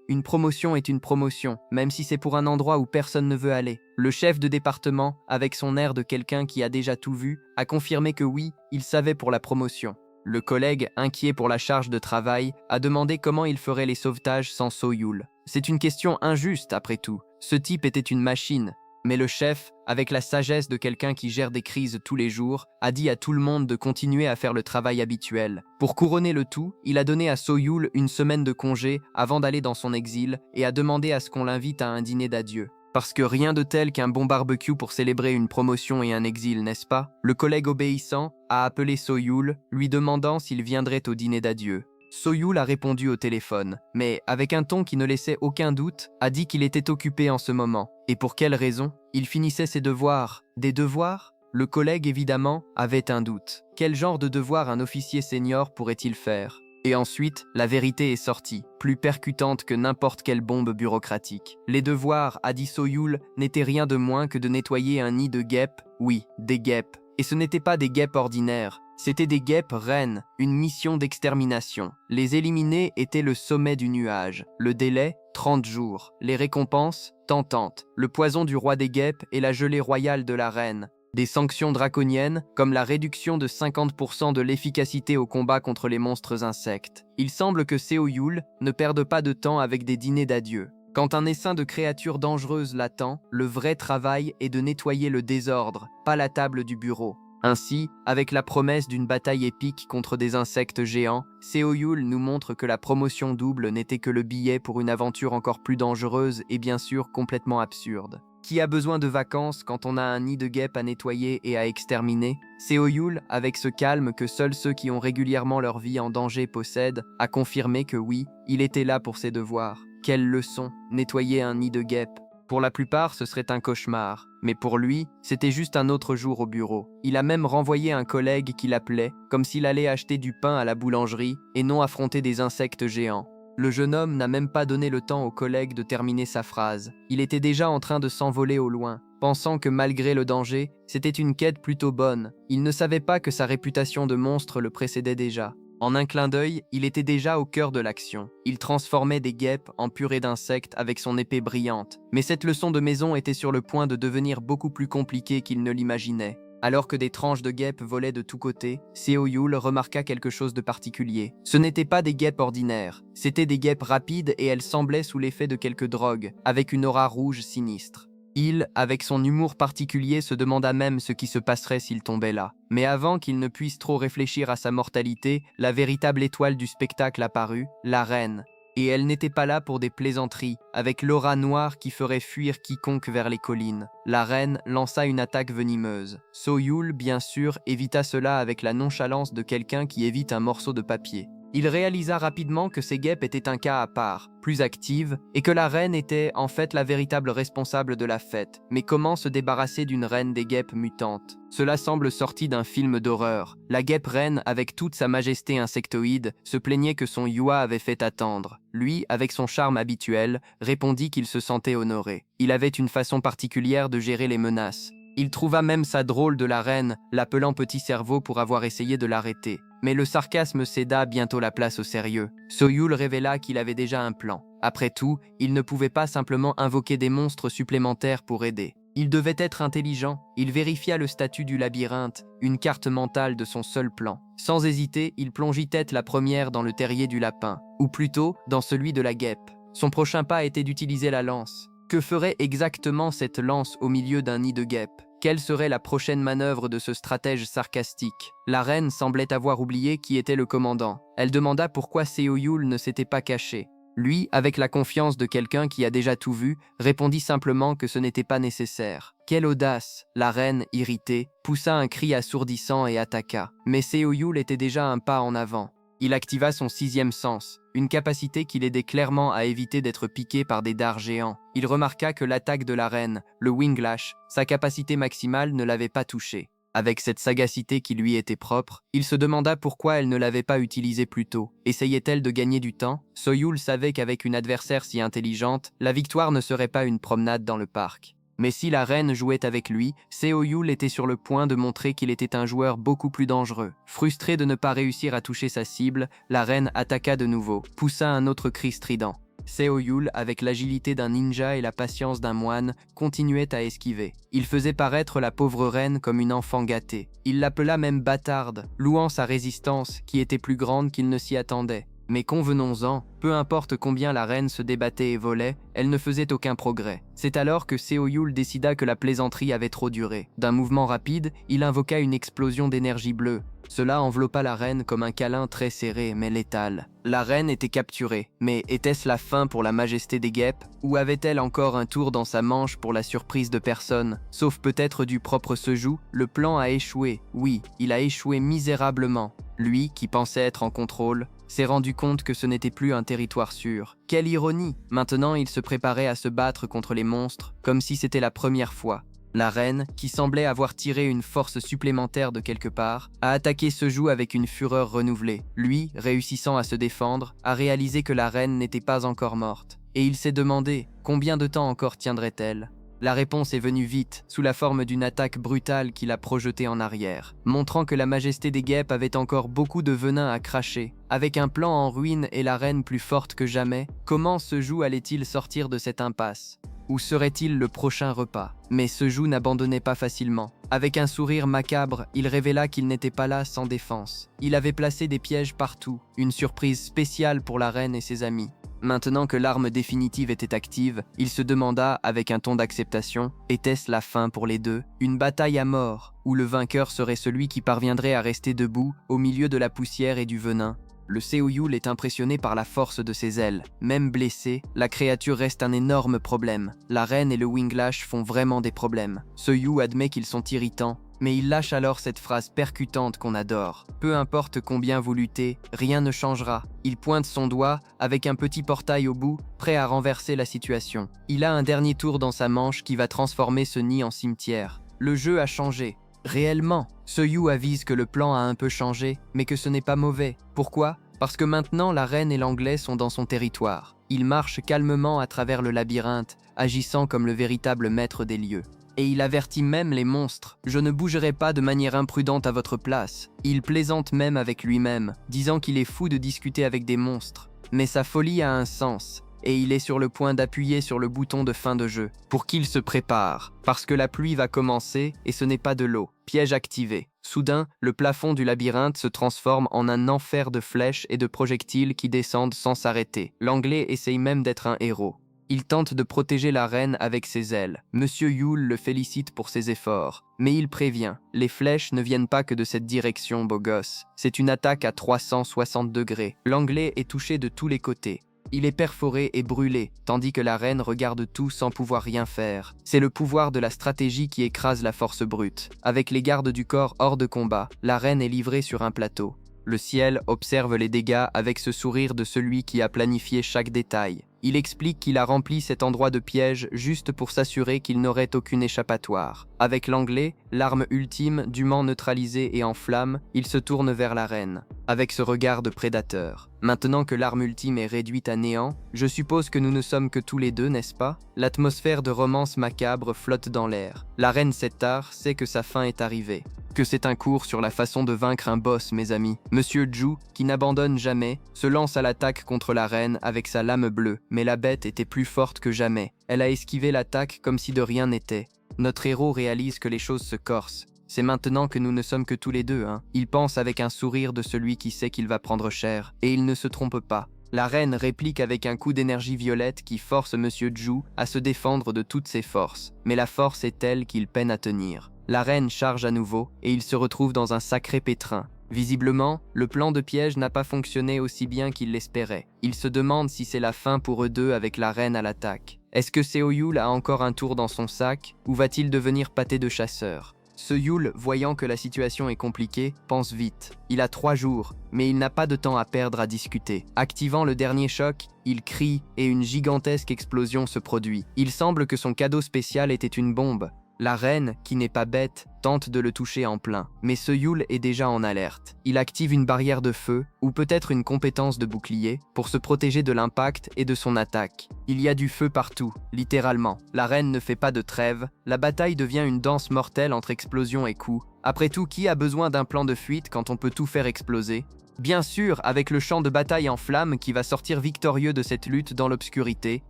une promotion est une promotion, même si c'est pour un endroit où personne ne veut aller. Le chef de département, avec son air de quelqu'un qui a déjà tout vu, a confirmé que oui, il savait pour la promotion. Le collègue, inquiet pour la charge de travail, a demandé comment il ferait les sauvetages sans Soyoul. C'est une question injuste, après tout. Ce type était une machine. Mais le chef, avec la sagesse de quelqu'un qui gère des crises tous les jours, a dit à tout le monde de continuer à faire le travail habituel. Pour couronner le tout, il a donné à Soyoul une semaine de congé avant d'aller dans son exil et a demandé à ce qu'on l'invite à un dîner d'adieu. Parce que rien de tel qu'un bon barbecue pour célébrer une promotion et un exil, n'est-ce pas? Le collègue obéissant a appelé Soyoul, lui demandant s'il viendrait au dîner d'adieu. Soyoul a répondu au téléphone, mais avec un ton qui ne laissait aucun doute, a dit qu'il était occupé en ce moment. Et pour quelle raison? Il finissait ses devoirs. Des devoirs? Le collègue, évidemment, avait un doute. Quel genre de devoir un officier senior pourrait-il faire? Et ensuite, la vérité est sortie, plus percutante que n'importe quelle bombe bureaucratique. Les devoirs, a dit Soyoul, n'étaient rien de moins que de nettoyer un nid de guêpes. Oui, des guêpes. Et ce n'étaient pas des guêpes ordinaires. C'était des guêpes reines, une mission d'extermination. Les éliminer était le sommet du nuage. Le délai, 30 jours. Les récompenses, tentantes. Le poison du roi des guêpes et la gelée royale de la reine. Des sanctions draconiennes, comme la réduction de 50% de l'efficacité au combat contre les monstres insectes. Il semble que Seoyul ne perde pas de temps avec des dîners d'adieu. Quand un essaim de créatures dangereuses l'attend, le vrai travail est de nettoyer le désordre, pas la table du bureau. Ainsi, avec la promesse d'une bataille épique contre des insectes géants, Seoyul nous montre que la promotion double n'était que le billet pour une aventure encore plus dangereuse et bien sûr complètement absurde. Qui a besoin de vacances quand on a un nid de guêpes à nettoyer et à exterminer? Seoyul, avec ce calme que seuls ceux qui ont régulièrement leur vie en danger possèdent, a confirmé que oui, il était là pour ses devoirs. Quelle leçon, nettoyer un nid de guêpes. Pour la plupart, ce serait un cauchemar. Mais pour lui, c'était juste un autre jour au bureau. Il a même renvoyé un collègue qui l'appelait, comme s'il allait acheter du pain à la boulangerie et non affronter des insectes géants. Le jeune homme n'a même pas donné le temps au collègue de terminer sa phrase. Il était déjà en train de s'envoler au loin, pensant que malgré le danger, c'était une quête plutôt bonne. Il ne savait pas que sa réputation de monstre le précédait déjà. En un clin d'œil, il était déjà au cœur de l'action. Il transformait des guêpes en purée d'insectes avec son épée brillante. Mais cette leçon de maison était sur le point de devenir beaucoup plus compliquée qu'il ne l'imaginait. Alors que des tranches de guêpes volaient de tous côtés, Seoyul remarqua quelque chose de particulier. Ce n'étaient pas des guêpes ordinaires, c'étaient des guêpes rapides et elles semblaient sous l'effet de quelque drogue, avec une aura rouge sinistre. Il, avec son humour particulier, se demanda même ce qui se passerait s'il tombait là. Mais avant qu'il ne puisse trop réfléchir à sa mortalité, la véritable étoile du spectacle apparut, la reine. Et elle n'était pas là pour des plaisanteries, avec l'aura noire qui ferait fuir quiconque vers les collines. La reine lança une attaque venimeuse. Soyoul, bien sûr, évita cela avec la nonchalance de quelqu'un qui évite un morceau de papier. Il réalisa rapidement que ces guêpes étaient un cas à part, plus actives, et que la reine était en fait la véritable responsable de la fête. Mais comment se débarrasser d'une reine des guêpes mutantes? Cela semble sorti d'un film d'horreur. La guêpe reine, avec toute sa majesté insectoïde, se plaignait que son Yua avait fait attendre. Lui, avec son charme habituel, répondit qu'il se sentait honoré. Il avait une façon particulière de gérer les menaces. Il trouva même ça drôle de la reine, l'appelant petit cerveau pour avoir essayé de l'arrêter. Mais le sarcasme céda bientôt la place au sérieux. Soyoul révéla qu'il avait déjà un plan. Après tout, il ne pouvait pas simplement invoquer des monstres supplémentaires pour aider. Il devait être intelligent. Il vérifia le statut du labyrinthe, une carte mentale de son seul plan. Sans hésiter, il plongit tête la première dans le terrier du lapin, ou plutôt dans celui de la guêpe. Son prochain pas était d'utiliser la lance. Que ferait exactement cette lance au milieu d'un nid de guêpes? Quelle serait la prochaine manœuvre de ce stratège sarcastique? La reine semblait avoir oublié qui était le commandant. Elle demanda pourquoi Seoyul ne s'était pas caché. Lui, avec la confiance de quelqu'un qui a déjà tout vu, répondit simplement que ce n'était pas nécessaire. Quelle audace! La reine, irritée, poussa un cri assourdissant et attaqua. Mais Seoyul était déjà un pas en avant. Il activa son sixième sens, une capacité qui l'aidait clairement à éviter d'être piqué par des dards géants. Il remarqua que l'attaque de la reine, le Winglash, sa capacité maximale ne l'avait pas touché. Avec cette sagacité qui lui était propre, il se demanda pourquoi elle ne l'avait pas utilisée plus tôt. Essayait-elle de gagner du temps? Soyul savait qu'avec une adversaire si intelligente, la victoire ne serait pas une promenade dans le parc. Mais si la reine jouait avec lui, Seo-Yul était sur le point de montrer qu'il était un joueur beaucoup plus dangereux. Frustré de ne pas réussir à toucher sa cible, la reine attaqua de nouveau, poussa un autre cri strident. Seo-Yul, avec l'agilité d'un ninja et la patience d'un moine, continuait à esquiver. Il faisait paraître la pauvre reine comme une enfant gâtée. Il l'appela même bâtarde, louant sa résistance qui était plus grande qu'il ne s'y attendait. Mais convenons-en, peu importe combien la reine se débattait et volait, elle ne faisait aucun progrès. C'est alors que Seo-Yul décida que la plaisanterie avait trop duré. D'un mouvement rapide, il invoqua une explosion d'énergie bleue. Cela enveloppa la reine comme un câlin très serré mais létal. La reine était capturée, mais était-ce la fin pour la majesté des guêpes? Ou avait-elle encore un tour dans sa manche pour la surprise de personne? Sauf peut-être du propre Sejou, le plan a échoué. Oui, il a échoué misérablement. Lui, qui pensait être en contrôle, s'est rendu compte que ce n'était plus un territoire sûr. Quelle ironie! Maintenant, il se préparait à se battre contre les monstres, comme si c'était la première fois. La reine, qui semblait avoir tiré une force supplémentaire de quelque part, a attaqué Sejou avec une fureur renouvelée. Lui, réussissant à se défendre, a réalisé que la reine n'était pas encore morte. Et il s'est demandé, combien de temps encore tiendrait-elle? La réponse est venue vite, sous la forme d'une attaque brutale qui l'a projetée en arrière, montrant que la majesté des guêpes avait encore beaucoup de venin à cracher. Avec un plan en ruine et la reine plus forte que jamais, comment Sejou allait-il sortir de cette impasse? Où serait-il le prochain repas? Mais Sejou n'abandonnait pas facilement. Avec un sourire macabre, il révéla qu'il n'était pas là sans défense. Il avait placé des pièges partout, une surprise spéciale pour la reine et ses amis. Maintenant que l'arme définitive était active, il se demanda, avec un ton d'acceptation, était-ce la fin pour les deux? Une bataille à mort, où le vainqueur serait celui qui parviendrait à rester debout, au milieu de la poussière et du venin. Le Seo-Yul est impressionné par la force de ses ailes. Même blessée, la créature reste un énorme problème. La reine et le Winglash font vraiment des problèmes. Seo-Yul admet qu'ils sont irritants, mais il lâche alors cette phrase percutante qu'on adore. Peu importe combien vous luttez, rien ne changera. Il pointe son doigt, avec un petit portail au bout, prêt à renverser la situation. Il a un dernier tour dans sa manche qui va transformer ce nid en cimetière. Le jeu a changé. Réellement, Seo-Yul avise que le plan a un peu changé, mais que ce n'est pas mauvais. Pourquoi? Parce que maintenant la reine et l'anglais sont dans son territoire. Il marche calmement à travers le labyrinthe, agissant comme le véritable maître des lieux. Et il avertit même les monstres. Je ne bougerai pas de manière imprudente à votre place. Il plaisante même avec lui-même, disant qu'il est fou de discuter avec des monstres. Mais sa folie a un sens. Et il est sur le point d'appuyer sur le bouton de fin de jeu, pour qu'il se prépare, parce que la pluie va commencer et ce n'est pas de l'eau. Piège activé. Soudain, le plafond du labyrinthe se transforme en un enfer de flèches et de projectiles qui descendent sans s'arrêter. L'anglais essaye même d'être un héros. Il tente de protéger la reine avec ses ailes. Monsieur Yul le félicite pour ses efforts, mais il prévient. Les flèches ne viennent pas que de cette direction, beau gosse. C'est une attaque à 360 degrés. L'anglais est touché de tous les côtés. Il est perforé et brûlé, tandis que la reine regarde tout sans pouvoir rien faire. C'est le pouvoir de la stratégie qui écrase la force brute. Avec les gardes du corps hors de combat, la reine est livrée sur un plateau. Le ciel observe les dégâts avec ce sourire de celui qui a planifié chaque détail. Il explique qu'il a rempli cet endroit de piège juste pour s'assurer qu'il n'aurait aucune échappatoire. Avec l'anglais, l'arme ultime dûment neutralisée et en flammes, il se tourne vers la reine, avec ce regard de prédateur. Maintenant que l'arme ultime est réduite à néant, je suppose que nous ne sommes que tous les deux, n'est-ce pas? L'atmosphère de romance macabre flotte dans l'air. La reine Settar sait que sa fin est arrivée. Que c'est un cours sur la façon de vaincre un boss, mes amis. Monsieur Zhu, qui n'abandonne jamais, se lance à l'attaque contre la reine avec sa lame bleue, mais la bête était plus forte que jamais. Elle a esquivé l'attaque comme si de rien n'était. Notre héros réalise que les choses se corsent. C'est maintenant que nous ne sommes que tous les deux, hein. Il pense avec un sourire de celui qui sait qu'il va prendre cher, et il ne se trompe pas. La reine réplique avec un coup d'énergie violette qui force Monsieur Zhu à se défendre de toutes ses forces, mais la force est telle qu'il peine à tenir. La reine charge à nouveau, et il se retrouve dans un sacré pétrin. Visiblement, le plan de piège n'a pas fonctionné aussi bien qu'il l'espérait. Il se demande si c'est la fin pour eux deux avec la reine à l'attaque. Est-ce que Seo-Yul a encore un tour dans son sac, ou va-t-il devenir pâté de chasseur? Seoul, voyant que la situation est compliquée, pense vite. Il a 3 jours, mais il n'a pas de temps à perdre à discuter. Activant le dernier choc, il crie et une gigantesque explosion se produit. Il semble que son cadeau spécial était une bombe. La reine, qui n'est pas bête, tente de le toucher en plein, mais Seoul est déjà en alerte. Il active une barrière de feu, ou peut-être une compétence de bouclier, pour se protéger de l'impact et de son attaque. Il y a du feu partout, littéralement. La reine ne fait pas de trêve, la bataille devient une danse mortelle entre explosions et coups. Après tout, qui a besoin d'un plan de fuite quand on peut tout faire exploser ? Bien sûr, avec le champ de bataille en flammes qui va sortir victorieux de cette lutte dans l'obscurité,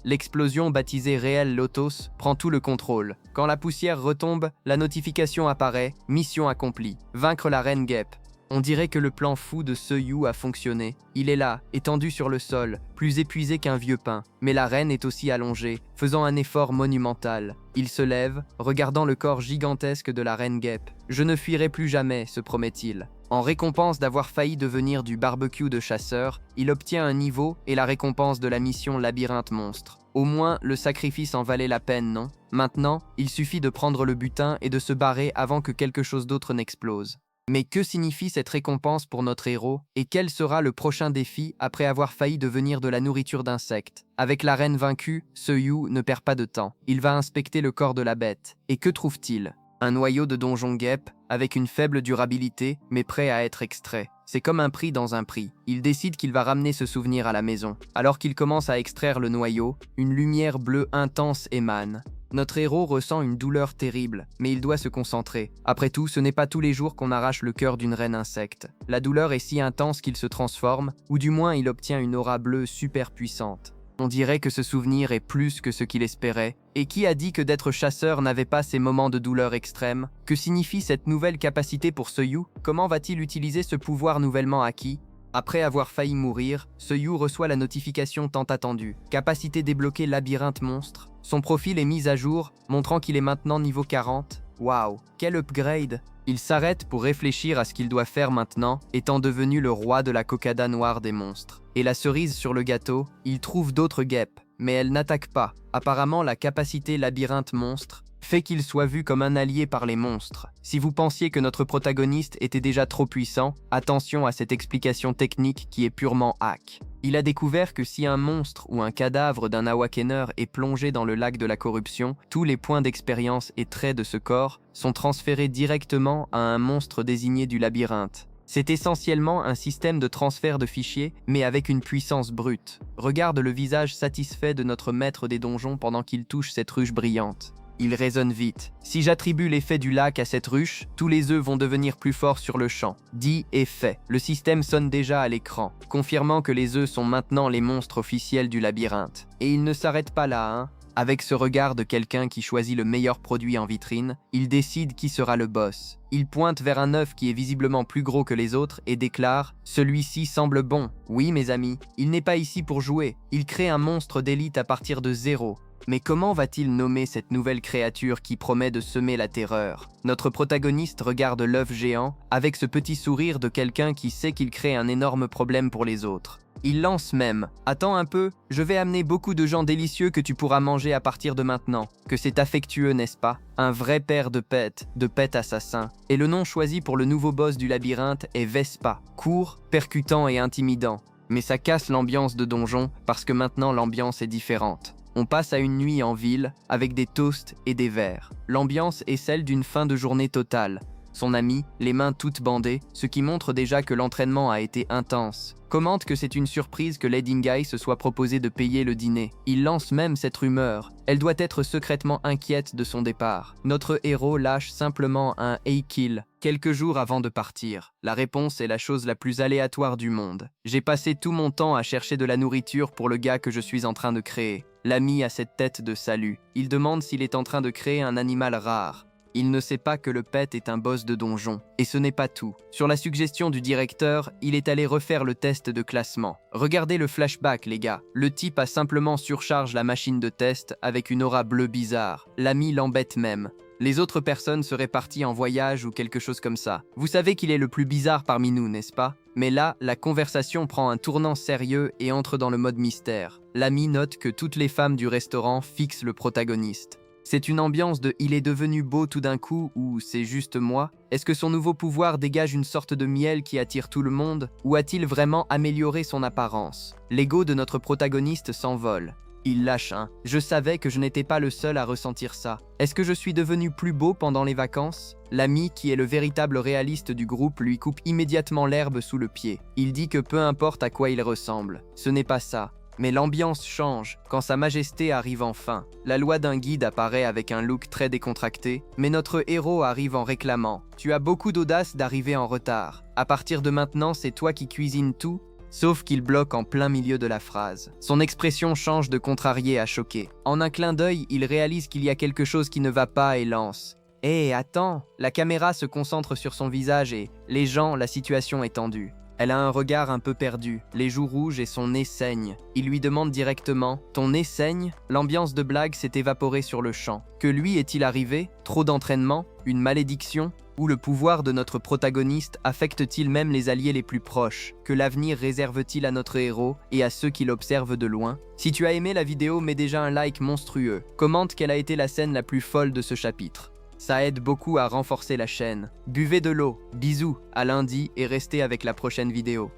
l'explosion baptisée Réel Lotos prend tout le contrôle. Quand la poussière retombe, la notification apparaît, mission accomplie, vaincre la reine guêpe. On dirait que le plan fou de Seoul a fonctionné. Il est là, étendu sur le sol, plus épuisé qu'un vieux pin. Mais la reine est aussi allongée, faisant un effort monumental. Il se lève, regardant le corps gigantesque de la reine guêpe. « Je ne fuirai plus jamais », se promet-il. En récompense d'avoir failli devenir du barbecue de chasseur, il obtient un niveau et la récompense de la mission Labyrinthe Monstre. Au moins, le sacrifice en valait la peine, non? Maintenant, il suffit de prendre le butin et de se barrer avant que quelque chose d'autre n'explose. Mais que signifie cette récompense pour notre héros et quel sera le prochain défi après avoir failli devenir de la nourriture d'insectes? Avec la reine vaincue, Seoul ne perd pas de temps. Il va inspecter le corps de la bête. Et que trouve-t-il? Un noyau de donjon guêpe avec une faible durabilité mais prêt à être extrait. C'est comme un prix dans un prix. Il décide qu'il va ramener ce souvenir à la maison. Alors qu'il commence à extraire le noyau, une lumière bleue intense émane. Notre héros ressent une douleur terrible, mais il doit se concentrer. Après tout, ce n'est pas tous les jours qu'on arrache le cœur d'une reine insecte. La douleur est si intense qu'il se transforme, ou du moins il obtient une aura bleue super puissante. On dirait que ce souvenir est plus que ce qu'il espérait. Et qui a dit que d'être chasseur n'avait pas ces moments de douleur extrême? Que signifie cette nouvelle capacité pour Seoul? Comment va-t-il utiliser ce pouvoir nouvellement acquis? Après avoir failli mourir, Seoul reçoit la notification tant attendue. Capacité débloquée Labyrinthe Monstre. Son profil est mis à jour, montrant qu'il est maintenant niveau 40. Waouh, quel upgrade! Il s'arrête pour réfléchir à ce qu'il doit faire maintenant, étant devenu le roi de la cocada noire des monstres. Et la cerise sur le gâteau, il trouve d'autres guêpes, mais elles n'attaquent pas. Apparemment, la capacité Labyrinthe Monstre fait qu'il soit vu comme un allié par les monstres. Si vous pensiez que notre protagoniste était déjà trop puissant, attention à cette explication technique qui est purement hack. Il a découvert que si un monstre ou un cadavre d'un Awakener est plongé dans le lac de la corruption, tous les points d'expérience et traits de ce corps sont transférés directement à un monstre désigné du labyrinthe. C'est essentiellement un système de transfert de fichiers, mais avec une puissance brute. Regarde le visage satisfait de notre maître des donjons pendant qu'il touche cette ruche brillante. Il raisonne vite. Si j'attribue l'effet du lac à cette ruche, tous les œufs vont devenir plus forts sur le champ. Dit et fait. Le système sonne déjà à l'écran, confirmant que les œufs sont maintenant les monstres officiels du labyrinthe. Et il ne s'arrête pas là, hein. Avec ce regard de quelqu'un qui choisit le meilleur produit en vitrine, il décide qui sera le boss. Il pointe vers un œuf qui est visiblement plus gros que les autres et déclare « Celui-ci semble bon. Oui, mes amis, il n'est pas ici pour jouer. Il crée un monstre d'élite à partir de zéro. » Mais comment va-t-il nommer cette nouvelle créature qui promet de semer la terreur? Notre protagoniste regarde l'œuf géant avec ce petit sourire de quelqu'un qui sait qu'il crée un énorme problème pour les autres. Il lance même « Attends un peu, je vais amener beaucoup de gens délicieux que tu pourras manger à partir de maintenant. » Que c'est affectueux, n'est-ce pas? Un vrai père de pets assassin. Et le nom choisi pour le nouveau boss du labyrinthe est Vespa. Court, percutant et intimidant. Mais ça casse l'ambiance de donjon parce que maintenant l'ambiance est différente. On passe à une nuit en ville, avec des toasts et des verres. L'ambiance est celle d'une fin de journée totale. Son ami, les mains toutes bandées, ce qui montre déjà que l'entraînement a été intense. Commente que c'est une surprise que Lady Guy se soit proposé de payer le dîner. Il lance même cette rumeur. Elle doit être secrètement inquiète de son départ. Notre héros lâche simplement un « hey kill » quelques jours avant de partir. La réponse est la chose la plus aléatoire du monde. J'ai passé tout mon temps à chercher de la nourriture pour le gars que je suis en train de créer. L'ami a cette tête de salut. Il demande s'il est en train de créer un animal rare. Il ne sait pas que le pet est un boss de donjon. Et ce n'est pas tout. Sur la suggestion du directeur, il est allé refaire le test de classement. Regardez le flashback, les gars. Le type a simplement surcharge la machine de test avec une aura bleue bizarre. L'ami l'embête même. Les autres personnes seraient parties en voyage ou quelque chose comme ça. Vous savez qu'il est le plus bizarre parmi nous, n'est-ce pas? Mais là, la conversation prend un tournant sérieux et entre dans le mode mystère. L'ami note que toutes les femmes du restaurant fixent le protagoniste. C'est une ambiance de il est devenu beau tout d'un coup ou c'est juste moi? Est-ce que son nouveau pouvoir dégage une sorte de miel qui attire tout le monde? Ou a-t-il vraiment amélioré son apparence? L'ego de notre protagoniste s'envole. Il lâche un « Je savais que je n'étais pas le seul à ressentir ça. Est-ce que je suis devenu plus beau pendant les vacances ?» L'ami, qui est le véritable réaliste du groupe, lui coupe immédiatement l'herbe sous le pied. Il dit que peu importe à quoi il ressemble. Ce n'est pas ça. Mais l'ambiance change quand Sa Majesté arrive enfin. La loi d'un guide apparaît avec un look très décontracté, mais notre héros arrive en réclamant « Tu as beaucoup d'audace d'arriver en retard. À partir de maintenant, c'est toi qui cuisines tout ?» Sauf qu'il bloque en plein milieu de la phrase. Son expression change de contrarié à choqué. En un clin d'œil, il réalise qu'il y a quelque chose qui ne va pas et lance « Hé, attends !» La caméra se concentre sur son visage et les gens, la situation est tendue. Elle a un regard un peu perdu, les joues rouges et son nez saigne. Il lui demande directement « Ton nez saigne ?» L'ambiance de blague s'est évaporée sur le champ. Que lui est-il arrivé? Trop d'entraînement? Une malédiction? Ou le pouvoir de notre protagoniste affecte-t-il même les alliés les plus proches? Que l'avenir réserve-t-il à notre héros et à ceux qui l'observent de loin? Si tu as aimé la vidéo, mets déjà un like monstrueux. Commente quelle a été la scène la plus folle de ce chapitre. Ça aide beaucoup à renforcer la chaîne. Buvez de l'eau. Bisous, à lundi et restez avec la prochaine vidéo.